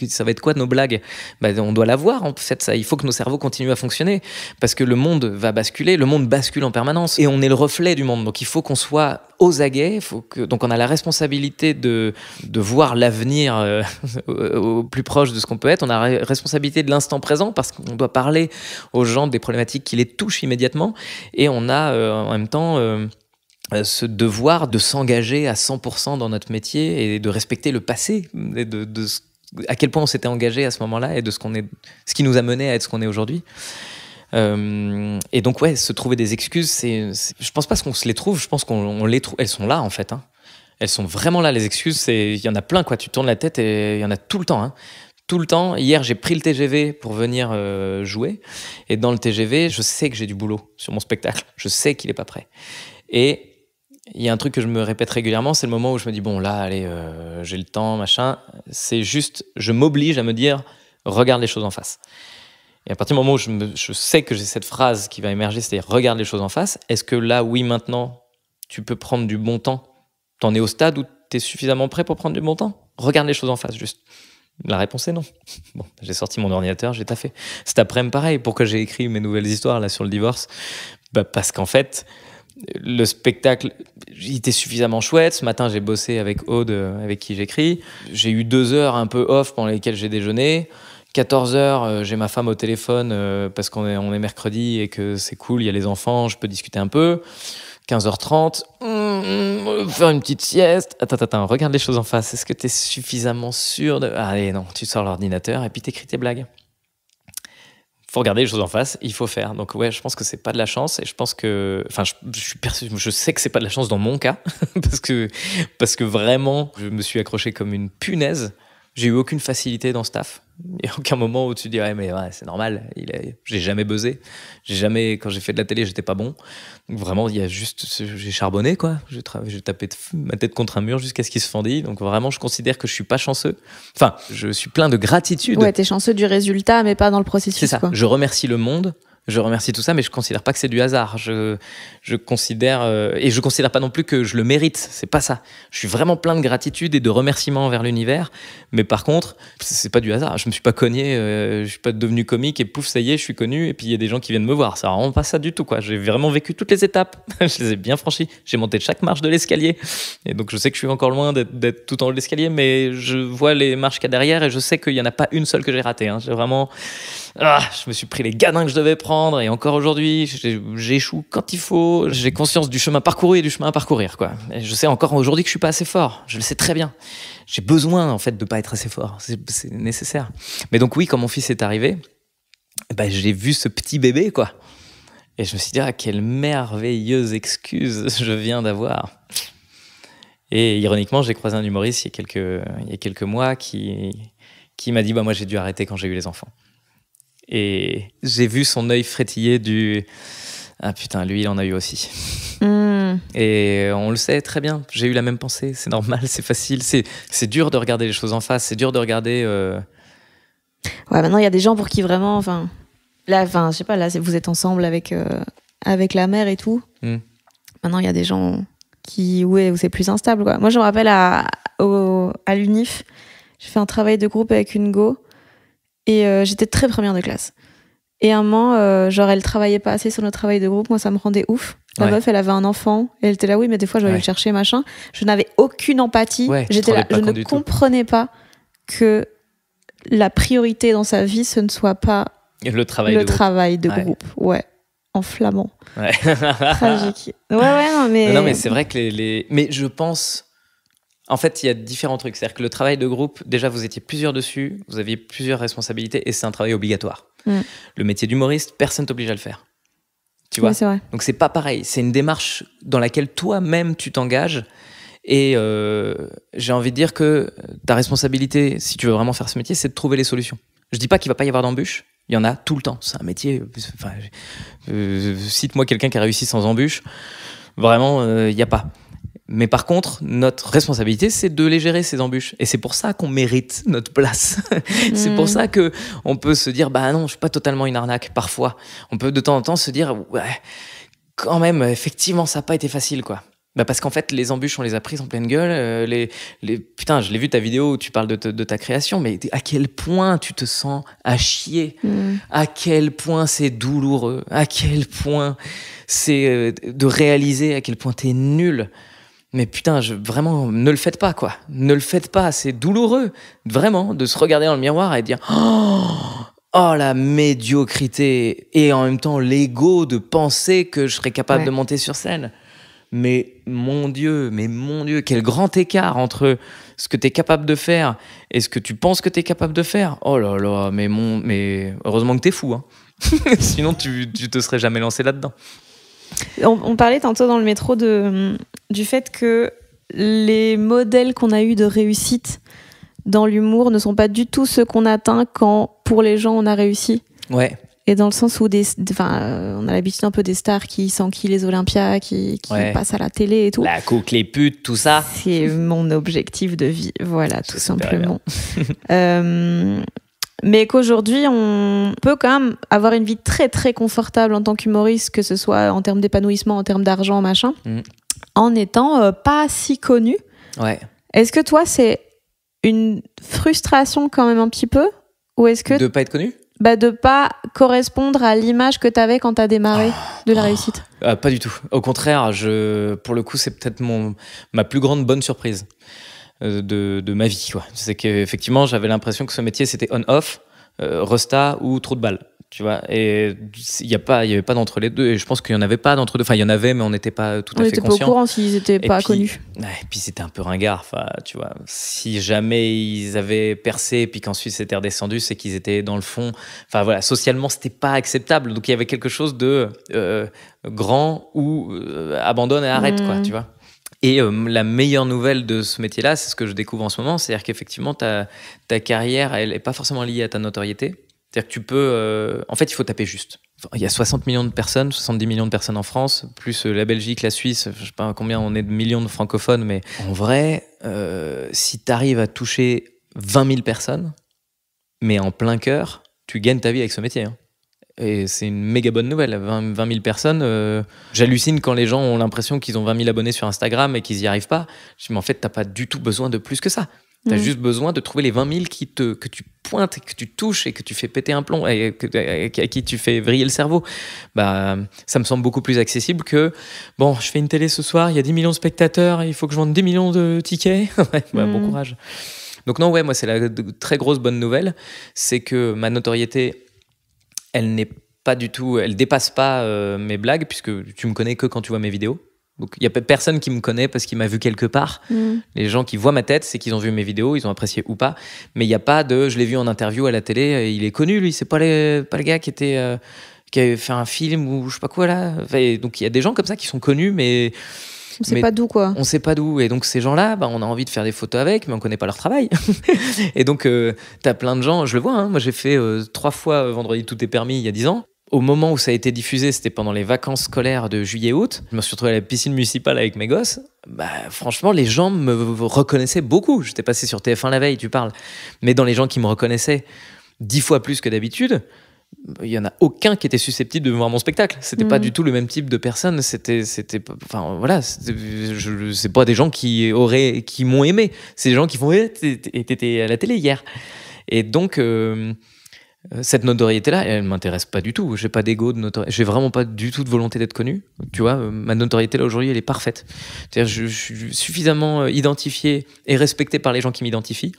ça va être quoi de nos blagues? On doit l'avoir en fait, ça, il faut que nos cerveaux continuent à fonctionner, parce que le monde va basculer, le monde bascule en permanence, et on est le reflet du monde, donc il faut qu'on soit aux aguets, donc on a la responsabilité de voir l'avenir au plus proche de ce qu'on peut être, on a la responsabilité de l'instant présent, parce qu'on doit parler aux gens des problématiques qui les touchent immédiatement, et on a en même temps ce devoir de s'engager à 100% dans notre métier et de respecter le passé, et à quel point on s'était engagé à ce moment-là et de ce qui nous a mené à être ce qu'on est aujourd'hui. Et donc ouais, se trouver des excuses, je pense pas qu'on se les trouve, je pense qu'on les trouve, elles sont là en fait, hein. Elles sont vraiment là, les excuses, il y en a plein, quoi. Tu tournes la tête et il y en a tout le temps, hein. Tout le temps. Hier, j'ai pris le TGV pour venir jouer. Et dans le TGV, je sais que j'ai du boulot sur mon spectacle. Je sais qu'il n'est pas prêt. Et il y a un truc que je me répète régulièrement, c'est le moment où je me dis, bon, là, allez, j'ai le temps, machin. C'est juste, je m'oblige à me dire, regarde les choses en face. Et à partir du moment où je sais que j'ai cette phrase qui va émerger, c'est-à-dire, regarde les choses en face, est-ce que là, oui, maintenant, tu peux prendre du bon temps? T'en es au stade où t'es suffisamment prêt pour prendre du bon temps? Regarde les choses en face, juste. La réponse est non. Bon, j'ai sorti mon ordinateur, j'ai taffé. Cet après-midi, pareil, pourquoi j'ai écrit mes nouvelles histoires là sur le divorce? Parce qu'en fait, le spectacle, il était suffisamment chouette. Ce matin, j'ai bossé avec Aude, avec qui j'écris. J'ai eu 2 heures un peu off pendant lesquelles j'ai déjeuné. 14 heures, j'ai ma femme au téléphone parce qu'on est mercredi et que c'est cool, il y a les enfants, je peux discuter un peu. 15h30, faire une petite sieste. Attends, regarde les choses en face. Est-ce que tu es suffisamment sûr de... Allez, non, tu sors l'ordinateur et puis t'écris tes blagues. Faut regarder les choses en face, il faut faire. Donc ouais, je pense que c'est pas de la chance, et je pense que... Enfin, je sais que c'est pas de la chance dans mon cas, parce que vraiment, je me suis accroché comme une punaise. J'ai eu aucune facilité dans ce taf. Il n'y a aucun moment où tu dis mais ouais, c'est normal, j'ai jamais buzzé. Quand j'ai fait de la télé, j'étais pas bon. Donc vraiment, j'ai charbonné, quoi. J'ai tapé ma tête contre un mur jusqu'à ce qu'il se fendille. Donc vraiment, je considère que je suis pas chanceux. Enfin, je suis plein de gratitude. Ouais, t'es chanceux du résultat, mais pas dans le processus. C'est ça. Quoi. Je remercie le monde. Je remercie tout ça, mais je considère pas que c'est du hasard. Je considère et je considère pas non plus que je le mérite. C'est pas ça. Je suis vraiment plein de gratitude et de remerciements envers l'univers. Mais par contre, c'est pas du hasard. Je me suis pas cogné. Je suis pas devenu comique et pouf, ça y est, je suis connu. Et puis il y a des gens qui viennent me voir. Ça rend pas ça du tout, quoi. J'ai vraiment vécu toutes les étapes. Je les ai bien franchies. J'ai monté chaque marche de l'escalier. Et donc je sais que je suis encore loin d'être tout en haut de l'escalier, mais je vois les marches qu'il y a derrière et je sais qu'il y en a pas une seule que j'ai ratée. Hein. J'ai vraiment je me suis pris les gadins que je devais prendre, et encore aujourd'hui, j'échoue quand il faut. J'ai conscience du chemin parcouru et du chemin à parcourir, quoi. Et je sais encore aujourd'hui que je suis pas assez fort. Je le sais très bien. J'ai besoin, en fait, de pas être assez fort. C'est nécessaire. Mais donc oui, quand mon fils est arrivé, j'ai vu ce petit bébé, quoi. Et je me suis dit, quelle merveilleuse excuse je viens d'avoir. Et ironiquement, j'ai croisé un humoriste il y a quelques mois qui m'a dit, moi j'ai dû arrêter quand j'ai eu les enfants. Et j'ai vu son œil frétiller du « Ah putain, lui il en a eu aussi ». Et on le sait très bien, j'ai eu la même pensée, c'est normal, c'est facile, c'est dur de regarder les choses en face, c'est dur de regarder... Ouais, maintenant il y a des gens pour qui vraiment, je sais pas, là vous êtes ensemble avec la mère et tout. Maintenant il y a des gens où c'est plus instable, quoi. Moi je me rappelle à l'UNIF, j'ai fait un travail de groupe avec une go et j'étais très première de classe. Et à un moment, elle travaillait pas assez sur notre travail de groupe, moi ça me rendait ouf. La meuf, elle avait un enfant, et elle était là, oui, mais des fois je vais aller le chercher, machin. Je n'avais aucune empathie. J'étais là, je ne comprenais pas que la priorité dans sa vie, ce ne soit pas le travail de groupe. Ouais, en flamand. Ouais. Tragique. Non, mais c'est vrai que mais je pense... En fait, il y a différents trucs. C'est-à-dire que le travail de groupe, déjà, vous étiez plusieurs dessus, vous aviez plusieurs responsabilités, et c'est un travail obligatoire. Le métier d'humoriste, personne t'oblige à le faire. Tu vois ? C'est vrai. Donc, c'est pas pareil. C'est une démarche dans laquelle toi-même, tu t'engages. Et j'ai envie de dire que ta responsabilité, si tu veux vraiment faire ce métier, c'est de trouver les solutions. Je dis pas qu'il va pas y avoir d'embûches. Il y en a tout le temps. C'est un métier... cite-moi quelqu'un qui a réussi sans embûches. Vraiment, il n'y a pas. Mais par contre, notre responsabilité, c'est de les gérer, ces embûches. Et c'est pour ça qu'on mérite notre place. C'est pour ça qu'on peut se dire, non, je ne suis pas totalement une arnaque, parfois. On peut de temps en temps se dire, quand même, effectivement, ça n'a pas été facile, quoi. Parce qu'en fait, les embûches, on les a prises en pleine gueule. Putain, je l'ai vu ta vidéo où tu parles de ta création, mais à quel point tu te sens à chier, à quel point c'est douloureux, à quel point c'est de réaliser à quel point t'es nul. Mais putain, vraiment, ne le faites pas, quoi. Ne le faites pas, c'est douloureux, vraiment, de se regarder dans le miroir et de dire « Oh, la médiocrité !» Et en même temps, l'ego de penser que je serais capable de monter sur scène. Mais mon Dieu, quel grand écart entre ce que tu es capable de faire et ce que tu penses que tu es capable de faire. Oh là là, mais heureusement que tu es fou, hein. Sinon, tu te serais jamais lancé là-dedans. On parlait tantôt dans le métro du fait que les modèles qu'on a eus de réussite dans l'humour ne sont pas du tout ceux qu'on atteint quand, pour les gens, on a réussi. Ouais. Et dans le sens où on a l'habitude un peu des stars qui s'enquillent les Olympias, qui passent à la télé et tout. La coke, les putes, tout ça. C'est mon objectif de vie, voilà, tout simplement. Mais qu'aujourd'hui, on peut quand même avoir une vie très très confortable en tant qu'humoriste, que ce soit en termes d'épanouissement, en termes d'argent, machin, en étant pas si connu. Ouais. Est-ce que toi, c'est une frustration quand même un petit peu, ou est-ce que... De pas être connu ? De pas correspondre à l'image que t'avais quand t'as démarré de la réussite. Pas du tout. Au contraire, pour le coup, c'est peut-être ma plus grande bonne surprise de ma vie, quoi. C'est qu'effectivement, j'avais l'impression que ce métier, c'était on-off, resta ou trop de balles. Tu vois, et il y avait pas d'entre les deux, et je pense qu'il y en avait pas d'entre deux. Enfin, il y en avait, mais on n'était pas tout à fait conscients. On n'était pas au courant s'ils étaient pas connus. Et puis c'était un peu ringard. Enfin, tu vois, si jamais ils avaient percé et puis qu'ensuite c'était redescendu, c'est qu'ils étaient dans le fond. Enfin voilà, socialement c'était pas acceptable. Donc il y avait quelque chose de grand ou abandonne et arrête, quoi. Tu vois. Et la meilleure nouvelle de ce métier-là, c'est ce que je découvre en ce moment, c'est-à-dire qu'effectivement ta carrière, elle est pas forcément liée à ta notoriété. C'est-à-dire que tu peux... en fait, il faut taper juste. Il y a 60 millions de personnes, 70 millions de personnes en France, plus la Belgique, la Suisse, je sais pas combien on est de millions de francophones, mais en vrai, si tu arrives à toucher 20 000 personnes, mais en plein cœur, tu gagnes ta vie avec ce métier. Hein. Et c'est une méga bonne nouvelle. 20 000 personnes, j'hallucine quand les gens ont l'impression qu'ils ont 20 000 abonnés sur Instagram et qu'ils n'y arrivent pas. Je dis, mais en fait, t'as pas du tout besoin de plus que ça. T'as juste besoin de trouver les 20 000 que tu pointes, et que tu touches et que tu fais péter un plomb et à qui tu fais vriller le cerveau. Ça me semble beaucoup plus accessible que bon, je fais une télé ce soir, il y a 10 millions de spectateurs, il faut que je vende 10 millions de tickets. Bon courage. Donc non, moi c'est la très grosse bonne nouvelle, c'est que ma notoriété, elle n'est pas du tout, elle dépasse pas mes blagues, puisque tu me connais que quand tu vois mes vidéos. Donc il y a personne qui me connaît parce qu'il m'a vu quelque part. Les gens qui voient ma tête, c'est qu'ils ont vu mes vidéos, ils ont apprécié ou pas. Mais il n'y a pas de, je l'ai vu en interview à la télé, et il est connu lui, c'est pas le gars qui avait fait un film ou je sais pas quoi là. Enfin, donc il y a des gens comme ça qui sont connus, mais on sait pas d'où, quoi. On sait pas d'où. Et donc ces gens-là, on a envie de faire des photos avec, mais on connaît pas leur travail. Et donc t'as plein de gens, je le vois, hein, moi j'ai fait 3 fois Vendredi tout est permis il y a 10 ans. Au moment où ça a été diffusé, c'était pendant les vacances scolaires de juillet-août. Je me suis retrouvé à la piscine municipale avec mes gosses. Franchement, les gens me reconnaissaient beaucoup. J'étais passé sur TF1 la veille, tu parles. Mais dans les gens qui me reconnaissaient 10 fois plus que d'habitude, il y en a aucun qui était susceptible de voir mon spectacle. C'était pas du tout le même type de personne. C'est pas des gens qui m'ont aimé. C'est des gens qui font t'étais à la télé hier. Et donc cette notoriété-là, elle m'intéresse pas du tout. J'ai pas d'ego de notoriété. J'ai vraiment pas du tout de volonté d'être connu. Tu vois, ma notoriété là aujourd'hui, elle est parfaite. C'est-à-dire, je suis suffisamment identifié et respecté par les gens qui m'identifient,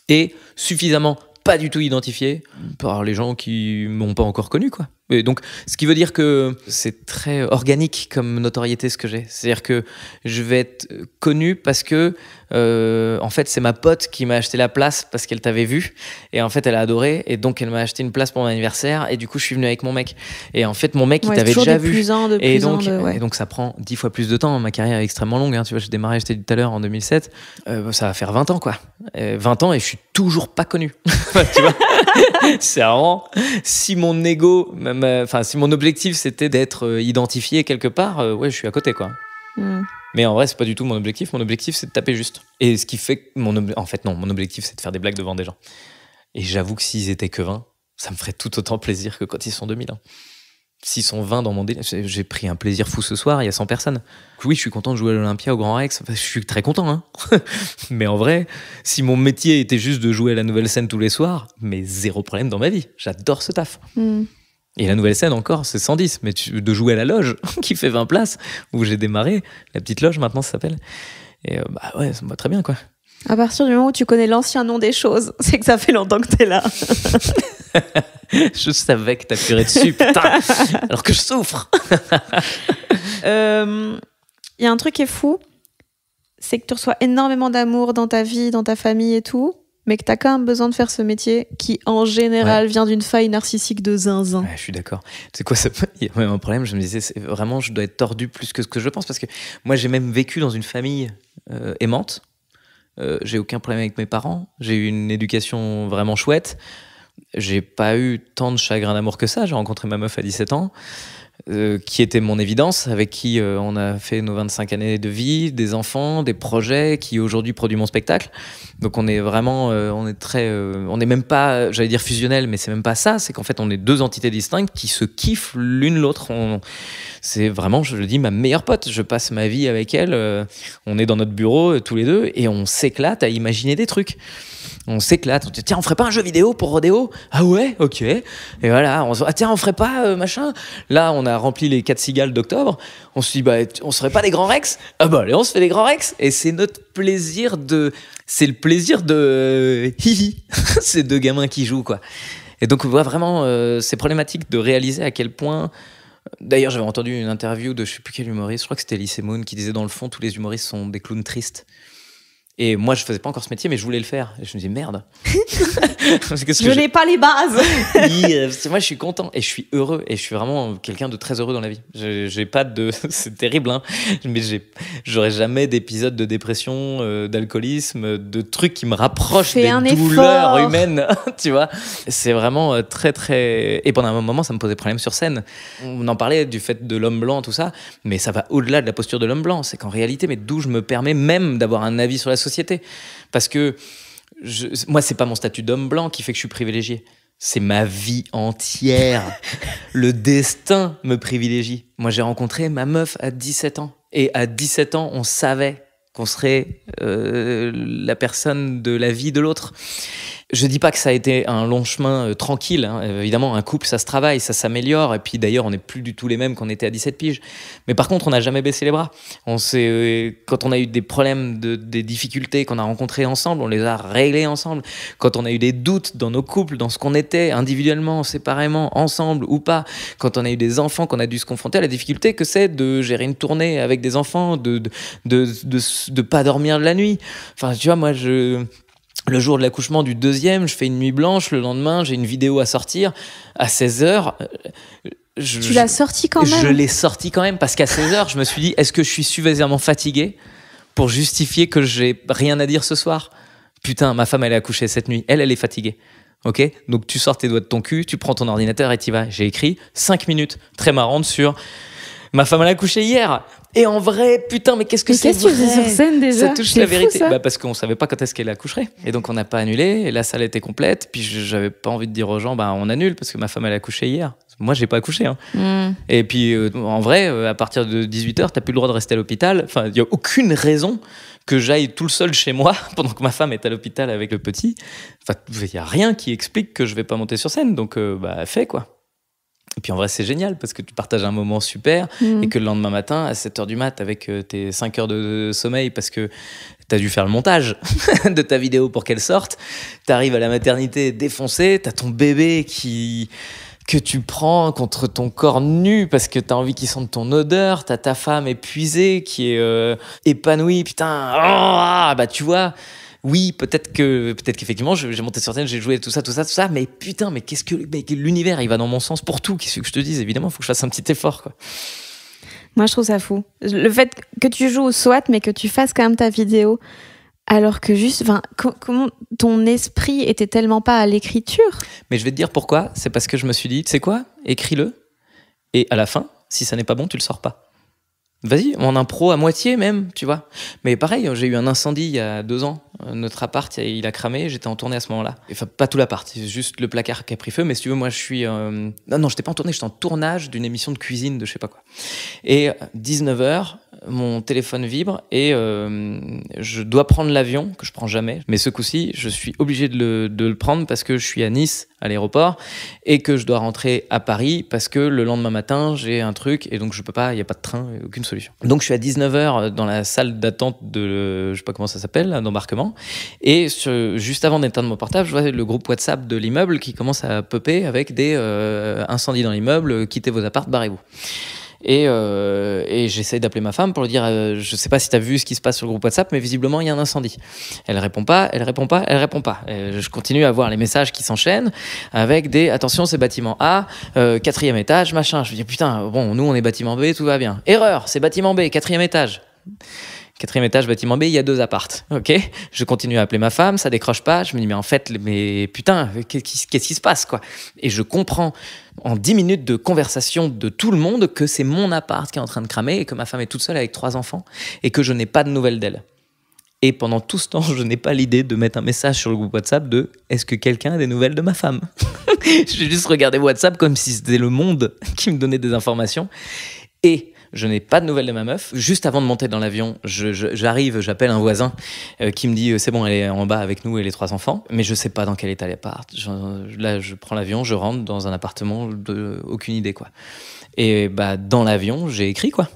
et suffisamment pas du tout identifié par les gens qui m'ont pas encore connu, quoi. Et donc, ce qui veut dire que c'est très organique comme notoriété, ce que j'ai. C'est-à-dire que je vais être connu parce que, en fait, c'est ma pote qui m'a acheté la place parce qu'elle t'avait vu. Et en fait, elle a adoré. Et donc, elle m'a acheté une place pour mon anniversaire. Et du coup, je suis venu avec mon mec. Et en fait, mon mec, il t'avait déjà vu. Et donc, ça prend 10 fois plus de temps. Ma carrière est extrêmement longue. Hein. Tu vois, j'ai démarré, je t'ai dit tout à l'heure, en 2007. Ça va faire 20 ans, quoi. 20 ans et je suis toujours pas connu. Tu vois, c'est vraiment, si mon ego, si mon objectif c'était d'être identifié quelque part, ouais, je suis à côté, quoi. Mais en vrai, c'est pas du tout mon objectif. Mon objectif, c'est de taper juste. Et ce qui fait que mon objectif, c'est de faire des blagues devant des gens. Et j'avoue que s'ils étaient que 20, ça me ferait tout autant plaisir que quand ils sont 2000. Hein. S'ils sont 20 dans mon délire, j'ai pris un plaisir fou ce soir, il y a 100 personnes. Oui, je suis content de jouer à l'Olympia au Grand Rex, je suis très content, hein. Mais en vrai, si mon métier était juste de jouer à la Nouvelle Scène tous les soirs, mais zéro problème dans ma vie, j'adore ce taf. Et la Nouvelle Scène encore, c'est 110, mais de jouer à la loge, qui fait 20 places, où j'ai démarré, la petite loge maintenant ça s'appelle, et ouais, ça me va très bien, quoi. À partir du moment où tu connais l'ancien nom des choses, c'est que ça fait longtemps que t'es là. Je savais que t'appuierais dessus, putain, alors que je souffre. Y a un truc qui est fou, c'est que tu reçois énormément d'amour dans ta vie, dans ta famille et tout, mais que t'as quand même besoin de faire ce métier qui, en général, vient d'une faille narcissique de zinzin. Ouais, je suis d'accord. Tu sais quoi, il y a même un problème, je me disais, vraiment, je dois être tordu plus que ce que je pense, parce que moi, j'ai même vécu dans une famille aimante. J'ai aucun problème avec mes parents. J'ai eu une éducation vraiment chouette. J'ai pas eu tant de chagrin d'amour que ça. J'ai rencontré ma meuf à 17 ans, qui était mon évidence, avec qui on a fait nos 25 années de vie, des enfants, des projets, qui aujourd'hui produit mon spectacle. Donc on est vraiment, on est même pas, j'allais dire fusionnel, mais c'est même pas ça. C'est qu'en fait on est 2 entités distinctes qui se kiffent l'une l'autre. C'est vraiment, je le dis, ma meilleure pote. Je passe ma vie avec elle. On est dans notre bureau tous les deux et on s'éclate à imaginer des trucs. On s'éclate, on dit tiens, on ferait pas un jeu vidéo pour Rodéo? Ah ouais, ok. Et voilà, tiens, on ferait pas machin. Là, on a rempli les 4 cigales d'octobre. On se dit on serait pas des Grands Rex? Ah bah allez, on se fait des Grands Rex. Et c'est notre plaisir c'est le plaisir de hihi. Ces 2 gamins qui jouent, quoi. Et donc, on voit vraiment, c'est problématique de réaliser à quel point. D'ailleurs, j'avais entendu une interview de je sais plus quel humoriste, je crois que c'était Elise Moon, qui disait dans le fond, tous les humoristes sont des clowns tristes. Et moi, je faisais pas encore ce métier, mais je voulais le faire. Et je me disais, merde. Je n'ai pas les bases. Moi, je suis content et je suis heureux. Et je suis vraiment quelqu'un de très heureux dans la vie. J'ai pas de... C'est terrible, hein. Mais j'aurais jamais d'épisode de dépression, d'alcoolisme, de trucs qui me rapprochent des douleurs humaines. Tu vois, c'est vraiment très, très... Et pendant un moment, ça me posait problème sur scène. On en parlait du fait de l'homme blanc, tout ça. Mais ça va au-delà de la posture de l'homme blanc. C'est qu'en réalité, mais d'où je me permets même d'avoir un avis sur la société, parce que moi c'est pas mon statut d'homme blanc qui fait que je suis privilégié, c'est ma vie entière. Le destin me privilégie. Moi j'ai rencontré ma meuf à 17 ans et à 17 ans on savait qu'on serait la personne de la vie de l'autre. Je dis pas que ça a été un long chemin tranquille, hein. Évidemment, un couple, ça se travaille, ça s'améliore. Et puis d'ailleurs, on n'est plus du tout les mêmes qu'on était à 17 piges. Mais par contre, on n'a jamais baissé les bras. Quand on a eu des problèmes, des difficultés qu'on a rencontrées ensemble, on les a réglés ensemble. Quand on a eu des doutes dans nos couples, dans ce qu'on était, individuellement, séparément, ensemble ou pas. Quand on a eu des enfants, qu'on a dû se confronter à la difficulté que c'est de gérer une tournée avec des enfants, de pas dormir de la nuit. Enfin, tu vois, moi, le jour de l'accouchement du deuxième, je fais une nuit blanche. Le lendemain, j'ai une vidéo à sortir à 16h. Tu l'as sorti quand même? Je l'ai sorti quand même parce qu'à 16h, je me suis dit, est-ce que je suis suffisamment fatigué pour justifier que j'ai rien à dire ce soir? Putain, ma femme, elle est accouchée cette nuit. Elle est fatiguée. Ok? Donc tu sors tes doigts de ton cul, tu prends ton ordinateur et t'y vas. J'ai écrit 5 minutes très marrantes sur ma femme, elle a accouché hier. Et en vrai, putain, mais qu'est-ce que tu faisais sur scène déjà? Ça touche la vérité. Parce qu'on savait pas quand est-ce qu'elle accoucherait. Et donc on n'a pas annulé. Et la salle était complète. Puis j'avais pas envie de dire aux gens, on annule parce que ma femme, elle a accouché hier. Moi, j'ai pas accouché. Hein. Et puis en vrai, à partir de 18h, t'as plus le droit de rester à l'hôpital. Enfin, il y a aucune raison que j'aille tout seul chez moi pendant que ma femme est à l'hôpital avec le petit. Enfin, il y a rien qui explique que je vais pas monter sur scène. Donc, fais quoi. Et puis en vrai, c'est génial parce que tu partages un moment super et que le lendemain matin, à 7h du mat, avec tes 5 heures de sommeil parce que t'as dû faire le montage de ta vidéo pour qu'elle sorte, t'arrives à la maternité défoncé, t'as ton bébé que tu prends contre ton corps nu parce que t'as envie qu'il sente ton odeur, t'as ta femme épuisée qui est épanouie, putain, tu vois. Oui, peut-être qu'effectivement, j'ai monté sur scène, j'ai joué tout ça, mais putain, mais l'univers, il va dans mon sens pour tout. Qu'est-ce que je te dise? Évidemment, il faut que je fasse un petit effort, quoi. Moi, je trouve ça fou. Le fait que tu joues au SWAT, mais que tu fasses quand même ta vidéo, alors que comment ton esprit était tellement pas à l'écriture. Mais je vais te dire pourquoi. C'est parce que je me suis dit, tu sais quoi? Écris-le. Et à la fin, si ça n'est pas bon, tu le sors pas. Vas-y, en impro à moitié même, tu vois. Mais pareil, j'ai eu un incendie il y a 2 ans. Notre appart, il a cramé. J'étais en tournée à ce moment-là. Enfin, pas tout l'appart, c'est juste le placard qui a pris feu. Mais si tu veux, moi, je suis... Non, j'étais pas en tournée, j'étais en tournage d'une émission de cuisine de je sais pas quoi. Et 19h, mon téléphone vibre et je dois prendre l'avion, que je prends jamais. Mais ce coup-ci, je suis obligé de le prendre parce que je suis à Nice, à l'aéroport, et que je dois rentrer à Paris parce que le lendemain matin, j'ai un truc et donc je peux pas, il n'y a pas de train, aucune solution. Donc je suis à 19h dans la salle d'attente je sais pas comment ça s'appelle, d'embarquement. Et juste avant d'éteindre mon portable, je vois le groupe WhatsApp de l'immeuble qui commence à popper avec des incendies dans l'immeuble, quittez vos apparts, barrez-vous. Et j'essaie d'appeler ma femme pour lui dire je sais pas si t'as vu ce qui se passe sur le groupe WhatsApp, mais visiblement il y a un incendie. Elle répond pas. Je continue à voir les messages qui s'enchaînent avec des attention, c'est bâtiment A, 4e étage, machin. Je me dis putain, bon, nous on est bâtiment B, tout va bien. Erreur, c'est bâtiment B, 4e étage. 4e étage, bâtiment B, il y a 2 apparts. Ok, je continue à appeler ma femme, ça décroche pas. Je me dis, mais en fait, putain, qu'est-ce qui se passe, quoi? Et je comprends en 10 minutes de conversation de tout le monde que c'est mon appart qui est en train de cramer et que ma femme est toute seule avec 3 enfants et que je n'ai pas de nouvelles d'elle. Et pendant tout ce temps, je n'ai pas l'idée de mettre un message sur le groupe WhatsApp de « Est-ce que quelqu'un a des nouvelles de ma femme ?» J'ai juste regardé WhatsApp comme si c'était le monde qui me donnait des informations. Et je n'ai pas de nouvelles de ma meuf. Juste avant de monter dans l'avion, j'arrive, j'appelle un voisin qui me dit c'est bon, elle est en bas avec nous et les 3 enfants. Mais je ne sais pas dans quel état l'appart. Là, je prends l'avion, je rentre dans un appartement, aucune idée, quoi. Et dans l'avion, j'ai écrit, quoi.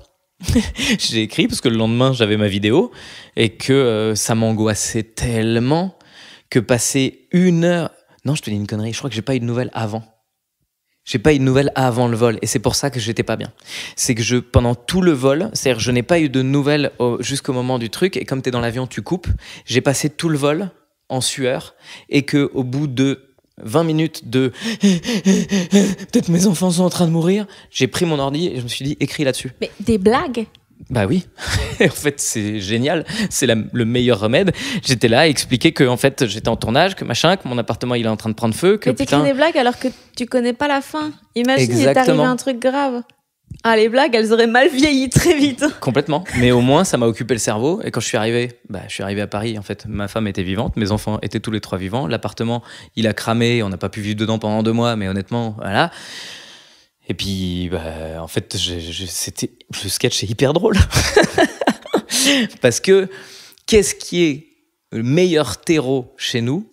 J'ai écrit parce que le lendemain, j'avais ma vidéo et que ça m'angoissait tellement que passer 1 heure... Non, je te dis une connerie, je crois que j'ai pas eu de nouvelles avant. J'ai pas eu de nouvelles avant le vol et c'est pour ça que j'étais pas bien. C'est que pendant tout le vol, c'est-à-dire je n'ai pas eu de nouvelles jusqu'au moment du truc et comme t'es dans l'avion, tu coupes. J'ai passé tout le vol en sueur et que au bout de 20 minutes de peut-être mes enfants sont en train de mourir, j'ai pris mon ordi et je me suis dit écris là-dessus. Mais des blagues? Bah oui, en fait c'est génial, c'est le meilleur remède. J'étais là à expliquer que en fait j'étais en tournage, que machin, que mon appartement il est en train de prendre feu, que mais t'écris des blagues alors que tu connais pas la fin. Imagine il Exactement. t'arrive un truc grave. Ah, les blagues, elles auraient mal vieilli très vite. Complètement, mais au moins ça m'a occupé le cerveau. Et quand je suis arrivé à Paris, en fait, ma femme était vivante, mes enfants étaient tous les 3 vivants, l'appartement il a cramé, on n'a pas pu vivre dedans pendant 2 mois, mais honnêtement, voilà. Et puis, en fait, le sketch est hyper drôle. Parce que, qu'est-ce qui est le meilleur terreau chez nous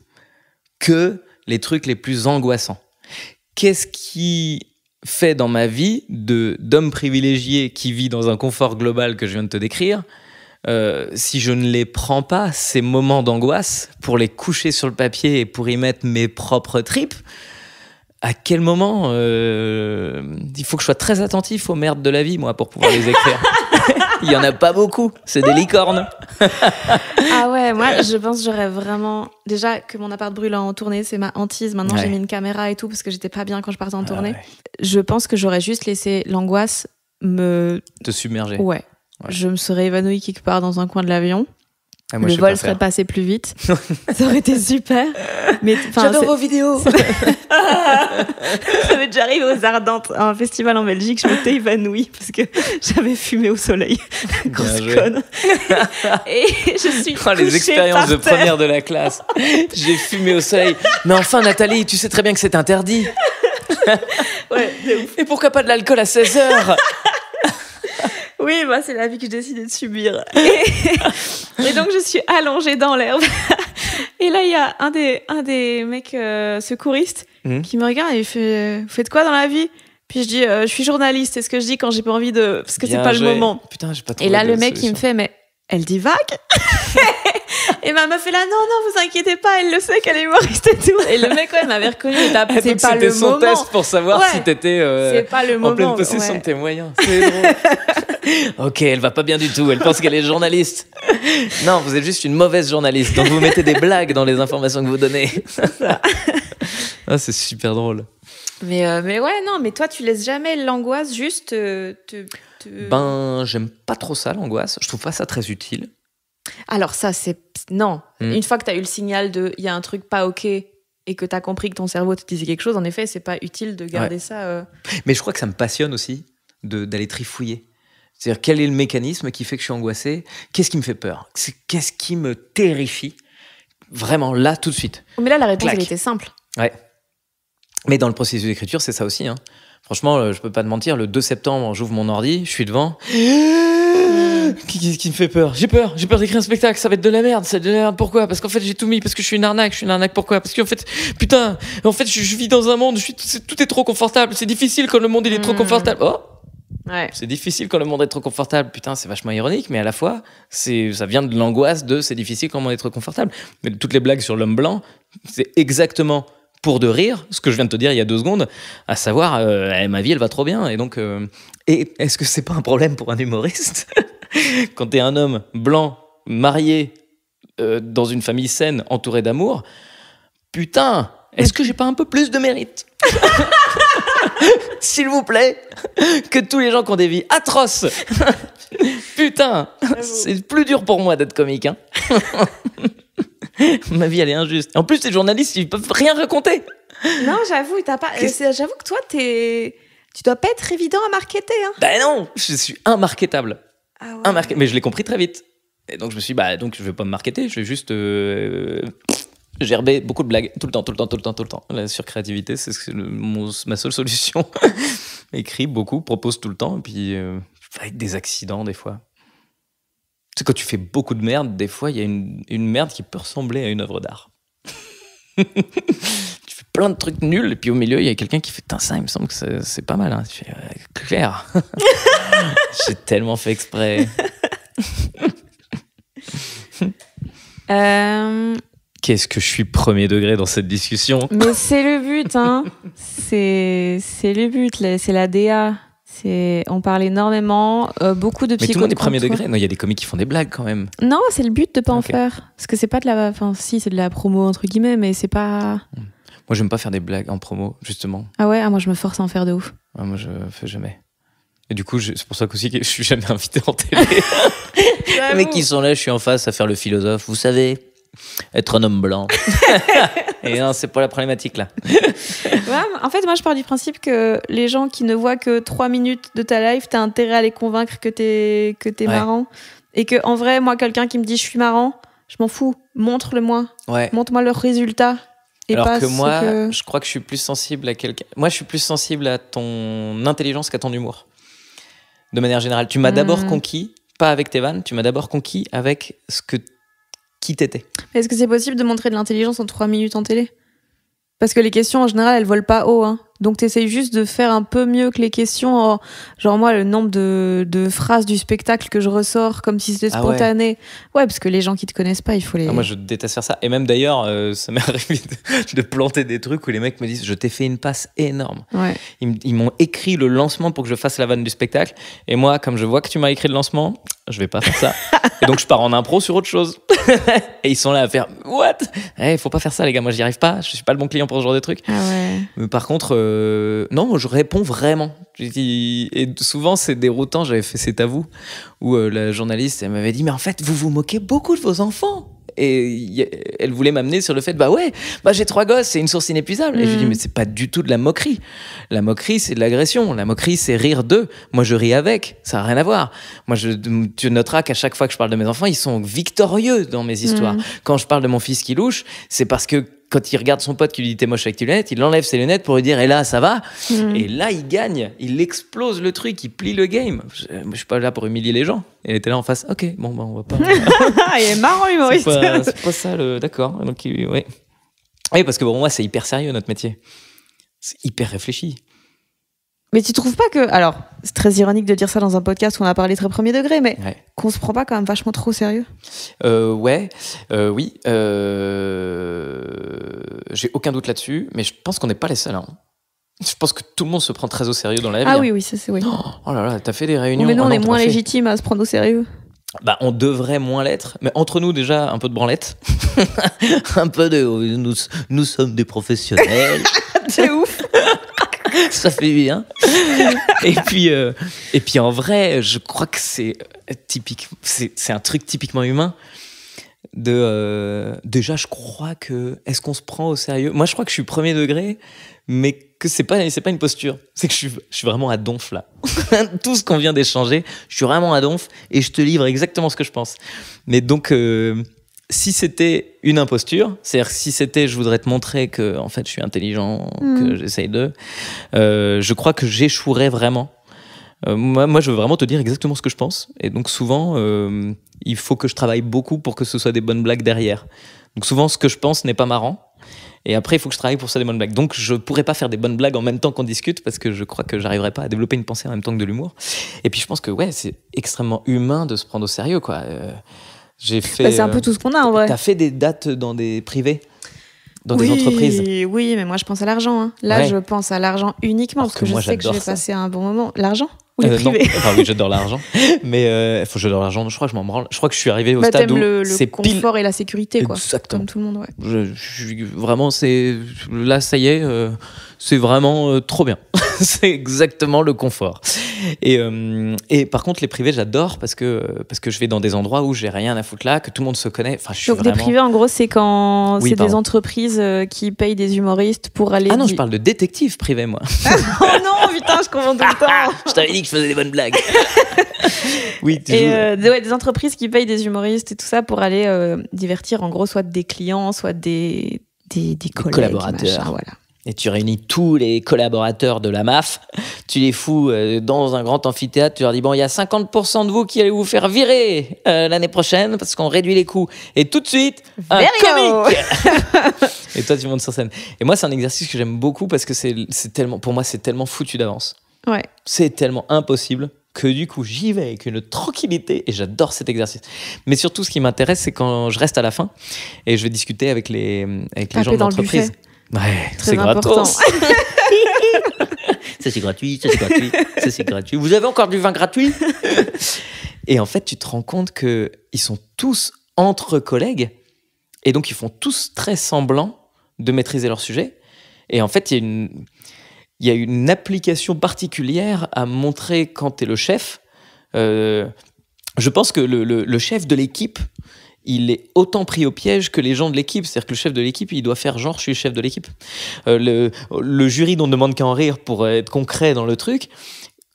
que les trucs les plus angoissants. Qu'est-ce qui fait dans ma vie d'homme privilégié qui vit dans un confort global que je viens de te décrire, si je ne les prends pas, ces moments d'angoisse, pour les coucher sur le papier et pour y mettre mes propres tripes, à quel moment il faut que je sois très attentif aux merdes de la vie, moi, pour pouvoir les écrire. Il y en a pas beaucoup, c'est des licornes. Ah ouais, moi je pense que j'aurais vraiment... Déjà que mon appart brûle en tournée, c'est ma hantise. Maintenant j'ai mis une caméra et tout parce que j'étais pas bien quand je partais en tournée. Ouais. Je pense que j'aurais juste laissé l'angoisse te submerger. Ouais. Je me serais évanouie quelque part dans un coin de l'avion. Ah, moi, le vol serait passé plus vite. Ça aurait été super. Mais, j'adore vos vidéos. Ça m'est déjà arrivé aux Ardentes, à un festival en Belgique. Je m'étais évanouie parce que j'avais fumé au soleil. Grosse conne. Et je suis les expériences de première de la classe. J'ai fumé au soleil. Mais enfin, Nathalie, tu sais très bien que c'est interdit. Ouais, de ouf. Et pourquoi pas de l'alcool à 16h? Oui, bah, c'est la vie que j'ai décidé de subir. Et donc, je suis allongée dans l'herbe. Et là, il y a un des mecs secouristes qui me regarde et il fait « Faites quoi dans la vie ?» Puis je dis « Je suis journaliste. » C'est ce que je dis quand j'ai pas envie de... Parce que c'est pas le moment. Putain, j'ai pas trouvé. Et là, le mec, il me fait « Mais elle divague ?» Et ma meuf est là, non, vous inquiétez pas, elle le sait qu'elle est humoriste et tout. Et le mec, ouais, m'avait reconnu. C'est pas le moment. C'était son test pour savoir si t'étais en pleine possession de tes moyens. C'est drôle. Ok, elle va pas bien du tout. Elle pense qu'elle est journaliste. Non, vous êtes juste une mauvaise journaliste. Donc vous mettez des blagues dans les informations que vous donnez. Ah, c'est super drôle. Mais ouais, non, mais toi, tu laisses jamais l'angoisse juste Ben, j'aime pas trop ça, l'angoisse. Je trouve pas ça très utile. Alors ça, c'est... Non. Une fois que tu as eu le signal de « il y a un truc pas OK » et que tu as compris que ton cerveau te disait quelque chose, en effet, c'est pas utile de garder ça... Mais je crois que ça me passionne aussi d'aller trifouiller. C'est-à-dire, quel est le mécanisme qui fait que je suis angoissé? Qu'est-ce qui me fait peur? Qu'est-ce qui me terrifie? Vraiment, là, tout de suite. Mais là, la réponse, elle était simple. Ouais. Mais dans le processus d'écriture, c'est ça aussi. Hein. Franchement, je peux pas te mentir, le 2 septembre, j'ouvre mon ordi, je suis devant... Qui me fait peur? J'ai peur d'écrire un spectacle, ça va être de la merde, c'est de la merde, pourquoi? Parce qu'en fait j'ai tout mis, parce que je suis une arnaque, pourquoi? Parce qu'en fait, putain, je vis dans un monde, tout est trop confortable, c'est difficile quand le monde il est trop confortable. Oh ouais. C'est difficile quand le monde est trop confortable, putain, c'est vachement ironique, mais à la fois, ça vient de l'angoisse c'est difficile quand le monde est trop confortable. Mais toutes les blagues sur l'homme blanc, c'est exactement pour de rire, ce que je viens de te dire il y a 2 secondes, à savoir, ma vie elle va trop bien, et donc, et est-ce que c'est pas un problème pour un humoriste? Quand t'es un homme blanc, marié, dans une famille saine, entouré d'amour, putain, est-ce que j'ai pas un peu plus de mérite? S'il vous plaît, que tous les gens qui ont des vies atroces. Putain, c'est plus dur pour moi d'être comique. Hein. Ma vie, elle est injuste. En plus, les journalistes, ils peuvent rien raconter. Non, j'avoue, j'avoue que toi, tu dois pas être évident à marketer. Hein. Ben non, je suis immarketable. Ah ouais. Mais je l'ai compris très vite. Et donc je me suis dit, donc je vais pas me marketer, je vais juste gerber beaucoup de blagues tout le temps. La surcréativité, c'est ma seule solution. Écris beaucoup, propose tout le temps, et puis avec des accidents des fois. Tu sais, quand tu fais beaucoup de merde, des fois il y a une merde qui peut ressembler à une œuvre d'art. Tu fais plein de trucs nuls, et puis au milieu il y a quelqu'un qui fait ça, il me semble que c'est pas mal. Hein. Tu fais clair. J'ai tellement fait exprès. Qu'est-ce que je suis premier degré dans cette discussion? Mais c'est le but, hein. C'est le but, c'est la DA. On parle énormément, beaucoup de psycho. Mais tout le monde est premier degré. Non, il y a des comiques qui font des blagues quand même. Non, c'est le but de pas en faire. Parce que c'est pas de la... Enfin, si, c'est de la promo, entre guillemets, mais c'est pas... Moi, j'aime pas faire des blagues en promo, justement. Ah ouais? Moi, je me force à en faire de ouf. Ah, moi, je fais jamais. Et du coup, c'est pour ça aussi que je suis jamais invité en télé. Les mecs qui sont là, je suis en face à faire le philosophe. Vous savez, être un homme blanc. Et non, c'est pas la problématique, là. Ouais, en fait, moi, je pars du principe que les gens qui ne voient que 3 minutes de ta life, t'as intérêt à les convaincre que t'es marrant. Et que, en vrai, moi, quelqu'un qui me dit je suis marrant, je m'en fous. Montre-le-moi. Ouais. Montre-moi leurs résultats. Et alors pas que moi, je crois que je suis plus sensible à quelqu'un. Moi, je suis plus sensible à ton intelligence qu'à ton humour. De manière générale, tu m'as d'abord conquis, pas avec tes vannes, tu m'as d'abord conquis avec qui t'étais. Est-ce que c'est possible de montrer de l'intelligence en 3 minutes en télé? Parce que les questions, en général, elles volent pas haut. Hein. Donc, t'essayes juste de faire un peu mieux que les questions. Genre, moi, le nombre de phrases du spectacle que je ressors comme si c'était spontané. Ouais, parce que les gens qui te connaissent pas, il faut les... moi, je déteste faire ça. Et même d'ailleurs, ça m'est arrivé de planter des trucs où les mecs me disent « Je t'ai fait une passe énorme. Ouais. » Ils m'ont écrit le lancement pour que je fasse la vanne du spectacle. Et moi, comme je vois que tu m'as écrit le lancement, je vais pas faire ça. Et donc, je pars en impro sur autre chose. Et ils sont là à faire « What ?» faut pas faire ça, les gars. Moi, j'y arrive pas. Je suis pas le bon client pour ce genre de trucs. Ah ouais. Mais par contre, non, moi, je réponds vraiment. Et souvent, c'est déroutant. J'avais fait C'est à vous, où la journaliste, elle m'avait dit « Mais en fait, vous vous moquez beaucoup de vos enfants. » Et elle voulait m'amener sur le fait j'ai 3 gosses, c'est une source inépuisable. Et je lui dis mais c'est pas du tout de la moquerie. La moquerie, c'est de l'agression. La moquerie, c'est rire d'eux. Moi, je ris avec. Ça n'a rien à voir. Moi, tu noteras qu'à chaque fois que je parle de mes enfants, ils sont victorieux dans mes histoires. Quand je parle de mon fils qui louche, c'est parce que quand il regarde son pote qui lui dit t'es moche avec tes lunettes, il enlève ses lunettes pour lui dire et là ça va. Et là il gagne, il explose le truc, il plie le game. Je suis pas là pour humilier les gens. Et elle était là en face. Ok, bon on va pas. Il est marrant l'humoriste. C'est pas ça le d'accord. Donc ouais. Oui parce que pour moi c'est hyper sérieux notre métier. C'est hyper réfléchi. Mais tu trouves pas que... Alors, c'est très ironique de dire ça dans un podcast où on a parlé très premier degré, mais qu'on se prend pas quand même vachement trop au sérieux? Oui. J'ai aucun doute là-dessus, mais je pense qu'on n'est pas les seuls. Hein. Je pense que tout le monde se prend très au sérieux dans la vie. Ah oui, ça c'est oui. Oh là là, t'as fait des réunions... Mais nous, on est moins légitimes à se prendre au sérieux. On devrait moins l'être, mais entre nous déjà, un peu de branlette. Un peu de... Nous sommes des professionnels. C'est ouf. Ça fait bien. Et puis en vrai, je crois que c'est typique. C'est un truc typiquement humain. Déjà, je crois que est-ce qu'on se prend au sérieux? Moi, je crois que je suis premier degré, mais que c'est pas une posture. C'est que je suis vraiment à donf là. Tout ce qu'on vient d'échanger, je suis vraiment à donf et je te livre exactement ce que je pense. Mais donc. Si c'était une imposture, c'est-à-dire si c'était je voudrais te montrer que en fait je suis intelligent, que j'essaye je crois que j'échouerais vraiment. Moi je veux vraiment te dire exactement ce que je pense et donc souvent il faut que je travaille beaucoup pour que ce soit des bonnes blagues derrière. Donc souvent ce que je pense n'est pas marrant et après il faut que je travaille pour ça des bonnes blagues. Donc je pourrais pas faire des bonnes blagues en même temps qu'on discute parce que je crois que j'arriverais pas à développer une pensée en même temps que de l'humour. Et puis je pense que c'est extrêmement humain de se prendre au sérieux quoi. J'ai fait. C'est un peu tout ce qu'on a en vrai. T'as fait des dates dans des privés, dans des entreprises. Oui, mais moi je pense à l'argent. Hein. Là, je pense à l'argent uniquement parce que je sais que je vais passer un bon moment. L'argent ou les privés? Non. Enfin oui, j'adore l'argent, mais j'adore l'argent. Je crois que je m'en branle. Je crois que je suis arrivé au stade où le confort et la sécurité, quoi. Exactement. Comme tout le monde, ouais. Vraiment, là, ça y est, c'est vraiment trop bien. C'est exactement le confort. Et par contre, les privés, j'adore parce que je vais dans des endroits où j'ai rien à foutre là, que tout le monde se connaît. Enfin, donc des privés, en gros, c'est quand c'est des entreprises qui payent des humoristes pour aller. Ah non, je parle de détectives privés, moi. Oh non, putain, je confonds tout le temps. Je t'avais dit que je faisais des bonnes blagues. Oui. Des entreprises qui payent des humoristes et tout ça pour aller divertir, en gros, soit des clients, soit des collègues, collaborateurs. Machin, voilà. Et tu réunis tous les collaborateurs de la MAF, tu les fous dans un grand amphithéâtre, tu leur dis bon, il y a 50% de vous qui allez vous faire virer l'année prochaine parce qu'on réduit les coûts. Et tout de suite, un comique. Et toi, tu montes sur scène. Et moi, c'est un exercice que j'aime beaucoup parce que c'est tellement, pour moi, c'est tellement foutu d'avance. Ouais. C'est tellement impossible que du coup, j'y vais avec une tranquillité et j'adore cet exercice. Mais surtout, ce qui m'intéresse, c'est quand je reste à la fin et je vais discuter avec les gens de l'entreprise. Ouais, c'est gratos. Ça c'est gratuit, ça c'est gratuit. Vous avez encore du vin gratuit? Et en fait, tu te rends compte que ils sont tous entre collègues et donc ils font tous très semblant de maîtriser leur sujet. Et en fait, il y a une application particulière à montrer quand t'es le chef. Je pense que le chef de l'équipe, il est autant pris au piège que les gens de l'équipe. C'est-à-dire que le chef de l'équipe, il doit faire genre, je suis le chef de l'équipe. Le jury dont ne demande qu'à en rire, pour être concret dans le truc,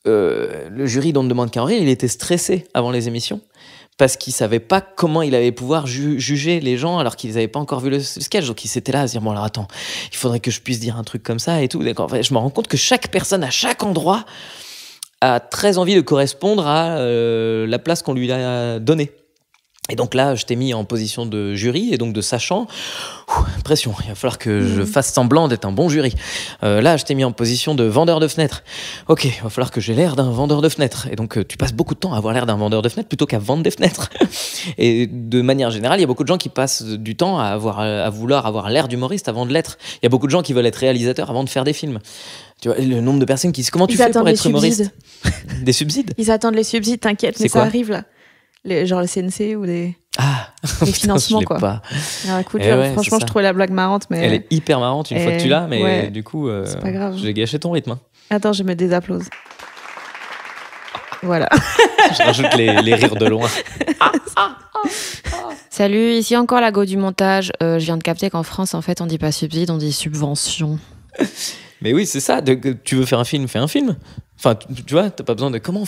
le jury dont ne demande qu'à en rire, il était stressé avant les émissions parce qu'il savait pas comment il allait pouvoir juger les gens alors qu'ils n'avaient pas encore vu le sketch. Donc il s'était là à se dire, bon alors attends, il faudrait que je puisse dire un truc comme ça et tout. Donc, en fait, je me rends compte que chaque personne, à chaque endroit, a très envie de correspondre à la place qu'on lui a donnée. Et donc là, je t'ai mis en position de jury et donc de sachant, pression, il va falloir que je fasse semblant d'être un bon jury. Là, je t'ai mis en position de vendeur de fenêtres. Ok, il va falloir que j'ai l'air d'un vendeur de fenêtres. Et donc, tu passes beaucoup de temps à avoir l'air d'un vendeur de fenêtres plutôt qu'à vendre des fenêtres. Et de manière générale, il y a beaucoup de gens qui passent du temps à vouloir avoir l'air d'humoriste avant de l'être. Il y a beaucoup de gens qui veulent être réalisateurs avant de faire des films. Tu vois, le nombre de personnes qui disent comment tu fais pour être humoriste? Des subsides? Ils attendent les subsides, t'inquiète, mais ça arrive là. Genre le CNC ou des financements quoi. Pas. Franchement, je trouvais la blague marrante, mais elle est hyper marrante une fois que tu l'as, mais du coup, c'est pas grave. J'ai gâché ton rythme. Attends, je vais mettre des applaudissements. Voilà. Je rajoute les rires de loin. Salut, ici encore la go du montage. Je viens de capter qu'en France, en fait, on dit pas subside, on dit subvention. Mais oui, c'est ça. Tu veux faire un film, fais un film. Enfin, tu vois, t'as pas besoin de comment on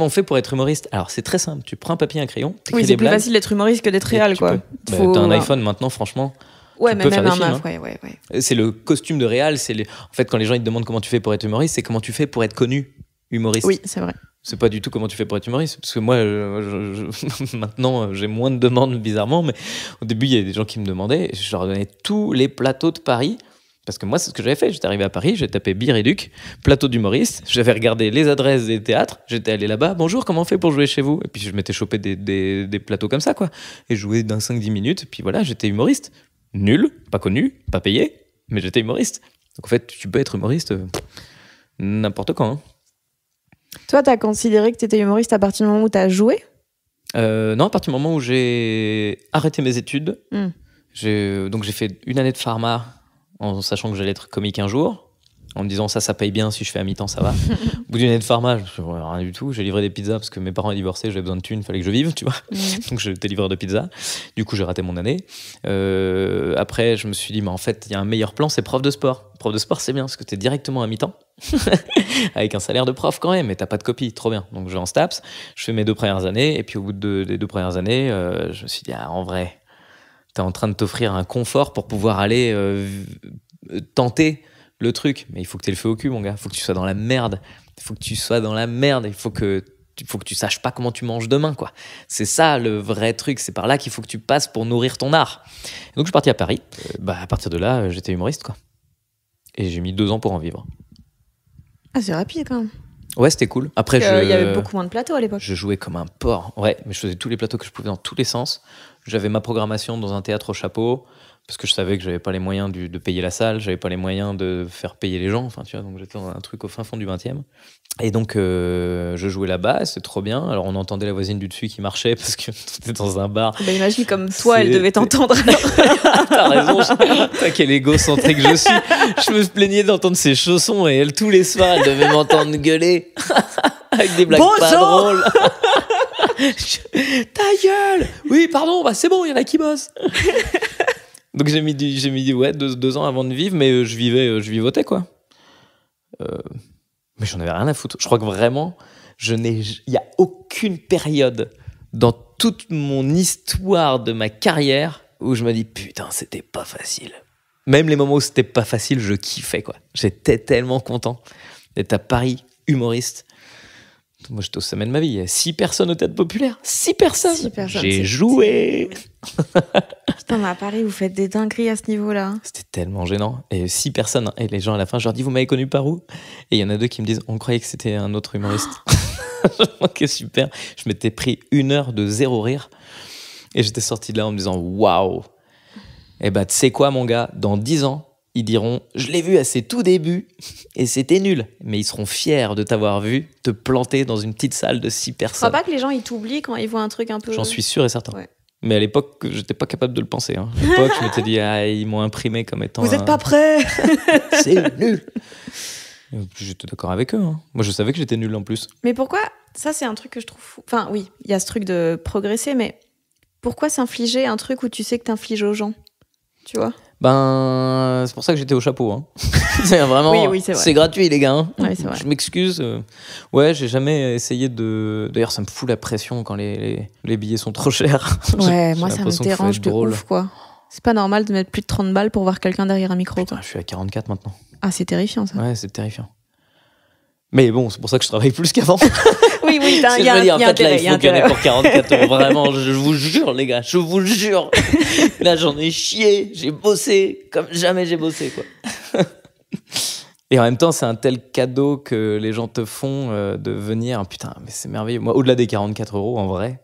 fait pour être humoriste. Alors c'est très simple. Tu prends un papier, un crayon. Oui, c'est plus facile d'être humoriste que d'être réel, quoi. T'as un iPhone maintenant, franchement. Ouais, tu mais peux même faire un des films, ouais. C'est le costume de réal. En fait, quand les gens ils te demandent comment tu fais pour être humoriste, c'est comment tu fais pour être connu humoriste. Oui, c'est vrai. C'est pas du tout comment tu fais pour être humoriste. Parce que moi, maintenant, j'ai moins de demandes bizarrement. Mais au début, il y a des gens qui me demandaient. Je leur donnais tous les plateaux de Paris. Parce que moi, c'est ce que j'avais fait. J'étais arrivé à Paris, j'ai tapé Biréduc, plateau d'humoriste. J'avais regardé les adresses des théâtres. J'étais allé là-bas. Bonjour, comment on fait pour jouer chez vous? Et puis, je m'étais chopé des plateaux comme ça, quoi. Et je jouais d'un 5-10 minutes. Et puis voilà, j'étais humoriste. Nul, pas connu, pas payé, mais j'étais humoriste. Donc en fait, tu peux être humoriste n'importe quand. Hein. Toi, t'as considéré que t'étais humoriste à partir du moment où t'as joué? Non, à partir du moment où j'ai arrêté mes études. Donc j'ai fait une année de pharma en sachant que j'allais être comique un jour, en me disant ça paye bien, si je fais à mi-temps, ça va. Au bout d'une année de pharma, je me suis dit, rien du tout. J'ai livré des pizzas parce que mes parents ont divorcé, j'avais besoin de thunes, il fallait que je vive, tu vois. Donc j'étais livreur de pizza. Du coup, j'ai raté mon année. Après, je me suis dit, mais en fait, il y a un meilleur plan, c'est prof de sport. Prof de sport, c'est bien parce que t'es directement à mi-temps, avec un salaire de prof quand même, mais t'as pas de copie, trop bien. Donc je vais en STAPS, je fais mes 2 premières années, et puis au bout des 2 premières années, je me suis dit, en vrai, t'es en train de t'offrir un confort pour pouvoir aller tenter le truc, mais il faut que tu aies le feu au cul, mon gars. Il faut que tu sois dans la merde. Il faut que tu saches pas comment tu manges demain, quoi. C'est ça le vrai truc. C'est par là qu'il faut que tu passes pour nourrir ton art. Et donc je suis parti à Paris. À partir de là, j'étais humoriste, quoi. Et j'ai mis 2 ans pour en vivre. Ah, c'est rapide quand même. Ouais, c'était cool. Après, il y avait beaucoup moins de plateaux à l'époque. Je jouais comme un porc. Ouais, mais je faisais tous les plateaux que je pouvais dans tous les sens. J'avais ma programmation dans un théâtre au chapeau. Parce que je savais que j'avais pas les moyens de payer la salle, j'avais pas les moyens de faire payer les gens, enfin tu vois, donc j'étais dans un truc au fin fond du 20e. Et donc je jouais là-bas, c'était trop bien. Alors on entendait la voisine du dessus qui marchait parce que t'étais dans un bar. Bah imagine comme toi, elle devait t'entendre. T'as raison, quel égocentrique je suis. Je me plaignais d'entendre ses chaussons et elle tous les soirs, elle devait m'entendre gueuler avec des blagues pas drôles. Ta gueule! Oui, pardon, c'est bon, il y en a qui bossent. Donc j'ai mis 2 ans avant de vivre, mais je vivotais, quoi. Mais j'en avais rien à foutre. Je crois que vraiment, il y a aucune période dans toute mon histoire de ma carrière où je me dis putain, c'était pas facile. Même les moments où c'était pas facile, je kiffais, quoi. J'étais tellement content d'être à Paris, humoriste. Moi, j'étais au sommet de ma vie. Il y a 6 personnes au Théâtre Populaire. 6 personnes. J'ai joué. Putain, mais à Paris, vous faites des dingueries à ce niveau-là. C'était tellement gênant. Et 6 personnes. Et les gens, à la fin, je leur dis, vous m'avez connu par où? Et il y en a 2 qui me disent, on croyait que c'était un autre humoriste. Ok, super. Je m'étais pris 1 heure de 0 rire. Et j'étais sorti de là en me disant, waouh. Et tu sais quoi, mon gars? Dans 10 ans, ils diront, je l'ai vu à ses tout débuts et c'était nul. Mais ils seront fiers de t'avoir vu te planter dans une petite salle de 6 personnes. Je crois pas que les gens ils t'oublient quand ils voient un truc un peu... J'en suis sûr et certain. Ouais. Mais à l'époque, j'étais pas capable de le penser. Hein. À l'époque, je m'étais dit, ils m'ont imprimé comme étant... Vous êtes pas prêts. C'est nul. J'étais d'accord avec eux. Hein. Moi, je savais que j'étais nul en plus. Mais pourquoi? Ça, c'est un truc que je trouve fou. Enfin, oui, il y a ce truc de progresser, mais pourquoi s'infliger un truc où tu sais que t'infliges aux gens? Tu vois? C'est pour ça que j'étais au chapeau. Hein. C'est vraiment, oui, c'est vrai. C'est gratuit, les gars. Hein. Ouais, c'est vrai. Je m'excuse. Ouais, j'ai jamais essayé de. D'ailleurs, ça me fout la pression quand les billets sont trop chers. Ouais, moi, ça me dérange de ouf, quoi. C'est pas normal de mettre plus de 30 balles pour voir quelqu'un derrière un micro. Putain, je suis à 44 maintenant. Ah, c'est terrifiant, ça. Ouais, c'est terrifiant. Mais bon, c'est pour ça que je travaille plus qu'avant. Oui, Il y a intérêt. Il faut qu'il y en ait pour 44 €. Vraiment, je vous jure, les gars, je vous jure. Là, j'en ai chié. J'ai bossé comme jamais j'ai bossé, quoi. Et en même temps, c'est un tel cadeau que les gens te font de venir. Putain, mais c'est merveilleux. Moi, au-delà des 44 €, en vrai,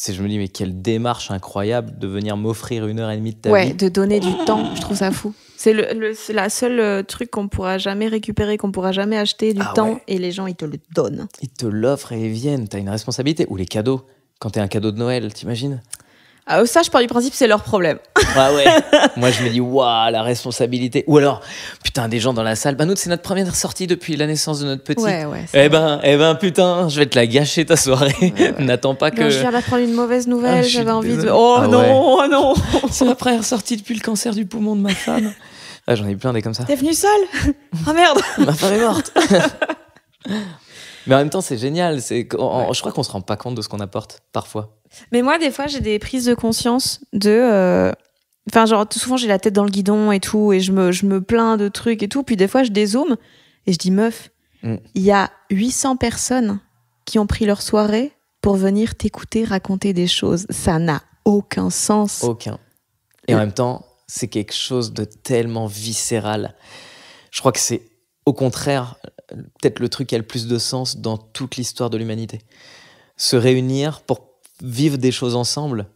je me dis, mais quelle démarche incroyable de venir m'offrir 1h30 de ta vie. Ouais, de donner du temps, je trouve ça fou. C'est c'est la seule truc qu'on pourra jamais récupérer, qu'on pourra jamais acheter, du temps, et les gens, ils te le donnent. Ils te l'offrent et ils viennent, t'as une responsabilité. Ou les cadeaux, quand t'es un cadeau de Noël, t'imagines ? Ça, je pars du principe, c'est leur problème. Ah ouais. Moi, je me dis, waouh, la responsabilité. Ou alors, putain, des gens dans la salle. Bah, nous, c'est notre première sortie depuis la naissance de notre petit. Ouais. Eh ben, putain, je vais te la gâcher ta soirée. Ouais. N'attends pas que. Non, je viens d'apprendre une mauvaise nouvelle. J'avais envie de. Oh non. C'est ma première sortie depuis le cancer du poumon de ma femme. Ah, j'en ai plein des comme ça. T'es venue seule ? Ah merde. Ma femme est morte. Mais en même temps, c'est génial. Je crois qu'on se rend pas compte de ce qu'on apporte parfois. Mais moi, des fois, j'ai des prises de conscience de. Enfin, genre, souvent, j'ai la tête dans le guidon et tout, et je me plains de trucs et tout. Puis des fois, je dézoome et je dis, meuf, il y a 800 personnes qui ont pris leur soirée pour venir t'écouter raconter des choses. Ça n'a aucun sens. Aucun. Et en même temps, c'est quelque chose de tellement viscéral. Je crois que c'est, au contraire, peut-être le truc qui a le plus de sens dans toute l'histoire de l'humanité. Se réunir pour vivre des choses ensemble.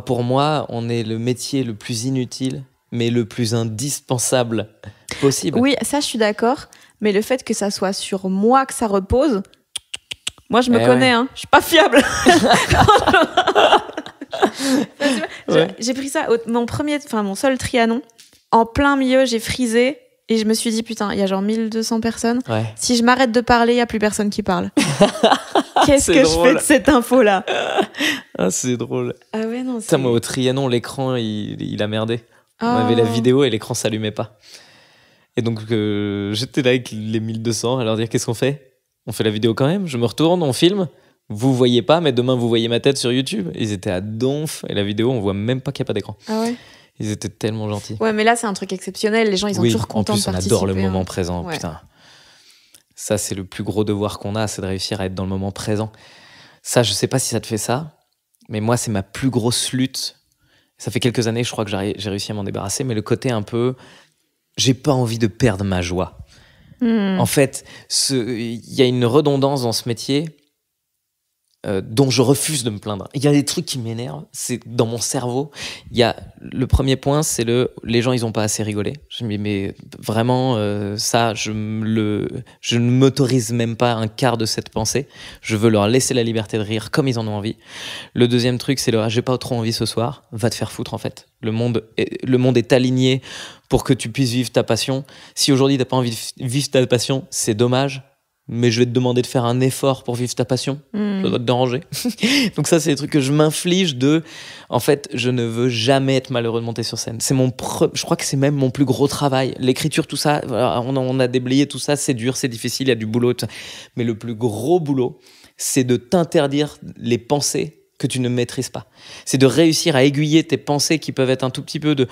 Pour moi, on est le métier le plus inutile, mais le plus indispensable possible. Oui, ça, je suis d'accord. Mais le fait que ça soit sur moi que ça repose, moi, je me connais, hein. Je suis pas fiable. J'ai pris ça, mon seul Trianon. En plein milieu, j'ai frisé. Et je me suis dit, putain, il y a genre 1200 personnes. Ouais. Si je m'arrête de parler, il n'y a plus personne qui parle. Qu'est-ce que je fais de cette info-là ? Ah, c'est drôle. Ah ouais, non, moi, au Trianon, l'écran, il a merdé. On avait la vidéo et l'écran ne s'allumait pas. Et donc, j'étais là avec les 1200 à leur dire, qu'est-ce qu'on fait ? On fait la vidéo quand même ? Je me retourne, on filme. Vous voyez pas, mais demain, vous voyez ma tête sur YouTube. Ils étaient à donf. Et la vidéo, on voit même pas qu'il n'y a pas d'écran. Ah ouais ? Ils étaient tellement gentils. Ouais, mais là, c'est un truc exceptionnel. Les gens, ils sont toujours contents de participer. En plus, on adore le moment présent. Ouais. Putain. Ça, c'est le plus gros devoir qu'on a, c'est de réussir à être dans le moment présent. Ça, je sais pas si ça te fait ça, mais moi, c'est ma plus grosse lutte. Ça fait quelques années, je crois que j'ai réussi à m'en débarrasser, mais le côté un peu... J'ai pas envie de perdre ma joie. En fait, il y a une redondance dans ce métier dont je refuse de me plaindre. Il y a des trucs qui m'énervent, c'est dans mon cerveau. Il y a le premier point, c'est les gens, ils ont pas assez rigolé. Je me dis, mais vraiment, ça, je ne m'autorise même pas un quart de cette pensée. Je veux leur laisser la liberté de rire comme ils en ont envie. Le deuxième truc, c'est j'ai pas trop envie ce soir. Va te faire foutre, en fait. Le monde est aligné pour que tu puisses vivre ta passion. Si aujourd'hui t'as pas envie de vivre ta passion, c'est dommage. Mais je vais te demander de faire un effort pour vivre ta passion. Ça doit te déranger. Donc ça, c'est des trucs que je m'inflige en fait, je ne veux jamais être malheureux de monter sur scène. Je crois que c'est même mon plus gros travail. L'écriture, tout ça, on a déblayé tout ça, c'est dur, c'est difficile, il y a du boulot. Tout ça. Mais le plus gros boulot, c'est de t'interdire les pensées que tu ne maîtrises pas. C'est de réussir à aiguiller tes pensées qui peuvent être un tout petit peu de...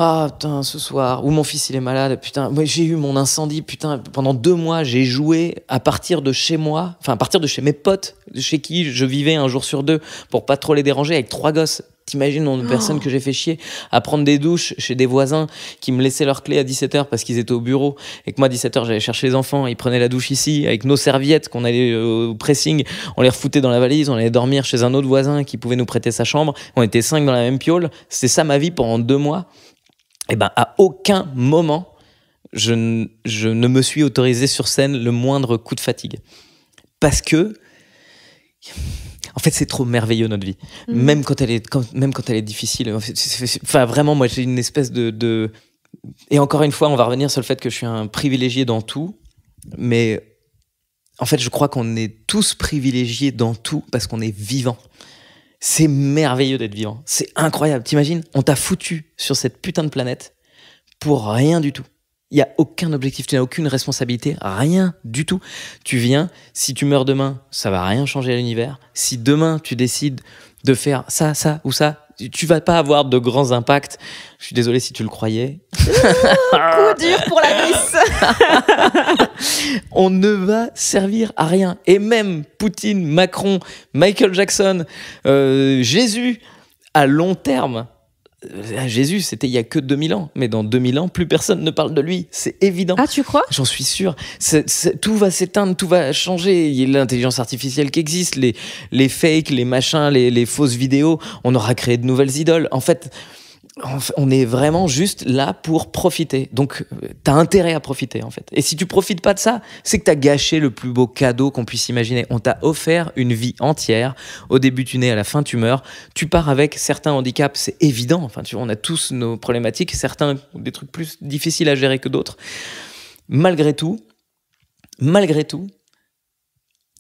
Ah putain, ce soir, ou mon fils il est malade, putain, moi j'ai eu mon incendie, putain, pendant 2 mois j'ai joué à partir de chez moi, enfin à partir de chez mes potes, chez qui je vivais un jour sur 2 pour pas trop les déranger avec 3 gosses. T'imagines le nombre de personnes que j'ai fait chier à prendre des douches chez des voisins qui me laissaient leurs clés à 17h parce qu'ils étaient au bureau et que moi à 17h j'allais chercher les enfants, ils prenaient la douche ici avec nos serviettes qu'on allait au pressing, on les refoutait dans la valise, on allait dormir chez un autre voisin qui pouvait nous prêter sa chambre, on était 5 dans la même piole, c'était ça ma vie pendant 2 mois. Et ben, à aucun moment, je ne me suis autorisé sur scène le moindre coup de fatigue. Parce que, en fait, c'est trop merveilleux notre vie. Même quand elle est difficile. Enfin, vraiment, moi, j'ai une espèce de... Et encore une fois, on va revenir sur le fait que je suis un privilégié dans tout. Mais en fait, je crois qu'on est tous privilégiés dans tout parce qu'on est vivant. C'est merveilleux d'être vivant. C'est incroyable. T'imagines, on t'a foutu sur cette putain de planète pour rien du tout. Il n'y a aucun objectif, tu n'as aucune responsabilité, rien du tout. Tu viens, si tu meurs demain, ça va rien changer à l'univers. Si demain, tu décides de faire ça ou ça, tu vas pas avoir de grands impacts. Je suis désolé si tu le croyais. Coup dur pour la Miss. On ne va servir à rien. Et même Poutine, Macron, Michael Jackson, Jésus, à long terme. Jésus, c'était il y a que 2000 ans. Mais dans 2000 ans, plus personne ne parle de lui. C'est évident. Ah, tu crois ? J'en suis sûr. Tout va s'éteindre, tout va changer. Il y a l'intelligence artificielle qui existe, les fakes, les machins, les fausses vidéos. On aura créé de nouvelles idoles. En fait, on est vraiment juste là pour profiter. Donc, t'as intérêt à profiter, en fait. Et si tu profites pas de ça, c'est que t'as gâché le plus beau cadeau qu'on puisse imaginer. On t'a offert une vie entière. Au début, tu nais, à la fin, tu meurs. Tu pars avec certains handicaps, c'est évident. Enfin, tu vois, on a tous nos problématiques. Certains ont des trucs plus difficiles à gérer que d'autres. Malgré tout,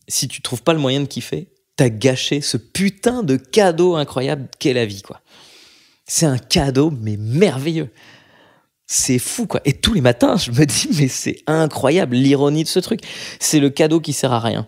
si tu trouves pas le moyen de kiffer, t'as gâché ce putain de cadeau incroyable qu'est la vie, quoi. C'est un cadeau, mais merveilleux. C'est fou, quoi. Et tous les matins, je me dis, mais c'est incroyable, l'ironie de ce truc. C'est le cadeau qui sert à rien.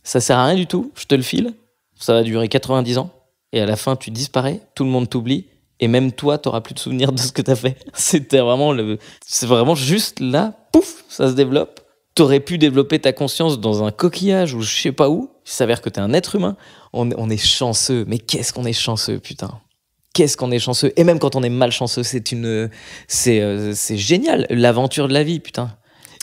Ça sert à rien du tout, je te le file. Ça va durer 90 ans. Et à la fin, tu disparais, tout le monde t'oublie. Et même toi, t'auras plus de souvenirs de ce que t'as fait. C'est vraiment juste là, pouf, ça se développe. T'aurais pu développer ta conscience dans un coquillage ou je sais pas où. Il s'avère que t'es un être humain. On est chanceux. Mais qu'est-ce qu'on est chanceux, putain. Qu'est-ce qu'on est chanceux. Et même quand on est malchanceux, c'est génial. L'aventure de la vie, putain.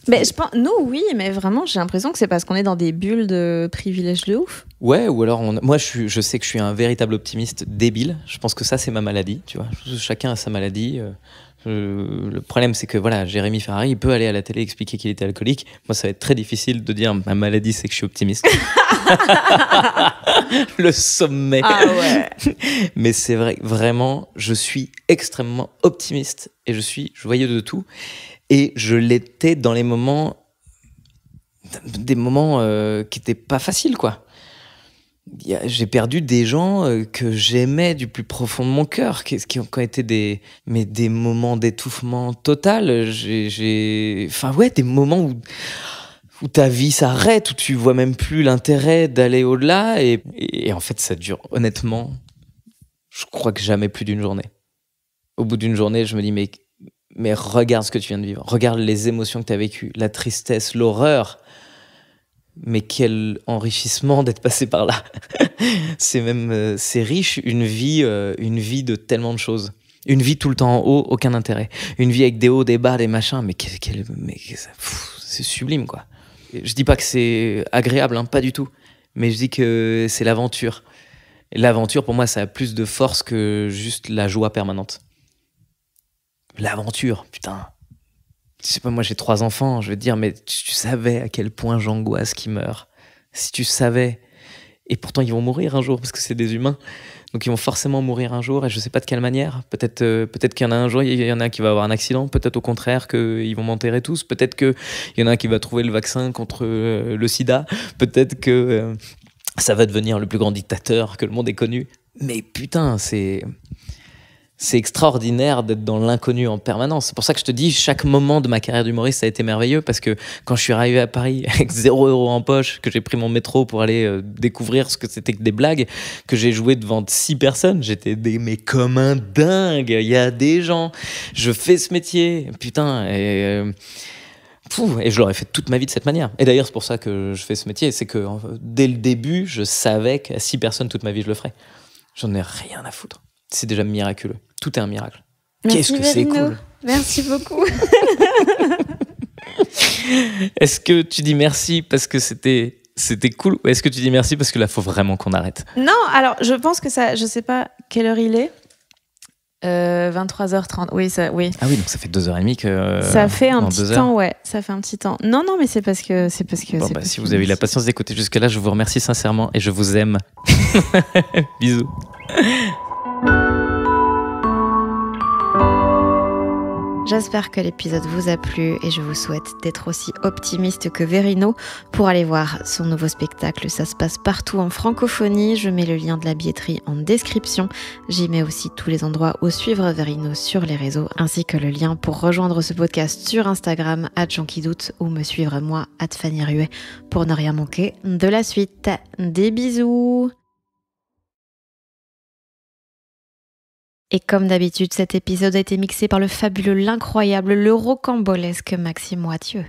Mais je pense, nous, oui, mais vraiment, j'ai l'impression que c'est parce qu'on est dans des bulles de privilèges de ouf. Ouais, ou alors, moi, je sais que je suis un véritable optimiste débile. Je pense que ça, c'est ma maladie, tu vois. Chacun a sa maladie. Le problème, c'est que voilà, Jérémy Ferrari, il peut aller à la télé expliquer qu'il était alcoolique. Moi, ça va être très difficile de dire ma maladie, c'est que je suis optimiste. Le sommet. Ah ouais. Mais c'est vrai, vraiment, je suis extrêmement optimiste et je suis joyeux de tout. Et je l'étais dans des moments qui n'étaient pas faciles, quoi. J'ai perdu des gens que j'aimais du plus profond de mon cœur, qui ont été des moments d'étouffement total. Enfin ouais, des moments où ta vie s'arrête, où tu vois même plus l'intérêt d'aller au-delà. Et en fait, ça dure honnêtement, je crois que jamais plus d'une journée. Au bout d'une journée, je me dis mais regarde ce que tu viens de vivre, regarde les émotions que tu as vécues, la tristesse, l'horreur. Mais quel enrichissement d'être passé par là. C'est riche, une vie de tellement de choses. Une vie tout le temps en haut, aucun intérêt. Une vie avec des hauts, des bas, des machins, mais c'est sublime, quoi. Je dis pas que c'est agréable, hein, pas du tout. Mais je dis que c'est l'aventure. Et l'aventure, pour moi, ça a plus de force que juste la joie permanente. L'aventure, putain. Je sais pas, moi j'ai 3 enfants, je veux te dire, mais tu savais à quel point j'angoisse qu'ils meurent. Si tu savais. Et pourtant ils vont mourir un jour, parce que c'est des humains. Donc ils vont forcément mourir un jour, et je sais pas de quelle manière. Peut-être qu'il y en a un jour, il y en a un qui va avoir un accident, peut-être au contraire qu'ils vont m'enterrer tous, peut-être qu'il y en a un qui va trouver le vaccin contre le sida, peut-être que ça va devenir le plus grand dictateur que le monde ait connu. Mais putain, c'est extraordinaire d'être dans l'inconnu en permanence. C'est pour ça que je te dis, chaque moment de ma carrière d'humoriste, ça a été merveilleux, parce que quand je suis arrivé à Paris avec 0 € en poche, que j'ai pris mon métro pour aller découvrir ce que c'était que des blagues, que j'ai joué devant 6 personnes, j'étais mais comme un dingue. Il y a des gens, je fais ce métier, putain, et je l'aurais fait toute ma vie de cette manière. Et d'ailleurs, c'est pour ça que je fais ce métier, c'est que dès le début, je savais qu'à 6 personnes toute ma vie, je le ferais. J'en ai rien à foutre. C'est déjà miraculeux. Tout est un miracle. Merci, qu'est-ce que Verino. c'est cool. Merci beaucoup. Est-ce que tu dis merci parce que c'était cool, ou est-ce que tu dis merci parce que là, faut vraiment qu'on arrête? Non, alors je pense que ça, je sais pas quelle heure il est. 23h30. Oui. Ah oui, donc ça fait 2h30 que. Ça fait un petit temps, ouais. Ça fait un petit temps. Non, mais c'est parce que. Bon, si vous avez eu la patience d'écouter jusque-là, je vous remercie sincèrement et je vous aime. Bisous. J'espère que l'épisode vous a plu et je vous souhaite d'être aussi optimiste que Verino pour aller voir son nouveau spectacle. Ça se passe partout en francophonie. Je mets le lien de la billetterie en description. J'y mets aussi tous les endroits où suivre Verino sur les réseaux, ainsi que le lien pour rejoindre ce podcast sur Instagram @jonquidoute ou me suivre moi @fannyruet pour ne rien manquer de la suite. Des bisous. Et comme d'habitude, cet épisode a été mixé par le fabuleux, l'incroyable, le rocambolesque Maxime Moitieu.